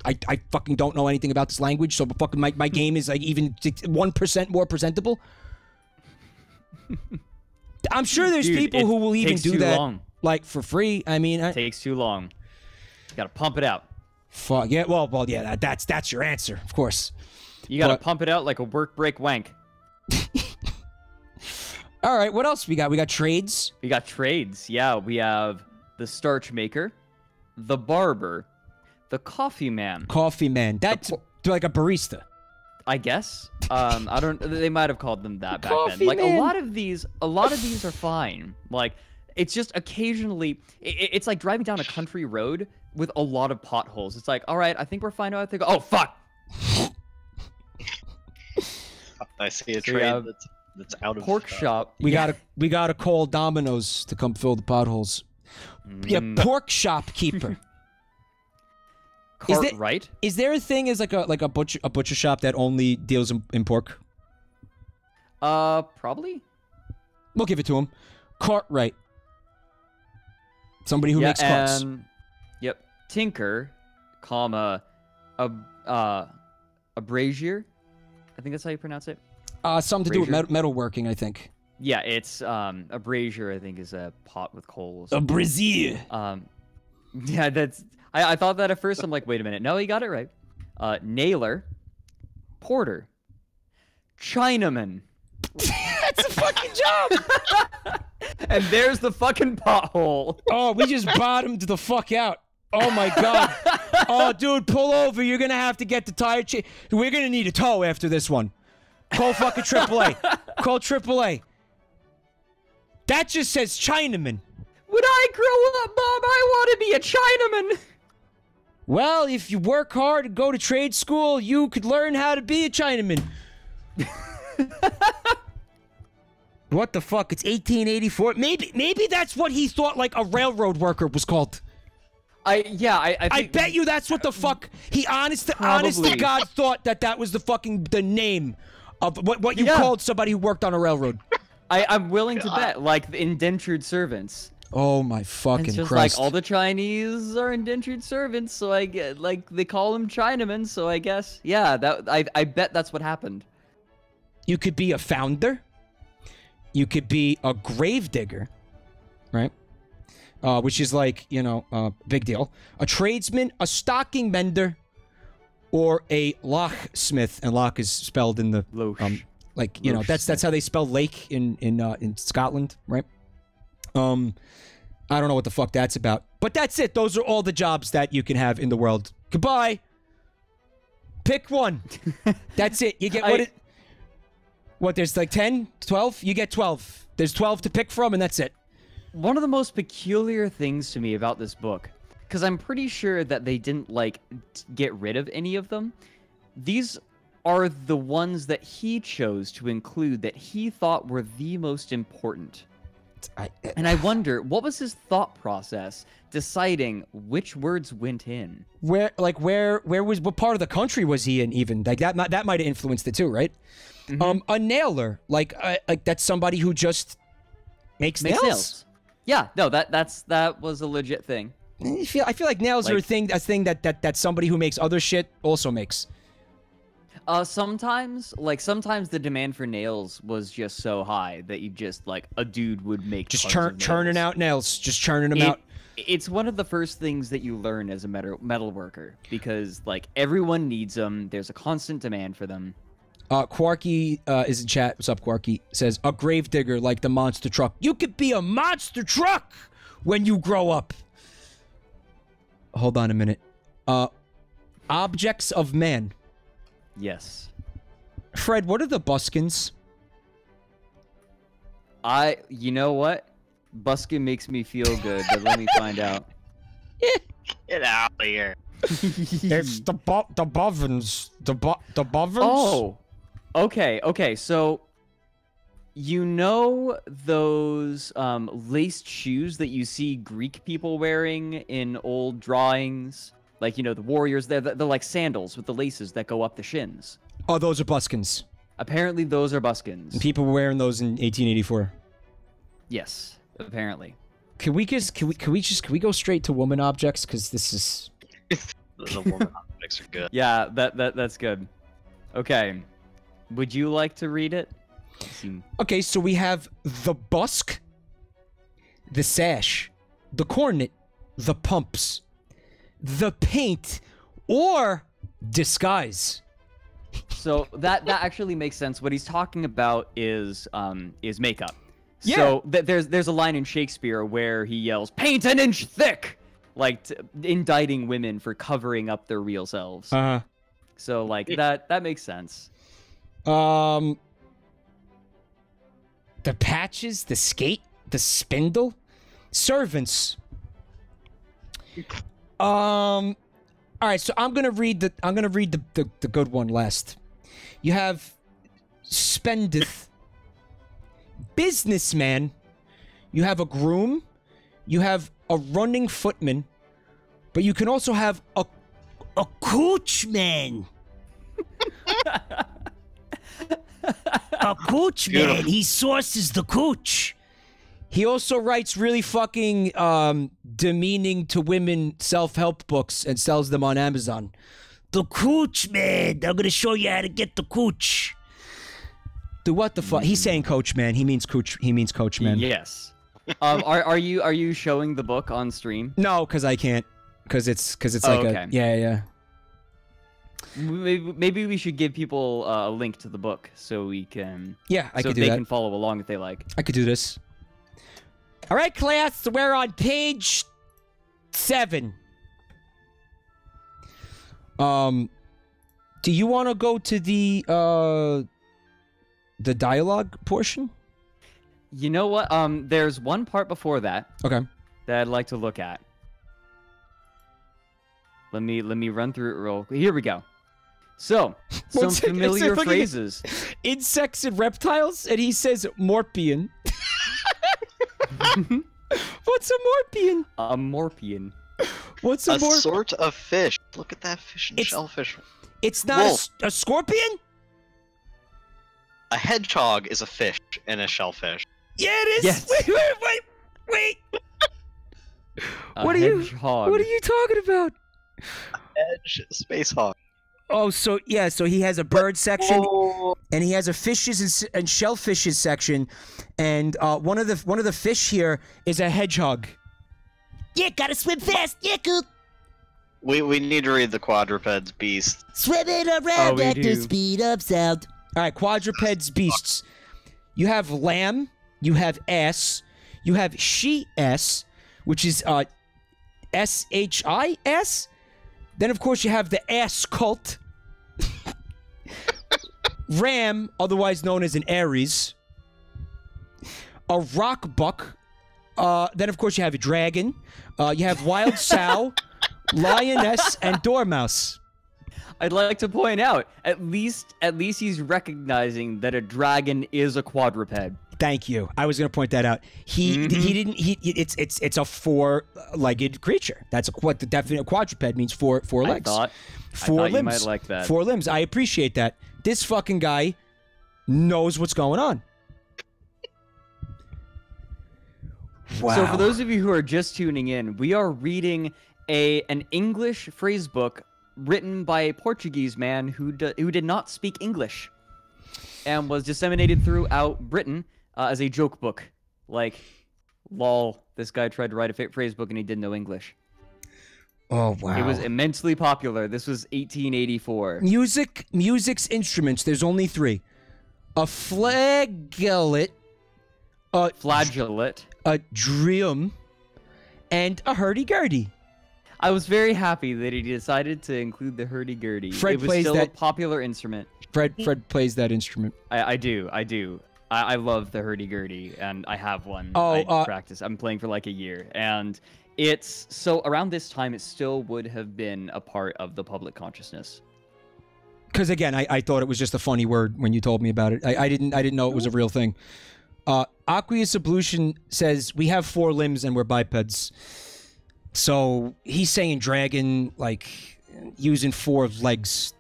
I fucking don't know anything about this language, so fucking my game is like even 1% more presentable. I'm sure there's people who will even do that like for free. I mean, takes too long. You gotta pump it out. Fuck yeah. Well, yeah. That's your answer, of course. You gotta pump it out like a work break wank. All right, what else we got? We got trades. We got trades. Yeah, we have the starch maker, the barber, the coffee man. Coffee man. That's like a barista. I guess. I don't. They might have called them that back Coffee then. Like man. a lot of these are fine. Like it's just occasionally. It's like driving down a country road with a lot of potholes. It's like, all right, I think we're fine. I think. Oh fuck. I see a trade that's out of pork shop. We gotta call Domino's to come fill the potholes. Yeah, pork shopkeeper. Right? Is there a thing as like a butcher shop that only deals in pork? Probably. We'll give it to him. Cartwright. Somebody who makes carts. Yep. Tinker, comma, a brazier. I think that's how you pronounce it. Something to do with metalworking, I think. Yeah, it's a brazier. I think is a pot with coals. A brazier. Yeah, that's. I thought that at first. I'm like, wait a minute. No, he got it right. Nailer, porter, Chinaman. That's a fucking job. And there's the fucking pothole. Oh, we just bottomed the fuck out. Oh my god. Oh, dude, pull over. You're gonna have to get the tire change. We're gonna need a tow after this one. Call fucking AAA. Call AAA. That just says Chinaman. When I grow up, Mom, I want to be a Chinaman. Well, if you work hard and go to trade school, you could learn how to be a Chinaman. What the fuck? It's 1884. Maybe that's what he thought like a railroad worker was called. I bet you that's what the fuck he honest to God thought that was the name of what you called somebody who worked on a railroad. I'm willing to bet, like the indentured servants. Oh my fucking it's just Christ! Like all the Chinese are indentured servants, so I get like they call them Chinamen. So I guess I bet that's what happened. You could be a founder. You could be a gravedigger, right? Which is like big deal. A tradesman, a stocking mender, or a locksmith, and lock is spelled in the that's how they spell lake in Scotland, right? I don't know what the fuck that's about, but that's it. Those are all the jobs that you can have in the world. Goodbye. Pick one. That's it. You get what there's like 10, 12? You get 12. There's 12 to pick from, and that's it. One of the most peculiar things to me about this book, because I'm pretty sure that they didn't get rid of any of them. These are the ones that he chose to include that he thought were the most important. And I wonder, what was his thought process deciding which words went in? What part of the country was he in even? Like that might have influenced it too, right? Mm-hmm. A nailer, like that's somebody who just makes nails. Yeah, no, that was a legit thing. I feel like nails are a thing that somebody who makes other shit also makes. Sometimes the demand for nails was just so high that you just a dude would make just churning out nails, just churning them out. It's one of the first things that you learn as a metal worker because everyone needs them. There's a constant demand for them. Quarky is in chat. What's up, Quarky? Says a gravedigger like the monster truck. You could be a monster truck when you grow up. Hold on a minute. Objects of man. Yes. Fred, what are the buskins? You know what? Buskin makes me feel good, but let me find out. Get out of here. It's the bovins. The bovins? Oh, okay. So, you know those laced shoes that you see Greek people wearing in old drawings? Like, you know, the warriors, they're like sandals with the laces that go up the shins. Oh, those are buskins. Apparently, those are buskins. People were wearing those in 1884. Yes, apparently. Can we go straight to woman objects? Because this is... The woman objects are good. Yeah, that's good. Okay. Would you like to read it? Okay, so we have the busk, the sash, the cornet, the pumps, the paint, or disguise. So that actually makes sense. What he's talking about is makeup. Yeah. So there's a line in Shakespeare where he yells, "Paint an inch thick!" Like indicting women for covering up their real selves. So like that makes sense. The patches, the skate, the spindle, servants. All right, so I'm gonna read the good one last. You have spendeth, businessman. You have a groom. You have a running footman, but you can also have a coachman. A coachman. He sources the coach. He also writes really fucking demeaning to women self-help books and sells them on Amazon. The coachman. I'm gonna show you how to get the coach. Dude, what the fuck? He's saying coach man. He means coach. He means coach man. Yes. Are you showing the book on stream? No, because I can't. Because it's like okay. Yeah. Maybe we should give people a link to the book so we can. Yeah, I could do they that. can follow along if they like. I could do this. All right, class. So we're on page 7. Do you want to go to the dialogue portion? You know what? There's one part before that. Okay. That I'd like to look at. Let me run through it real quick. Here we go. So, some familiar phrases. Insects and reptiles, and he says morpion. What's a morpion? A morpion. What's a morpion? Sort of fish. Look at that fish and shellfish. It's not a scorpion? A hedgehog is a fish and a shellfish. Yeah, it is. Yes. Wait. What are you talking about? Hedge space hog. Oh, so he has a bird section, and he has a fishes and shellfishes section, and one of the fish here is a hedgehog. Yeah, gotta swim fast. Yeah, cool. We need to read the quadrupeds beast. Swimming around we at the do. speed of sound. All right, quadrupeds, beasts. You have lamb, you have ass, you have she-ass, which is S-H-I-S. Then, of course, you have the ass cult. Ram, otherwise known as an Aries. A rock buck. Then, of course, you have a dragon. You have wild sow, lioness, and dormouse. I'd like to point out, at least he's recognizing that a dragon is a quadruped. Thank you. I was going to point that out. It's a four-legged creature. That's what the definite quadruped means. Four legs. I Four thought limbs. you might like that. 4 limbs. I appreciate that. This fucking guy knows what's going on. Wow. So for those of you who are just tuning in, we are reading an English phrase book written by a Portuguese man who did not speak English and was disseminated throughout Britain as a joke book. Like, lol, this guy tried to write a phrase book and he didn't know English. Oh, wow. It was immensely popular. This was 1884. Music's instruments. There's only 3. A flagellate. Flagellate. A drum. And a hurdy-gurdy. I was very happy that he decided to include the hurdy-gurdy. Fred it was plays still that- a popular instrument. Fred plays that instrument. I do. I love the hurdy-gurdy, and I have one. Oh, I practice. I'm playing for like a year, and it's so around this time, it still would have been a part of the public consciousness. Because again, I thought it was just a funny word when you told me about it. I didn't know it was a real thing. Aqueous Ablution says we have 4 limbs and we're bipeds. So he's saying dragon, like using 4 legs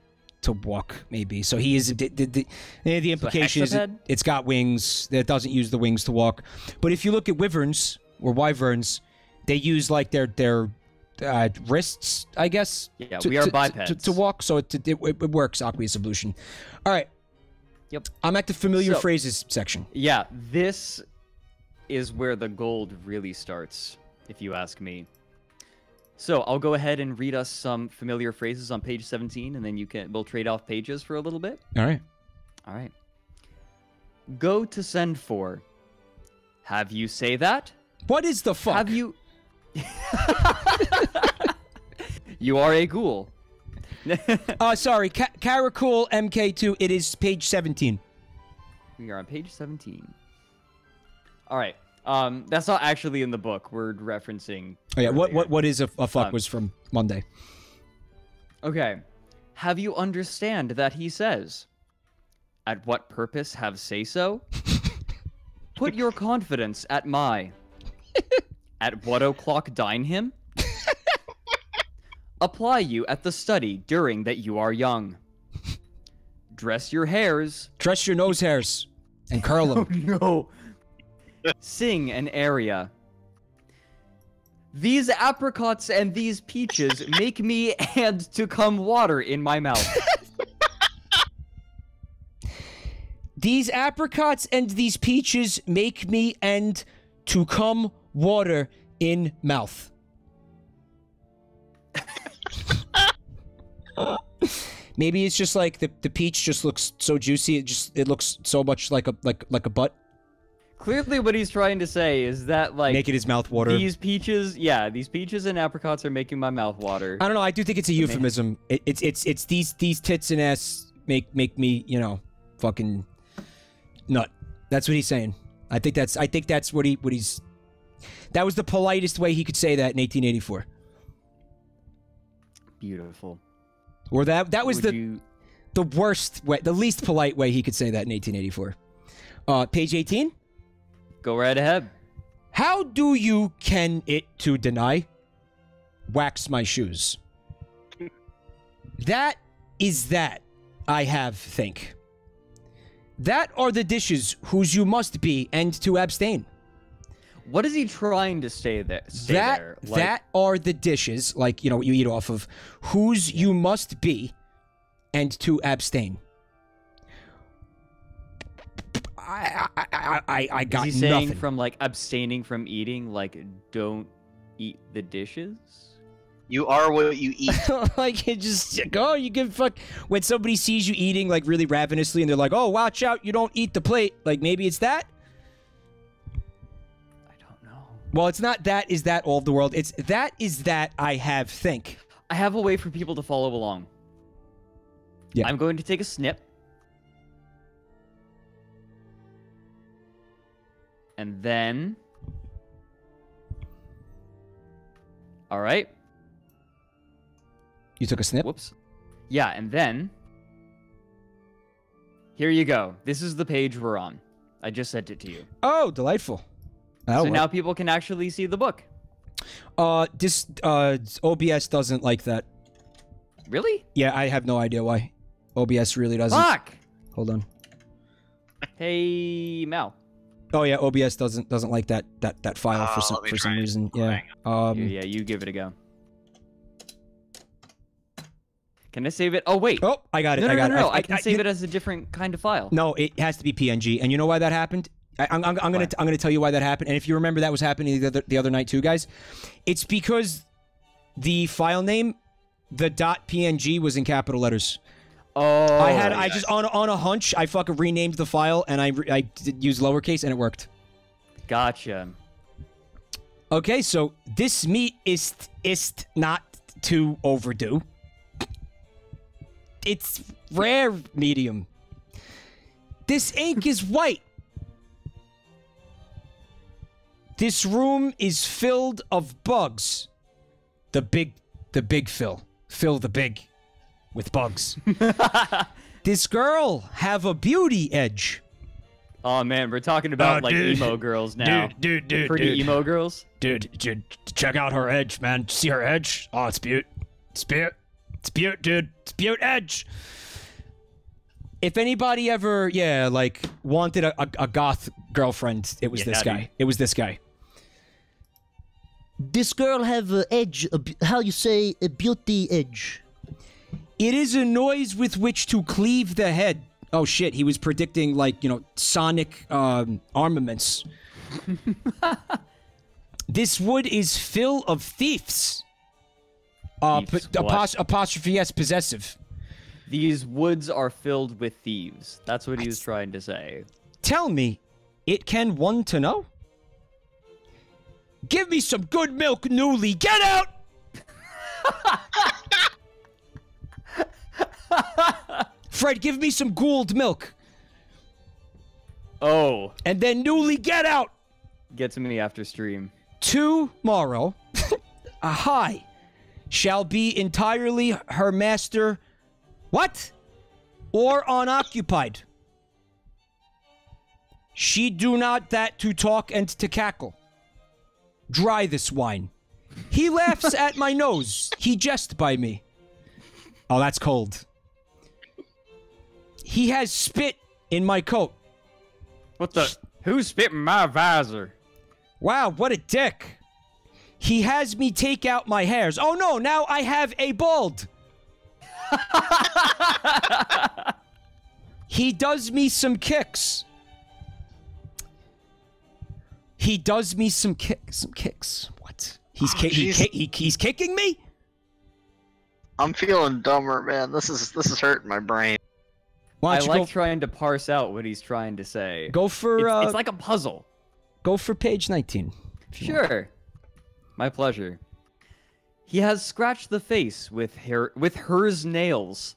to walk, maybe. So he is the implication is it's got wings. It doesn't use the wings to walk. But if you look at wyverns or wyverns, they use like their wrists, I guess. Yeah, we are bipeds to walk. So it works. Aqueous Ablution. All right. Yep. I'm at the familiar phrases section. Yeah, this is where the gold really starts, if you ask me. So I'll go ahead and read us some familiar phrases on page 17, and then we'll trade off pages for a little bit. All right. All right. Go to send for. Have you say that? What is the fuck? Have you... You are a ghoul. Sorry, Caracool MK2, it is page 17. We are on page 17. All right. That's not actually in the book. We're referencing... Oh, yeah, earlier. what is a fuck was from Monday. Okay. Have you understand that he says? At what purpose have say so? Put your confidence at my. At what o'clock dine him? Apply you at the study during that you are young. Dress your hairs. Dress your nose hairs and curl them. Oh, no. Sing an aria. These apricots and these peaches make me and to come water in my mouth. These apricots and these peaches make me and to come water in mouth. Maybe it's just like the peach just looks so juicy. It looks so much like a butt. Clearly, what he's trying to say is that like making his mouth water. These peaches and apricots are making my mouth water. I don't know. I do think it's a euphemism. It's these tits and ass make me, you know, fucking nut. That's what he's saying. I think that's what he's. That was the politest way he could say that in 1884. Beautiful. Or that was the worst way, the least polite way he could say that in 1884. Page 18. Go right ahead. How do you can it to deny? Wax my shoes. That is that I have think. That are the dishes whose you must be and to abstain. What is he trying to say there? That are the dishes, like, you know, what you eat off of, whose you must be and to abstain. I got is he saying nothing. from like abstaining from eating, like don't eat the dishes? You are what you eat. Like, you just go, you give fuck. When somebody sees you eating like really ravenously and they're like, oh, watch out, you don't eat the plate. Like, maybe it's that? I don't know. Well, it's not that is that all of the world. It's that is that I have think. I have a way for people to follow along. Yeah. I'm going to take a snip. And then... All right. You took a snip? Whoops. Yeah, and then... Here you go. This is the page we're on. I just sent it to you. Oh, delightful. So now people can actually see the book. This OBS doesn't like that. Really? Yeah, I have no idea why. OBS really doesn't. Fuck! Hold on. Hey, Mal. Oh yeah, OBS doesn't like that file for some reason. Yeah. Yeah, you give it a go. Can I save it? Oh wait. Oh, I got it. No. I can save it as a different kind of file. No, it has to be PNG. And you know why that happened? I'm gonna tell you why that happened. And if you remember, that was happening the other night too, guys. It's because the file name, the .png, was in capital letters. Oh. I just on a hunch, I fucking renamed the file and I used lowercase and it worked. Gotcha. Okay, so this meat is not too overdue. It's rare medium. This ink is white. This room is filled of bugs. The big Phil. Phil the big. With bugs. This girl have a beauty edge. Oh man, we're talking about like dude. emo girls now. Dude. Pretty emo girls? Dude, check out her edge, man. See her edge? Oh, it's beaut. It's beaut. It's beaut, dude. It's beaut edge. If anybody ever, like, wanted a goth girlfriend, it was this guy. Dude. It was this guy. This girl have a edge, how you say, a beauty edge. It is a noise with which to cleave the head. Oh shit, he was predicting, like, sonic armaments. This wood is full of thieves. Apostrophe S, possessive. These woods are filled with thieves. That's what he was trying to say. Tell me, it can one to know? Give me some good milk, Newly. Get out! Fred, give me some Gould milk. Oh. And then Newly, get out! Get to me after stream. Tomorrow, a high shall be entirely her master. What? Or unoccupied. She do not that to talk and to cackle. Dry this wine. He laughs at my nose. He jest by me. Oh, that's cold. He has spit in my coat. What the? Who's spitting my visor? Wow, what a dick. He has me take out my hairs. Oh no, now I have a bald. He does me some kicks. He does me some kicks. What? He's kicking me? I'm feeling dumber, man. This is hurting my brain. Why I don't you like trying to parse out what he's trying to say. go for It's like a puzzle. go for page 19. Sure. My pleasure. He has scratched the face with hers nails.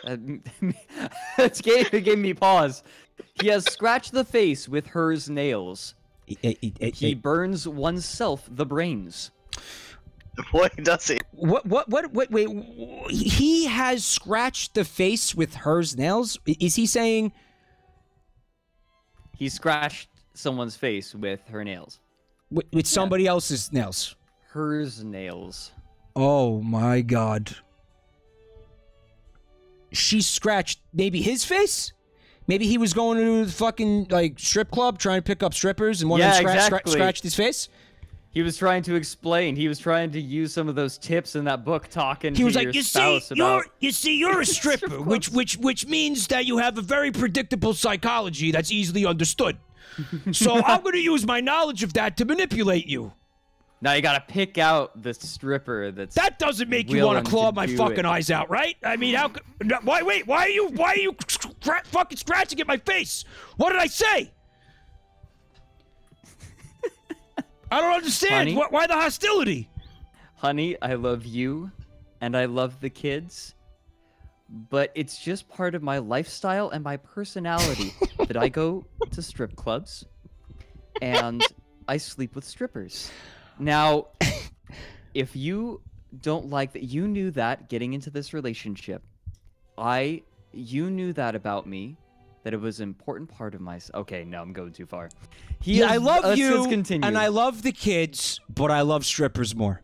It gave me pause. He has scratched the face with hers nails. He burns oneself the brains. What does he? Wait, he has scratched the face with hers nails? Is he saying He scratched someone's face with her nails. with somebody else's nails? Hers nails. Oh my god. She scratched maybe his face? Maybe he was going to the fucking, like, strip club trying to pick up strippers and one of them scratched his face? He was trying to explain. He was trying to use some of those tips in that book talking He was to like, your you spouse see, about... you're a stripper, which means that you have a very predictable psychology that's easily understood. So I'm going to use my knowledge of that to manipulate you. Now you gotta pick out the stripper that's... That doesn't make you want to claw my fucking eyes out, right? I mean, how? Why are you fucking scratching at my face? What did I say? I don't understand. Honey? Why the hostility? Honey, I love you, and I love the kids, but it's just part of my lifestyle and my personality that I go to strip clubs, and I sleep with strippers. Now, if you don't like that, you knew that getting into this relationship, you knew that about me, that it was an important part of my... Okay, no, I'm going too far. I love let's you, continue. and I love the kids, but I love strippers more.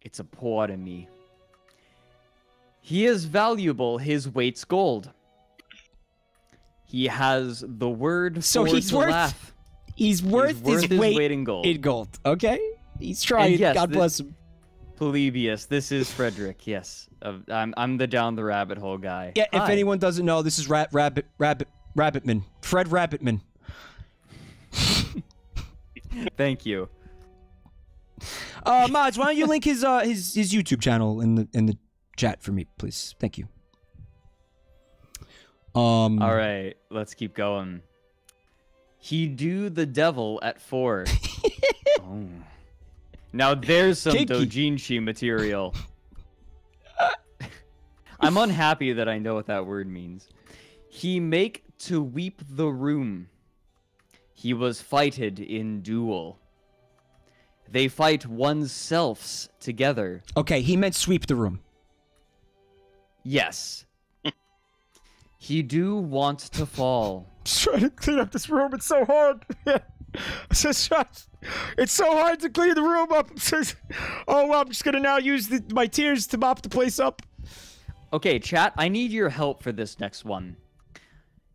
It's a part of me. He is valuable, his weight's gold. He has the word So for he's to worth... laugh. He's worth his weight in gold. In gold. Okay, he's trying. Yes, God bless him. Polybius, this is Fredrik. Yes, I'm the down the rabbit hole guy. Yeah, if Hi. anyone doesn't know, this is Rabbitman. Fred Rabbitman. Thank you. Mods, why don't you link his YouTube channel in the chat for me, please? Thank you. All right, let's keep going. He do the devil at 4. Oh. Now there's some Kinky. doujinshi material. I'm unhappy that I know what that word means. He make to weep the room. He was fighted in duel. They fight oneselfs together. Okay, he meant sweep the room. Yes. He do want to fall. Just trying to clean up this room. It's so hard. It's so hard to clean the room up. Oh, well, I'm just going to now use my tears to mop the place up. Okay, chat, I need your help for this next one.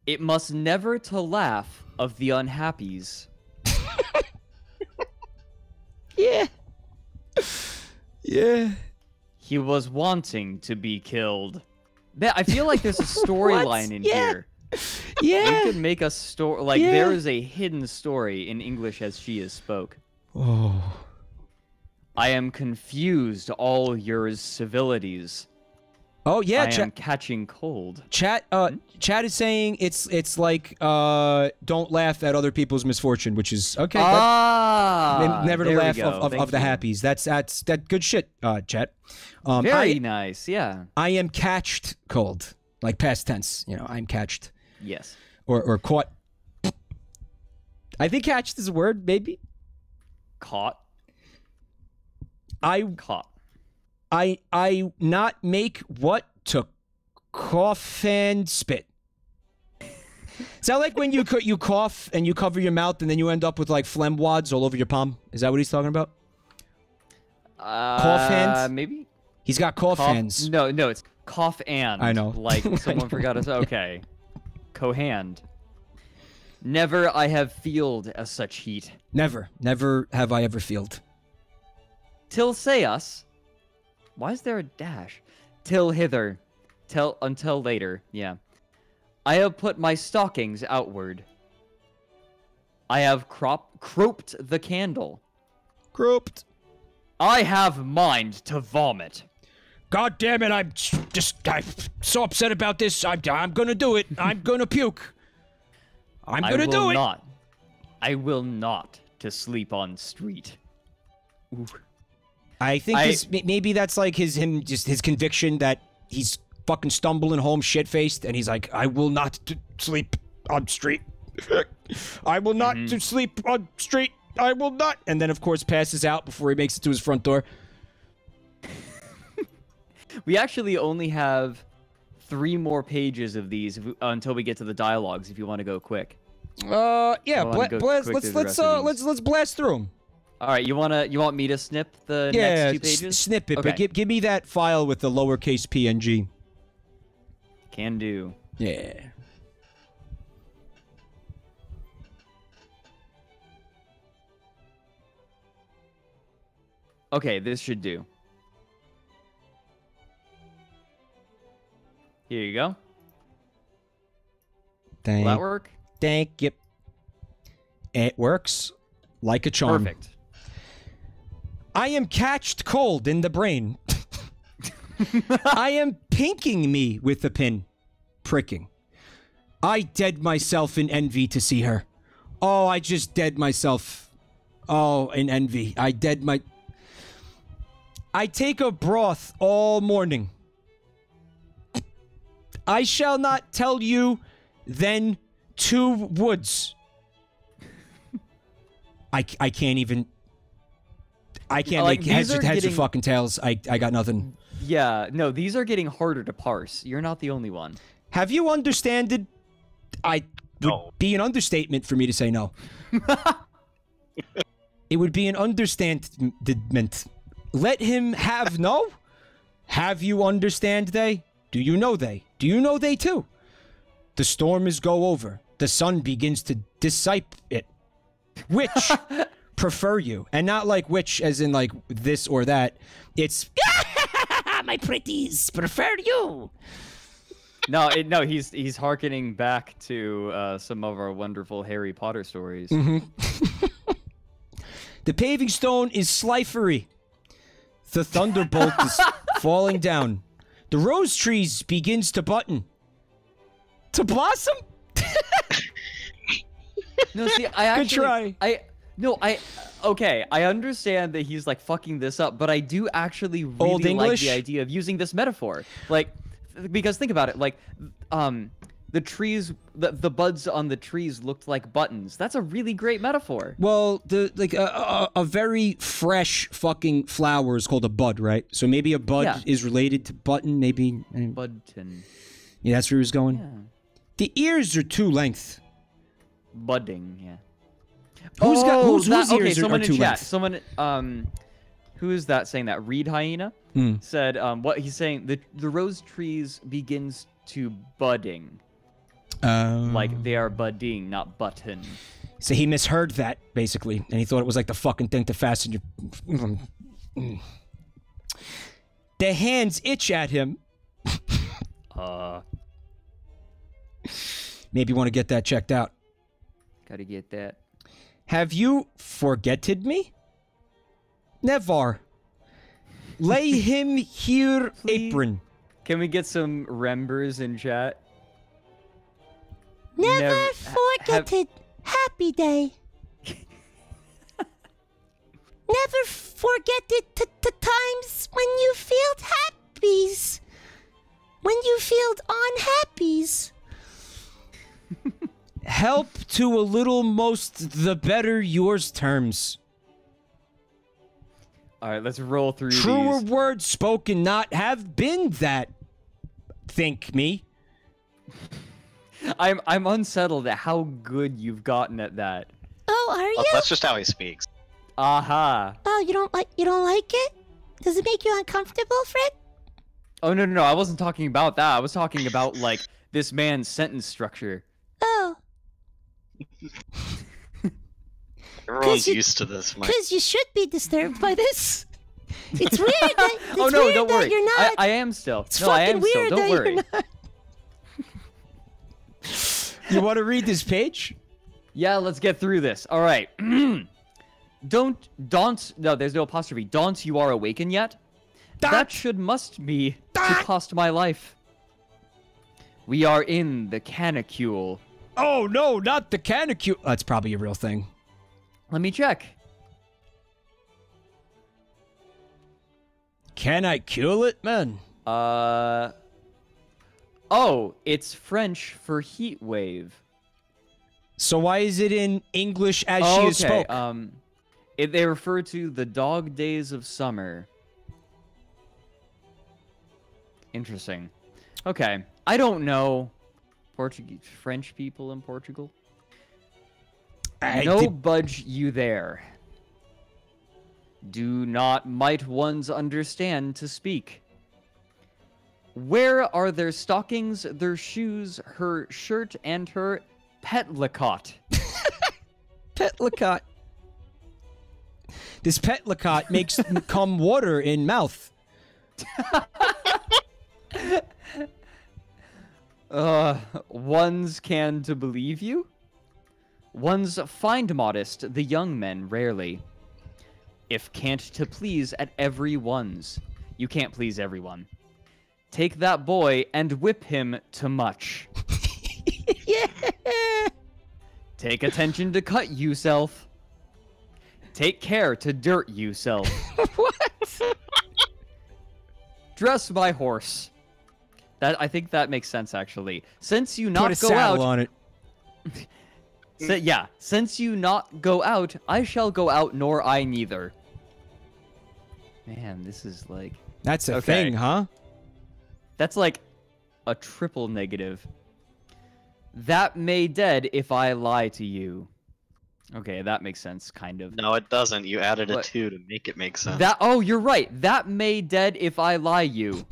It must never to laugh of the unhappies. Yeah. Yeah. He was wanting to be killed. I feel like there's a storyline in here. Yeah. We could make a story. Like, there is a hidden story in English as she is spoke. Oh. I am confused, all your civilities. Oh, yeah. I am catching cold. Chat is saying it's like don't laugh at other people's misfortune, which is okay. Never to laugh of the happies. That's good shit, chat. Very nice, yeah. I am catched cold, like past tense. You know, I'm catched. Yes. Or caught. I think catched is a word, maybe. Caught. Caught. I not make what to cough and spit. Is that like when you cough and you cover your mouth and then you end up with like phlegm wads all over your palm? Is that what he's talking about? Cough hands? Maybe. He's got cough hands. No, it's cough and. I know. Like someone forgot us. Okay. Co-hand. Never I have feeled as such heat. Never have I ever feeled. Till say us. Why is there a dash? Till hither. Until later. Yeah. I have put my stockings outward. I have cropped the candle. Cropped. I have mind to vomit. God damn it, I'm so upset about this. I'm gonna do it. I'm gonna puke. I'm gonna do it. I will not to sleep on street. Ooh. I think maybe that's like his conviction that he's fucking stumbling home shit-faced, and he's like, I will not sleep on street. I will not to sleep on street. I will not. And then, of course, passes out before he makes it to his front door. We actually only have 3 more pages of these until we get to the dialogues. If you want to go quick. Yeah. Let's blast through them. All right, you want me to snip the next 2 pages? Snip it, okay. But give me that file with the lowercase PNG. Can do. Yeah. Okay, this should do. Here you go. Will that work? Thank you. It works like a charm. Perfect. I am catched cold in the brain. I am pinking me with the pin. Pricking. I dead myself in envy to see her. Oh, I just dead myself. Oh, in envy. I take a broth all morning. I shall not tell you then 2 woods. I can't even... I can't make heads or fucking tails. I got nothing. Yeah, no, these are getting harder to parse. You're not the only one. Have you understanded? Would be an understatement for me to say no. It would be an understatement. Let him have no? Have you understand they? Do you know they? Do you know they too? The storm is go over. The sun begins to dissipe it. Which prefer you? And not like which as in like this or that. It's my pretties prefer you. No, he's hearkening back to some of our wonderful Harry Potter stories. The paving stone is slifery. The thunderbolt is falling down. The rose trees begins to button. To blossom? No, see, I actually... Good try. Okay, I understand that he's, like, fucking this up, but I do actually really like the idea of using this metaphor. Like, because think about it, like, the trees, the buds on the trees looked like buttons. That's a really great metaphor. Well, a very fresh fucking flower is called a bud, right? So maybe a bud is related to button, maybe. Budton. Yeah, that's where he was going. Yeah. The ears are too length. Budding, yeah. Whose okay, ears someone are in too chat. length? Someone, who is that saying that? Reed Hyena said, what he's saying, the rose trees begins to budding. Like they are budding, not button. So he misheard that, basically, and he thought it was like the fucking thing to fasten your... The hands itch at him. Maybe you want to get that checked out. Gotta get that. Have you forgetted me? Never. Lay him here, Please. apron. Can we get some Rembers in chat? Never forget it. Happy day. Never forget it the times when you felt happies. When you felt unhappies. Help to a little most the better yours terms. All right, let's roll through Truer these. words spoken not have been that. Think me. I'm unsettled at how good you've gotten at that. Oh, are you? That's just how he speaks. Aha. Oh, you don't like it? Does it make you uncomfortable, Fred? Oh no, I wasn't talking about that. I was talking about like this man's sentence structure. Oh, Everyone's used to this. Mike. because you should be disturbed by this. It's weird that Oh no, weird don't that worry. you're not. I am still. It's No, I fucking am still. weird Don't that worry. you're not. You want to read this page? Yeah, let's get through this. All right. Don't, no, there's no apostrophe. Don't you are awakened yet? That should must be to cost my life. We are in the canicule. Oh, no, not the canicule. That's probably a real thing. Let me check. Can I kill it, man? Oh, it's French for heat wave. So why is it in English as Oh, she okay. is spoke? They refer to the dog days of summer. Interesting. Okay. I don't know French people in Portugal. No budge you there. Do not might ones understand to speak. Where are their stockings, their shoes, her shirt, and her petlicot? Petlicot. This petlicot makes come water in mouth. Ones can to believe you? Ones find modest, the young men rarely. If can't to please at every one's. You can't please everyone. Take that boy and whip him to much. Yeah. Take attention to cut yourself. Take care to dirt yourself. What? Dress my horse. I think that makes sense actually. Since you Put not a go saddle out, on it. yeah. Since you not go out, I shall go out nor I neither. Man, this is like That's a Okay. thing, huh? that's like a triple negative. That may dead if I lie to you. Okay, that makes sense, kind of. No, it doesn't. You added a What? 2 to make it make sense. Oh, you're right. That may dead if I lie you.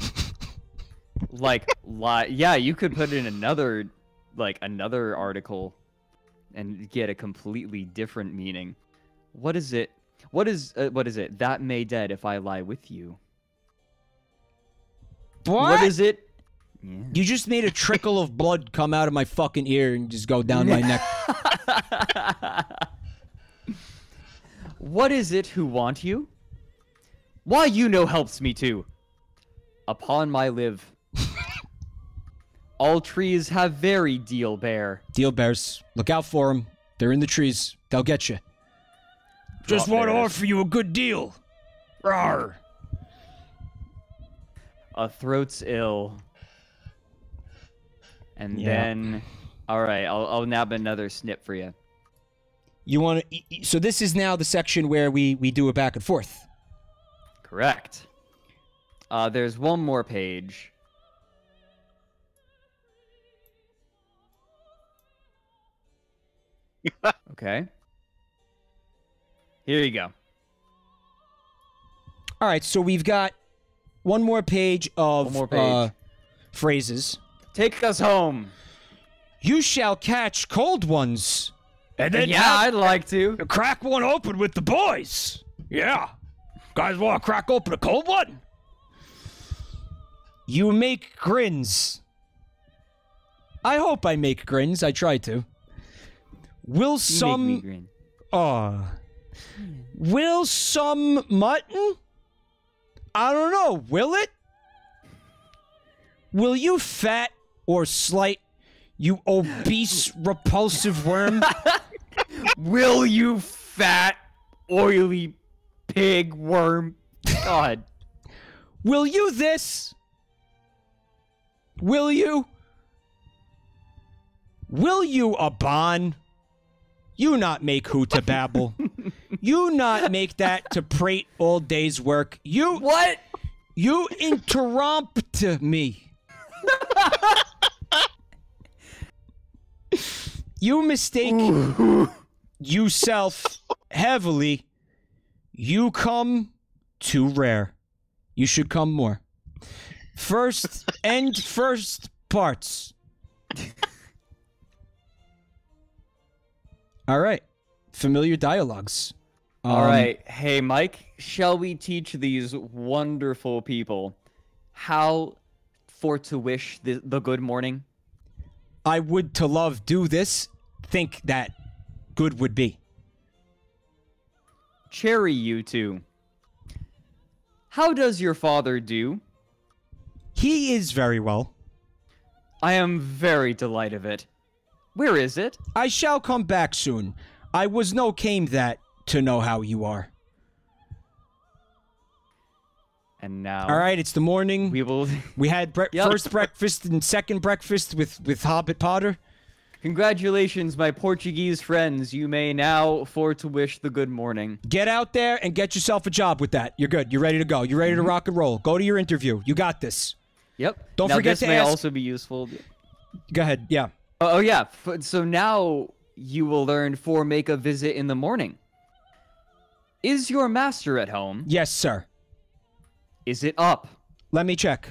Like lie. Yeah, you could put in another article and get a completely different meaning. What is it? What is it? That may dead if I lie with you. What is it? Yeah. You just made a trickle of blood come out of my fucking ear and just go down my neck. What is it who want you? Why you no helps me too. Upon my live. All trees have very deal bear. Deal bears. Look out for them. They're in the trees. They'll get you. Just Drop want to bears. offer you a good deal. Rawr. A throat's ill. And Yeah. then, all right, I'll nab another snip for you. You want to? So this is now the section where we do it back and forth. Correct. There's one more page. Okay. Here you go. All right, so we've got one more page of One more page. Phrases. Take us home. You shall catch cold ones, and then Yeah, I'd like to. crack one open with the boys. Yeah, guys want to crack open a cold one? You make grins. I hope I make grins. I try to. Will You some? make me grin. Will some mutton? I don't know. Will it? Will you fat or slight, you obese, repulsive worm? Will you fat, oily pig worm? God. Will you this? Will you? Will you a bon? You not make who to babble. You not make that to prate all day's work. You What? You interrupt me. You mistake yourself heavily. You come too rare. You should come more. First parts. All right. Familiar dialogues. All right. Hey, Mike, shall we teach these wonderful people how for to wish the good morning? I would to love do this. Think that good would be. Cherry, you two. How does your father do? He is very well. I am very delighted of it. Where is it? I shall come back soon. I was no came that to know how you are. And now, All right, it's the morning. we will. We had Yep. first breakfast and second breakfast with Hobbit Potter. Congratulations, my Portuguese friends. You may now for to wish the good morning. Get out there and get yourself a job with that. You're good. You're ready to go. You're ready to rock and roll. Go to your interview. You got this. Yep. Don't now, forget this to may ask- also be useful. Go ahead. Yeah. Oh yeah. So now you will learn for make a visit in the morning. Is your master at home? Yes, sir. Is it up? Let me check.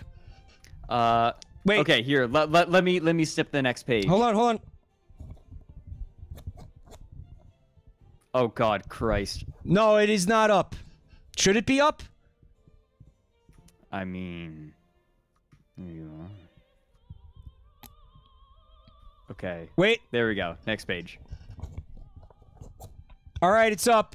Wait. Okay, here. Let me skip the next page. Hold on. Oh God, Christ. No, it is not up. Should it be up? I mean, here you are. Okay. Wait. There we go. Next page. All right, it's up.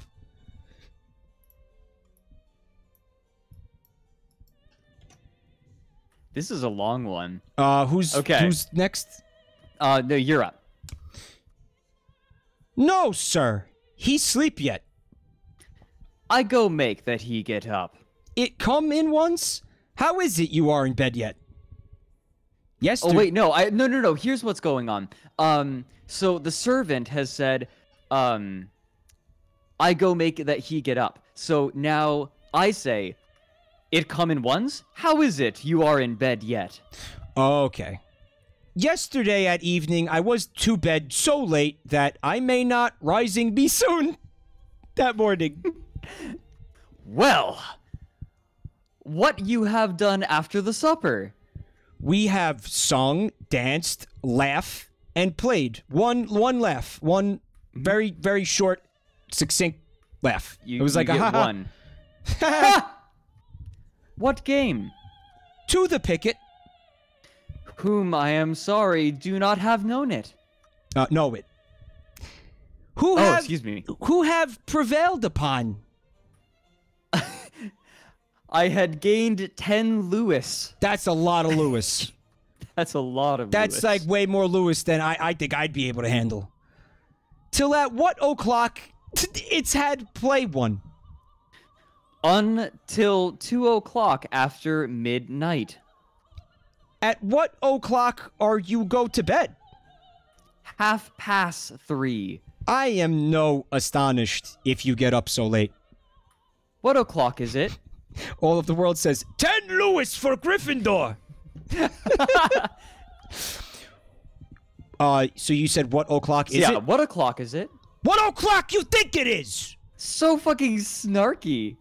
This is a long one. Who's next? No, you're up. No, sir. He sleep yet. I go make that he get up. It come in once? How is it you are in bed yet? Yes. Oh wait, no. No. Here's what's going on. So the servant has said, I go make that he get up. So now I say, it come in ones? How is it you are in bed yet? Okay. Yesterday at evening, I was to bed so late that I may not rising be soon that morning. Well, what you have done after the supper? We have sung, danced, laughed, and played. One laugh. One very, very short, succinct laugh. You, it was like you a get ha one. What game? To the picket. Whom I am sorry do not have known it. Know it. Excuse me. Who have prevailed upon? I had gained 10 Lewis. That's a lot of Lewis. That's a lot of That's Lewis. like way more Lewis than I think I'd be able to handle. Till at what o'clock it's had play one? Until 2 o'clock after midnight. At what o'clock are you go to bed? 3:30. I am no astonished if you get up so late. What o'clock is it? All of the world says, 10 Lewis for Gryffindor! So you said what o'clock is it? What o'clock is it? What o'clock you think it is? So fucking snarky.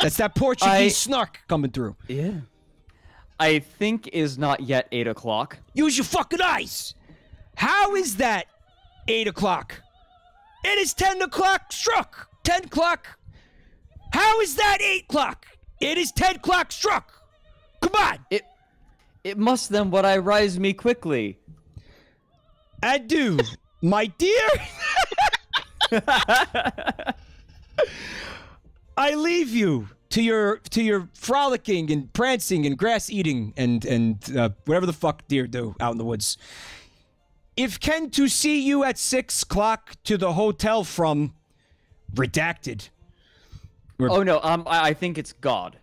That's that Portuguese snark coming through. Yeah. I think is not yet 8 o'clock. Use your fucking eyes! How is that 8 o'clock? It is 10 o'clock struck! 10 o'clock! How is that 8 o'clock? It is 10 o'clock struck! Come on! It must then what I rise me quickly. Adieu, my dear! I leave you to your frolicking and prancing and grass eating and whatever the fuck deer do out in the woods. If Ken to see you at 6 o'clock to the hotel from redacted. Oh no, I think it's God.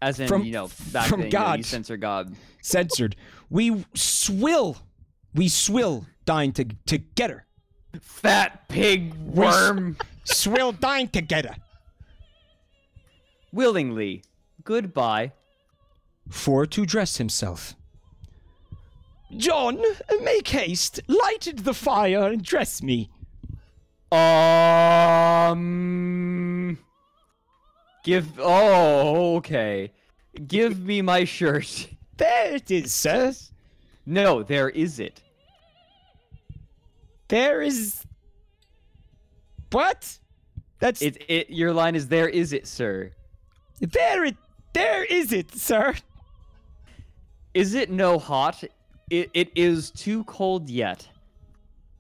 As in, that from thing, God. You censor God. Censored. We swill dine together. Fat pig worm. Swill dine together. Willingly. Goodbye. For to dress himself. John, make haste, lighted the fire and dress me. Okay. Give me my shirt. There it is, sir. No, there is it. There is... What? That's... Your line is, there is it, sir. There is it, sir. Is it no hot? It is too cold yet.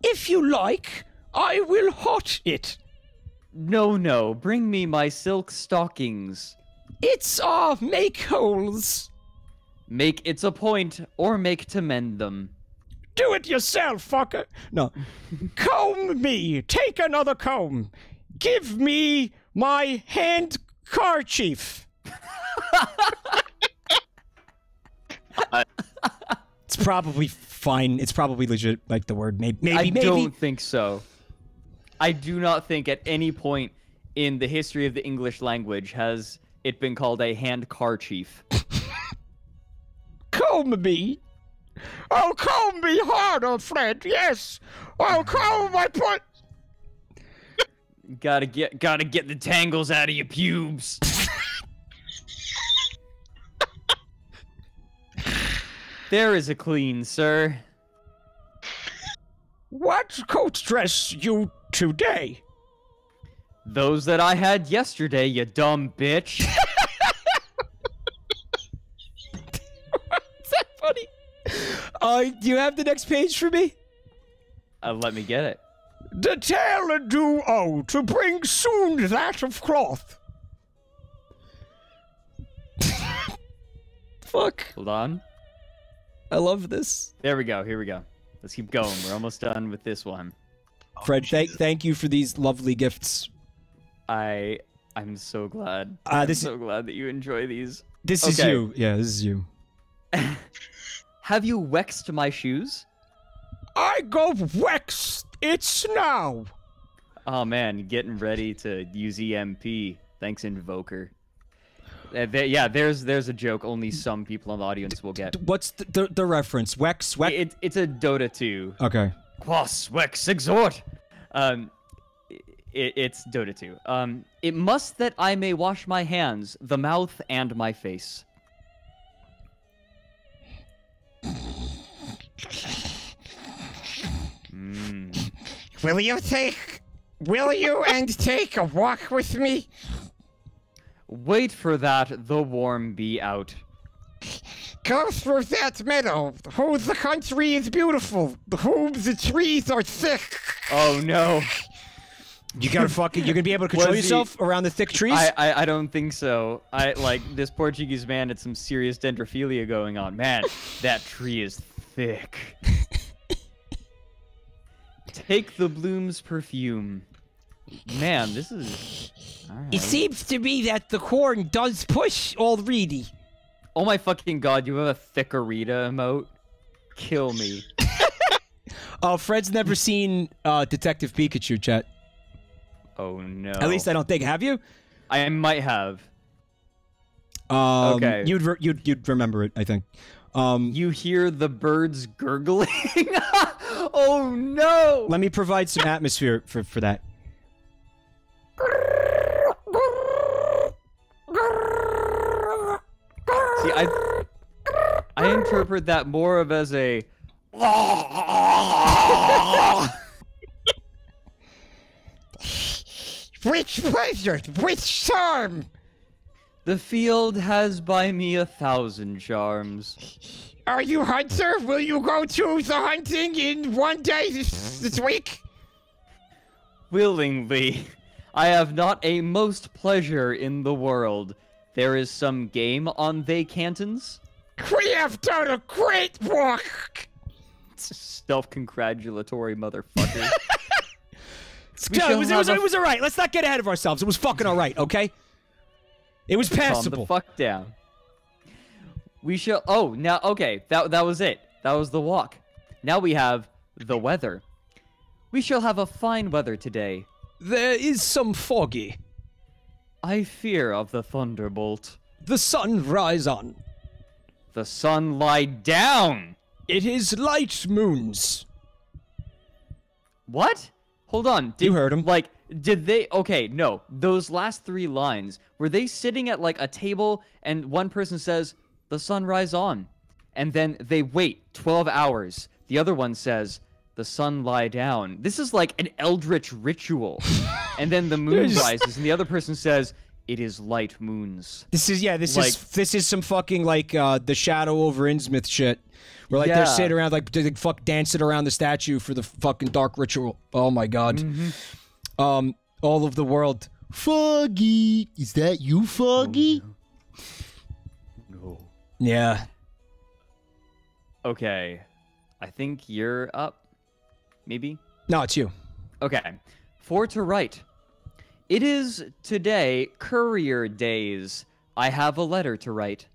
If you like, I will hot it. No, bring me my silk stockings. It's make holes. Make it's a point, or make to mend them. Do it yourself, fucker. No. Comb me. Take another comb. Give me my handkerchief. It's probably fine. It's probably legit, like the word. Maybe. I don't think so. I do not think at any point in the history of the English language has it been called a handkerchief. Comb me. Oh, comb me harder, Fred. Yes. Oh, comb my put. Gotta get the tangles out of your pubes. There is a clean, sir. What coat dress you today? Those that I had yesterday, you dumb bitch. Is that funny? Do you have the next page for me? Let me get it. The tailor do owe to bring soon that of cloth. Fuck. Hold on. I love this. There we go. Here we go. Let's keep going. We're almost done with this one. Fred, thank you for these lovely gifts. I'm so glad. I'm so glad that you enjoy these. This is you. Yeah, this is you. Have you waxed my shoes? I go wax. It's now. Oh man, getting ready to use EMP. Thanks, Invoker. Yeah, there's a joke only some people in the audience will get. What's the reference? Wex? It's a Dota 2. Okay. Quas Wex exhort. It's Dota 2. It must that I may wash my hands, the mouth, and my face. Will you take a walk with me? Wait for that, the warm be out. Go through that meadow. Oh, the country is beautiful. The trees are thick. Oh no. You gotta you're gonna be able to control yourself around the thick trees? I don't think so. This Portuguese man had some serious dendrophilia going on. Man, that tree is thick. Take the bloom's perfume. Man, this is... Right. It seems to me that the corn does push already. Oh my fucking god, you have a Thickerita emote? Kill me. Oh, Fred's never seen Detective Pikachu, chat. Oh no. At least I don't think. Have you? I might have. Okay. You'd remember it, I think. You hear the birds gurgling? Oh no! Let me provide some atmosphere for that. See, I interpret that more of as a Which pleasure? Which charm? the field has by me 1,000 charms. Are you hunter? Will you go to the hunting in one day this week? Willingly. I have not a most pleasure in the world. There is some game on they cantons. We have done a great walk. Self-congratulatory motherfucker. It was all right. Let's not get ahead of ourselves. It was fucking all right, okay? It was Calm passable. the fuck down. We shall. Oh, now okay. That was it. That was the walk. Now we have the weather. We shall have a fine weather today. There is some foggy. I fear of the thunderbolt. The sun rise on. The sun lie down. It is light moons. What? Hold on. You heard him. Like, did they? Okay, no. Those last 3 lines, were they sitting at like a table and one person says, "The sun rise on," and then they wait 12 hours. The other one says, "The sun lie down." This is like an eldritch ritual. And then the moon rises, and the other person says, "It is light moons." This is some fucking like the Shadow over Innsmouth shit. Where like they're sitting around like fuck dancing around the statue for the fucking dark ritual. Oh my god. Mm-hmm. All of the world. Foggy. Is that you, Foggy? Oh, no. Yeah. Okay. I think you're up. Maybe? No, it's you. Okay. For to write. It is today courier days. I have a letter to write.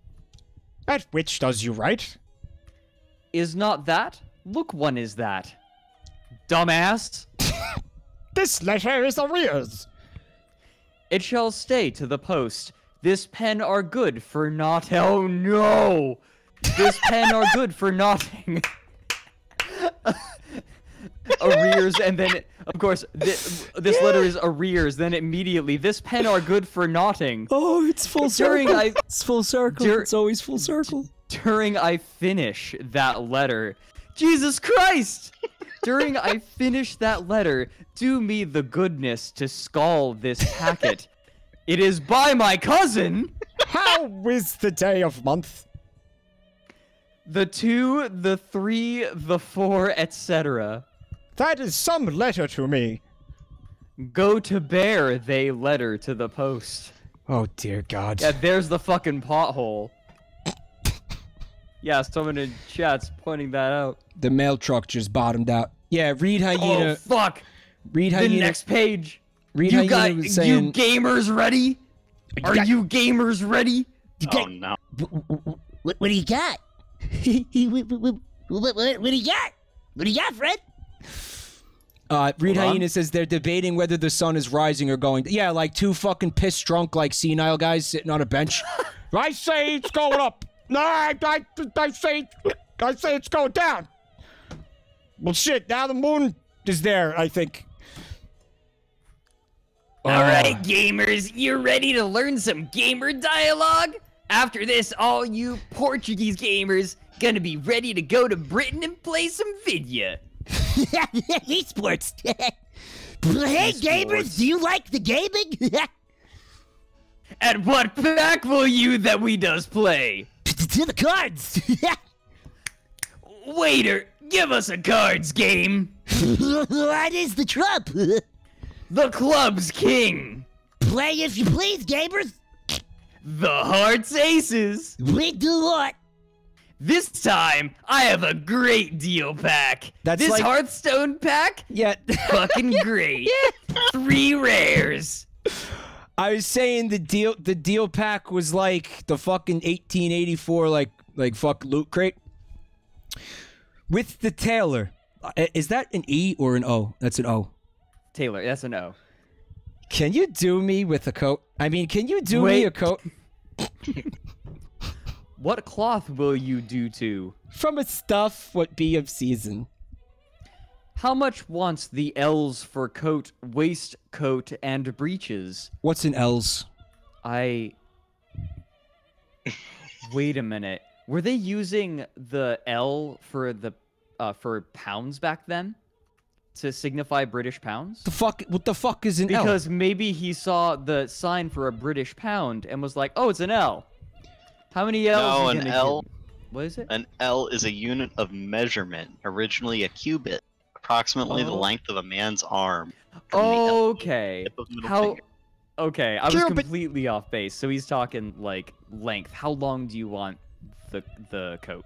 At which does you write? Is not that? Look, one is that. Dumbass. This letter is arrears. It shall stay to the post. This pen are good for not. Oh no! This pen are good for naughting. Arrears, and then, of course, this letter is arrears, then immediately, this pen are good for naughting. Oh, it's full circle. It's full circle. It's always full circle. During I finish that letter, Jesus Christ! During I finish that letter, do me the goodness to scald this packet. It is by my cousin! How is the day of month? The 2, the 3, the 4, etc. That is some letter to me. Go to bear they letter to the post. Oh dear God. Yeah, there's the fucking pothole. Yeah, someone in chat's pointing that out. The mail truck just bottomed out. Yeah, read Hyena. Oh fuck! Read Hyena. The next page. Read You Hyena got was saying, you gamers ready? Are you gamers ready? Oh no. What do you got? what do you got? What do you got, Fred? Read Hyena says they're debating whether the sun is rising or going. Yeah, like 2 fucking piss drunk, like senile guys sitting on a bench. I say it's going up. No, I say it's going down. Well, shit. Now the moon is there, I think. All right, gamers, you ready to learn some gamer dialogue? After this, all you Portuguese gamers gonna be ready to go to Britain and play some vidya. Esports. Hey, gamers, do you like the gaming? And what pack will you that we does play? To the cards. Waiter, give us a cards game. What is the trump? The club's king. Play if you please, gamers. The heart's aces. We do what? This time, I have a great deal pack. That's this like- Hearthstone pack? Yeah. Fucking great. 3 rares. I was saying the deal pack was like the fucking 1884 like fuck loot crate with the Taylor. Is that an E or an O? That's an O. Taylor, that's an O. Can you do me with a coat? I mean, can you do me a coat? What cloth will you do to? From a stuff what be of season. How much wants the L's for coat, waistcoat, and breeches? What's an L's? Wait a minute. Were they using the L for the for pounds back then? To signify British pounds? What the fuck is an L? Because maybe he saw the sign for a British pound and was like, oh, it's an L. How many L's? No, an L. What is it? An L is a unit of measurement, originally a cubit, approximately the length of a man's arm. Okay. How? Finger. Okay, I was completely off base. So he's talking like length. How long do you want the coat?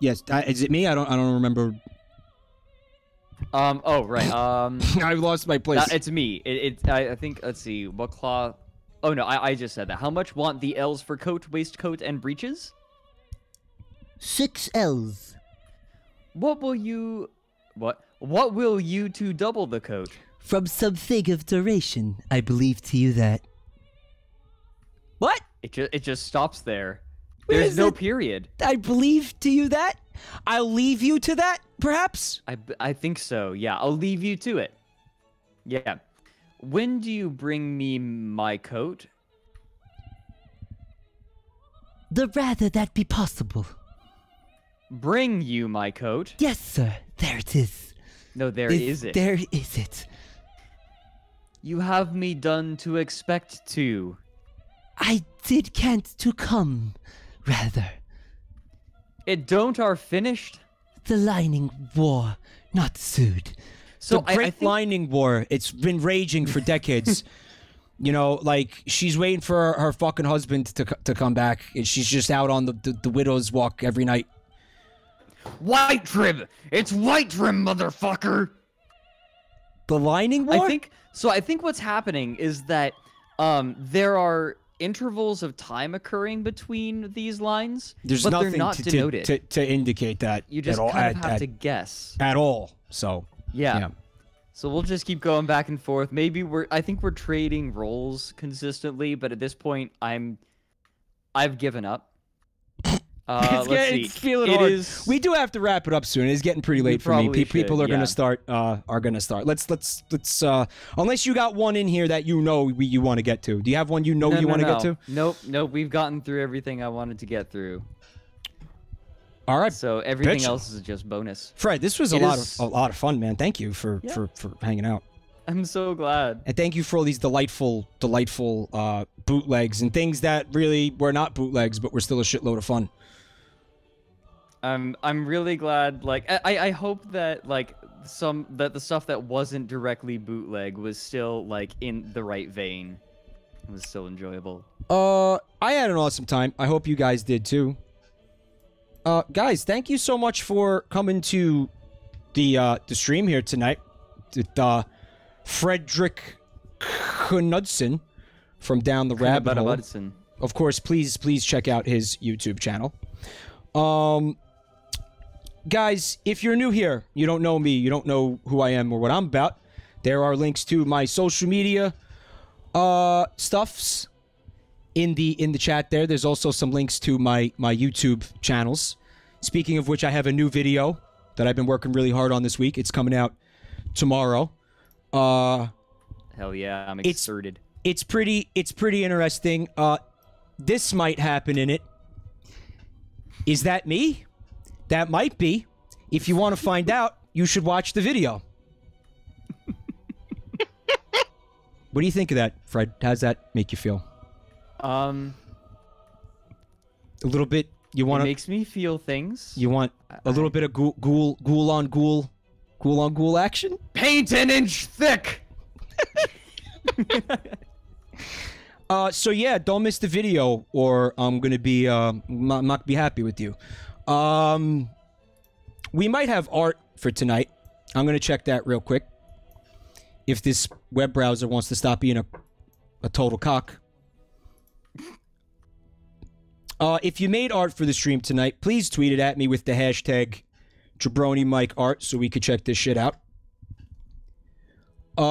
Yes. Is it me? I don't remember. Oh right. I've lost my place. It's me. I think. Let's see. What cloth? Oh no, I just said that. How much want the L's for coat, waistcoat, and breeches? 6 L's. What will you to double the coat? From something of duration, I believe to you that. What? It just stops there. Where There's is no it? period. I believe to you that. I'll leave you to that, perhaps? I think so. Yeah, I'll leave you to it. Yeah. When do you bring me my coat? The rather that be possible. Bring you my coat? Yes, sir. There it is. No, there is it. There is it. You have me done to expect to. I did can't to come, rather. It don't are finished? The lining war, not sued. So the Great Lining War. It's been raging for decades. You know, like, she's waiting for her fucking husband to come back, and she's just out on the widow's walk every night. White trim! It's white trim, motherfucker! The Lining War? I think what's happening is that there are intervals of time occurring between these lines, There's but nothing they're not denoted. to indicate that. You just kind of have to guess. At all. So, yeah. So we'll just keep going back and forth. Maybe I think we're trading roles consistently, but at this point, I've given up. It's feeling hard. We do have to wrap it up soon. It's getting pretty late for me. People are gonna start. Let's. Unless you got one in here that you want to get to. Do you have one you want to get to? Nope. We've gotten through everything I wanted to get through. All right. So everything else is just bonus. Fred, this was a lot of fun, man. Thank you for hanging out. I'm so glad. And thank you for all these delightful bootlegs and things that really were not bootlegs, but were still a shitload of fun. I'm really glad. Like, I hope that the stuff that wasn't directly bootleg was still like in the right vein. It was still enjoyable. I had an awesome time. I hope you guys did too. Guys, thank you so much for coming to the stream here tonight. Fredrik Knudsen from Down the Rabbit Hole. Of course, please check out his YouTube channel. Guys, if you're new here, you don't know me, you don't know who I am or what I'm about, there are links to my social media stuffs in the chat there. There's also some links to my YouTube channels. Speaking of which, I have a new video that I've been working really hard on this week. It's coming out tomorrow. Hell yeah, I'm excited. It's pretty interesting. This might happen in it. Is that me? That might be. If you want to find out, you should watch the video. What do you think of that, Fred? How does that make you feel? A little bit. You want? It makes me feel things. You want a little bit of ghoul on ghoul action? Paint an inch thick. So yeah, don't miss the video, or I'm gonna be not be happy with you. We might have art for tonight. I'm gonna check that real quick. if this web browser wants to stop being a total cock. If you made art for the stream tonight, please tweet it at me with the hashtag JabroniMikeArt so we could check this shit out. We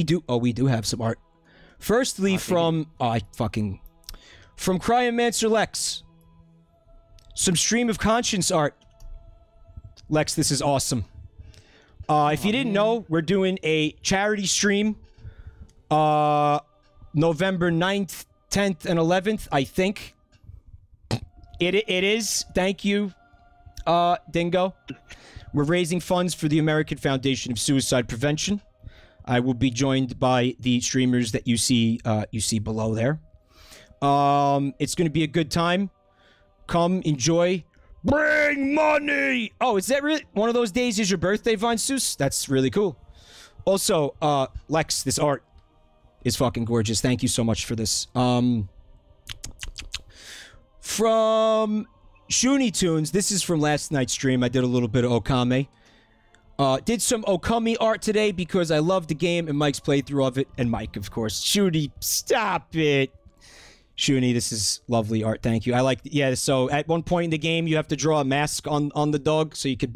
do have some art. Firstly, from Cryomancer Lex. Some stream of conscience art. Lex, this is awesome. If you didn't know, we're doing a charity stream. November 9th, 10th, and 11th, I think. It is. Thank you, Dingo. We're raising funds for the American Foundation of Suicide Prevention. I will be joined by the streamers that you see below there. It's going to be a good time. Come, enjoy. Bring money! Oh, is that really... One of those days is your birthday, Von Seuss? That's really cool. Also, Lex, this art is fucking gorgeous. Thank you so much for this. From Shoonie Tunes, this is from last night's stream. I did a little bit of Okame. Did some Okami art today because I love the game and Mike's playthrough of it. And Mike, of course. Shoonie, stop it. Shoonie, this is lovely art. Thank you. I like... Yeah, so at one point in the game, you have to draw a mask on the dog so you could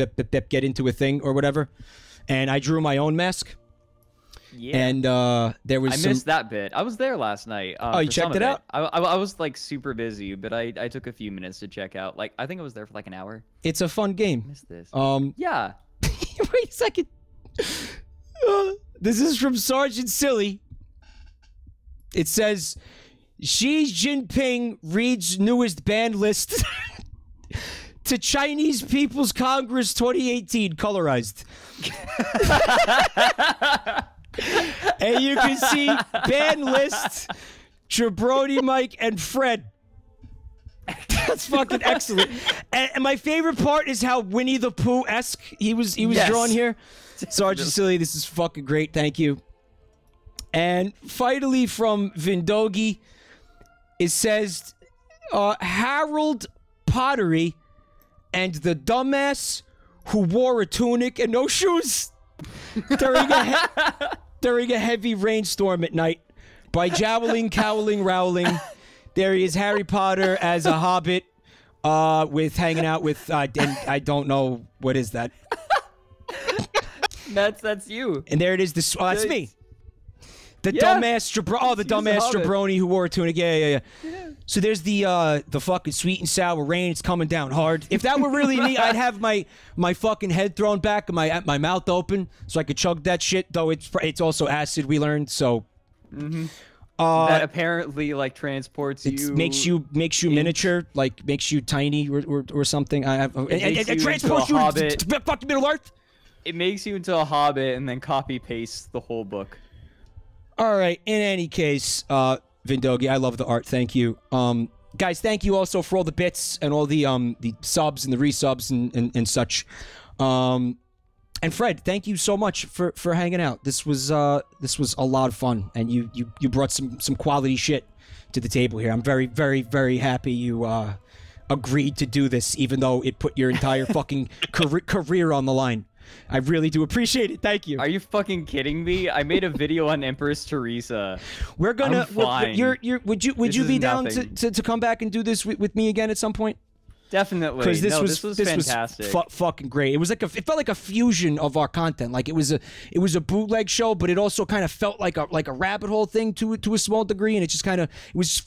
get into a thing or whatever. And I drew my own mask. Yeah. And there was I missed that bit. I was there last night. Oh, you checked it out? I was like super busy, but I took a few minutes to check out. Like I think I was there for like an hour. It's a fun game. I missed this. Yeah. Wait a second. This is from Sergeant Silly. It says, Xi Jinping reads newest ban list to Chinese People's Congress 2018 colorized. And you can see ban list, Jabroni, Mike, and Fred. That's fucking excellent. And my favorite part is how Winnie the Pooh-esque he was drawn here. Sergeant Silly, this is fucking great. Thank you. And finally from Vindogi, it says, Harold Pottery and the dumbass who wore a tunic and no shoes during a heavy rainstorm at night. By Jowling, Cowling, Rowling. There he is, Harry Potter as a hobbit, with hanging out with, and I don't know, what is that? That's you. And there it is, that's me. The dumbass jabroni who wore a tunic. Yeah. So there's the fucking sweet and sour rain. It's coming down hard. If that were really me, I'd have my fucking head thrown back and my mouth open so I could chug that shit. Though it's also acid, we learned. So that apparently like transports you. Makes you miniature, like makes you tiny or something. It transports you to fucking Middle Earth. It makes you into a hobbit and then copy paste the whole book. All right. In any case, Vindogi, I love the art. Thank you. Guys, thank you also for all the bits and all the subs and the resubs and such. And Fred, thank you so much for hanging out. This was a lot of fun, and you brought some quality shit to the table here. I'm very, very, very happy you agreed to do this, even though it put your entire fucking career on the line. I really do appreciate it. Thank you. Are you fucking kidding me? I made a video on Empress Teresa. We're gonna. Would you be down to come back and do this with me again at some point? Definitely. Because this was fantastic. Fucking great. It was like it felt like a fusion of our content. Like it was a bootleg show, but it also kind of felt like a rabbit hole thing to a small degree, and it just kind of it was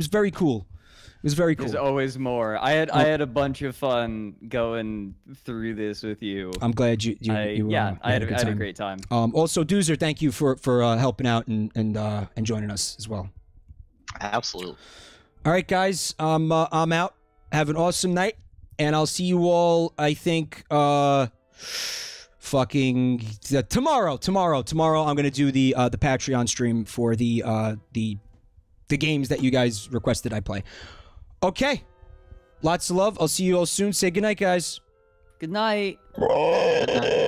very cool. It was very cool. There's always more. I had a bunch of fun going through this with you. I'm glad you I had a great time. Also, Doozer, thank you for helping out and joining us as well. Absolutely. All right, guys. I'm out. Have an awesome night, and I'll see you all. I think tomorrow. Tomorrow, I'm gonna do the Patreon stream for the games that you guys requested I play. Okay. Lots of love. I'll see you all soon. Say goodnight, guys. Good night. Good night.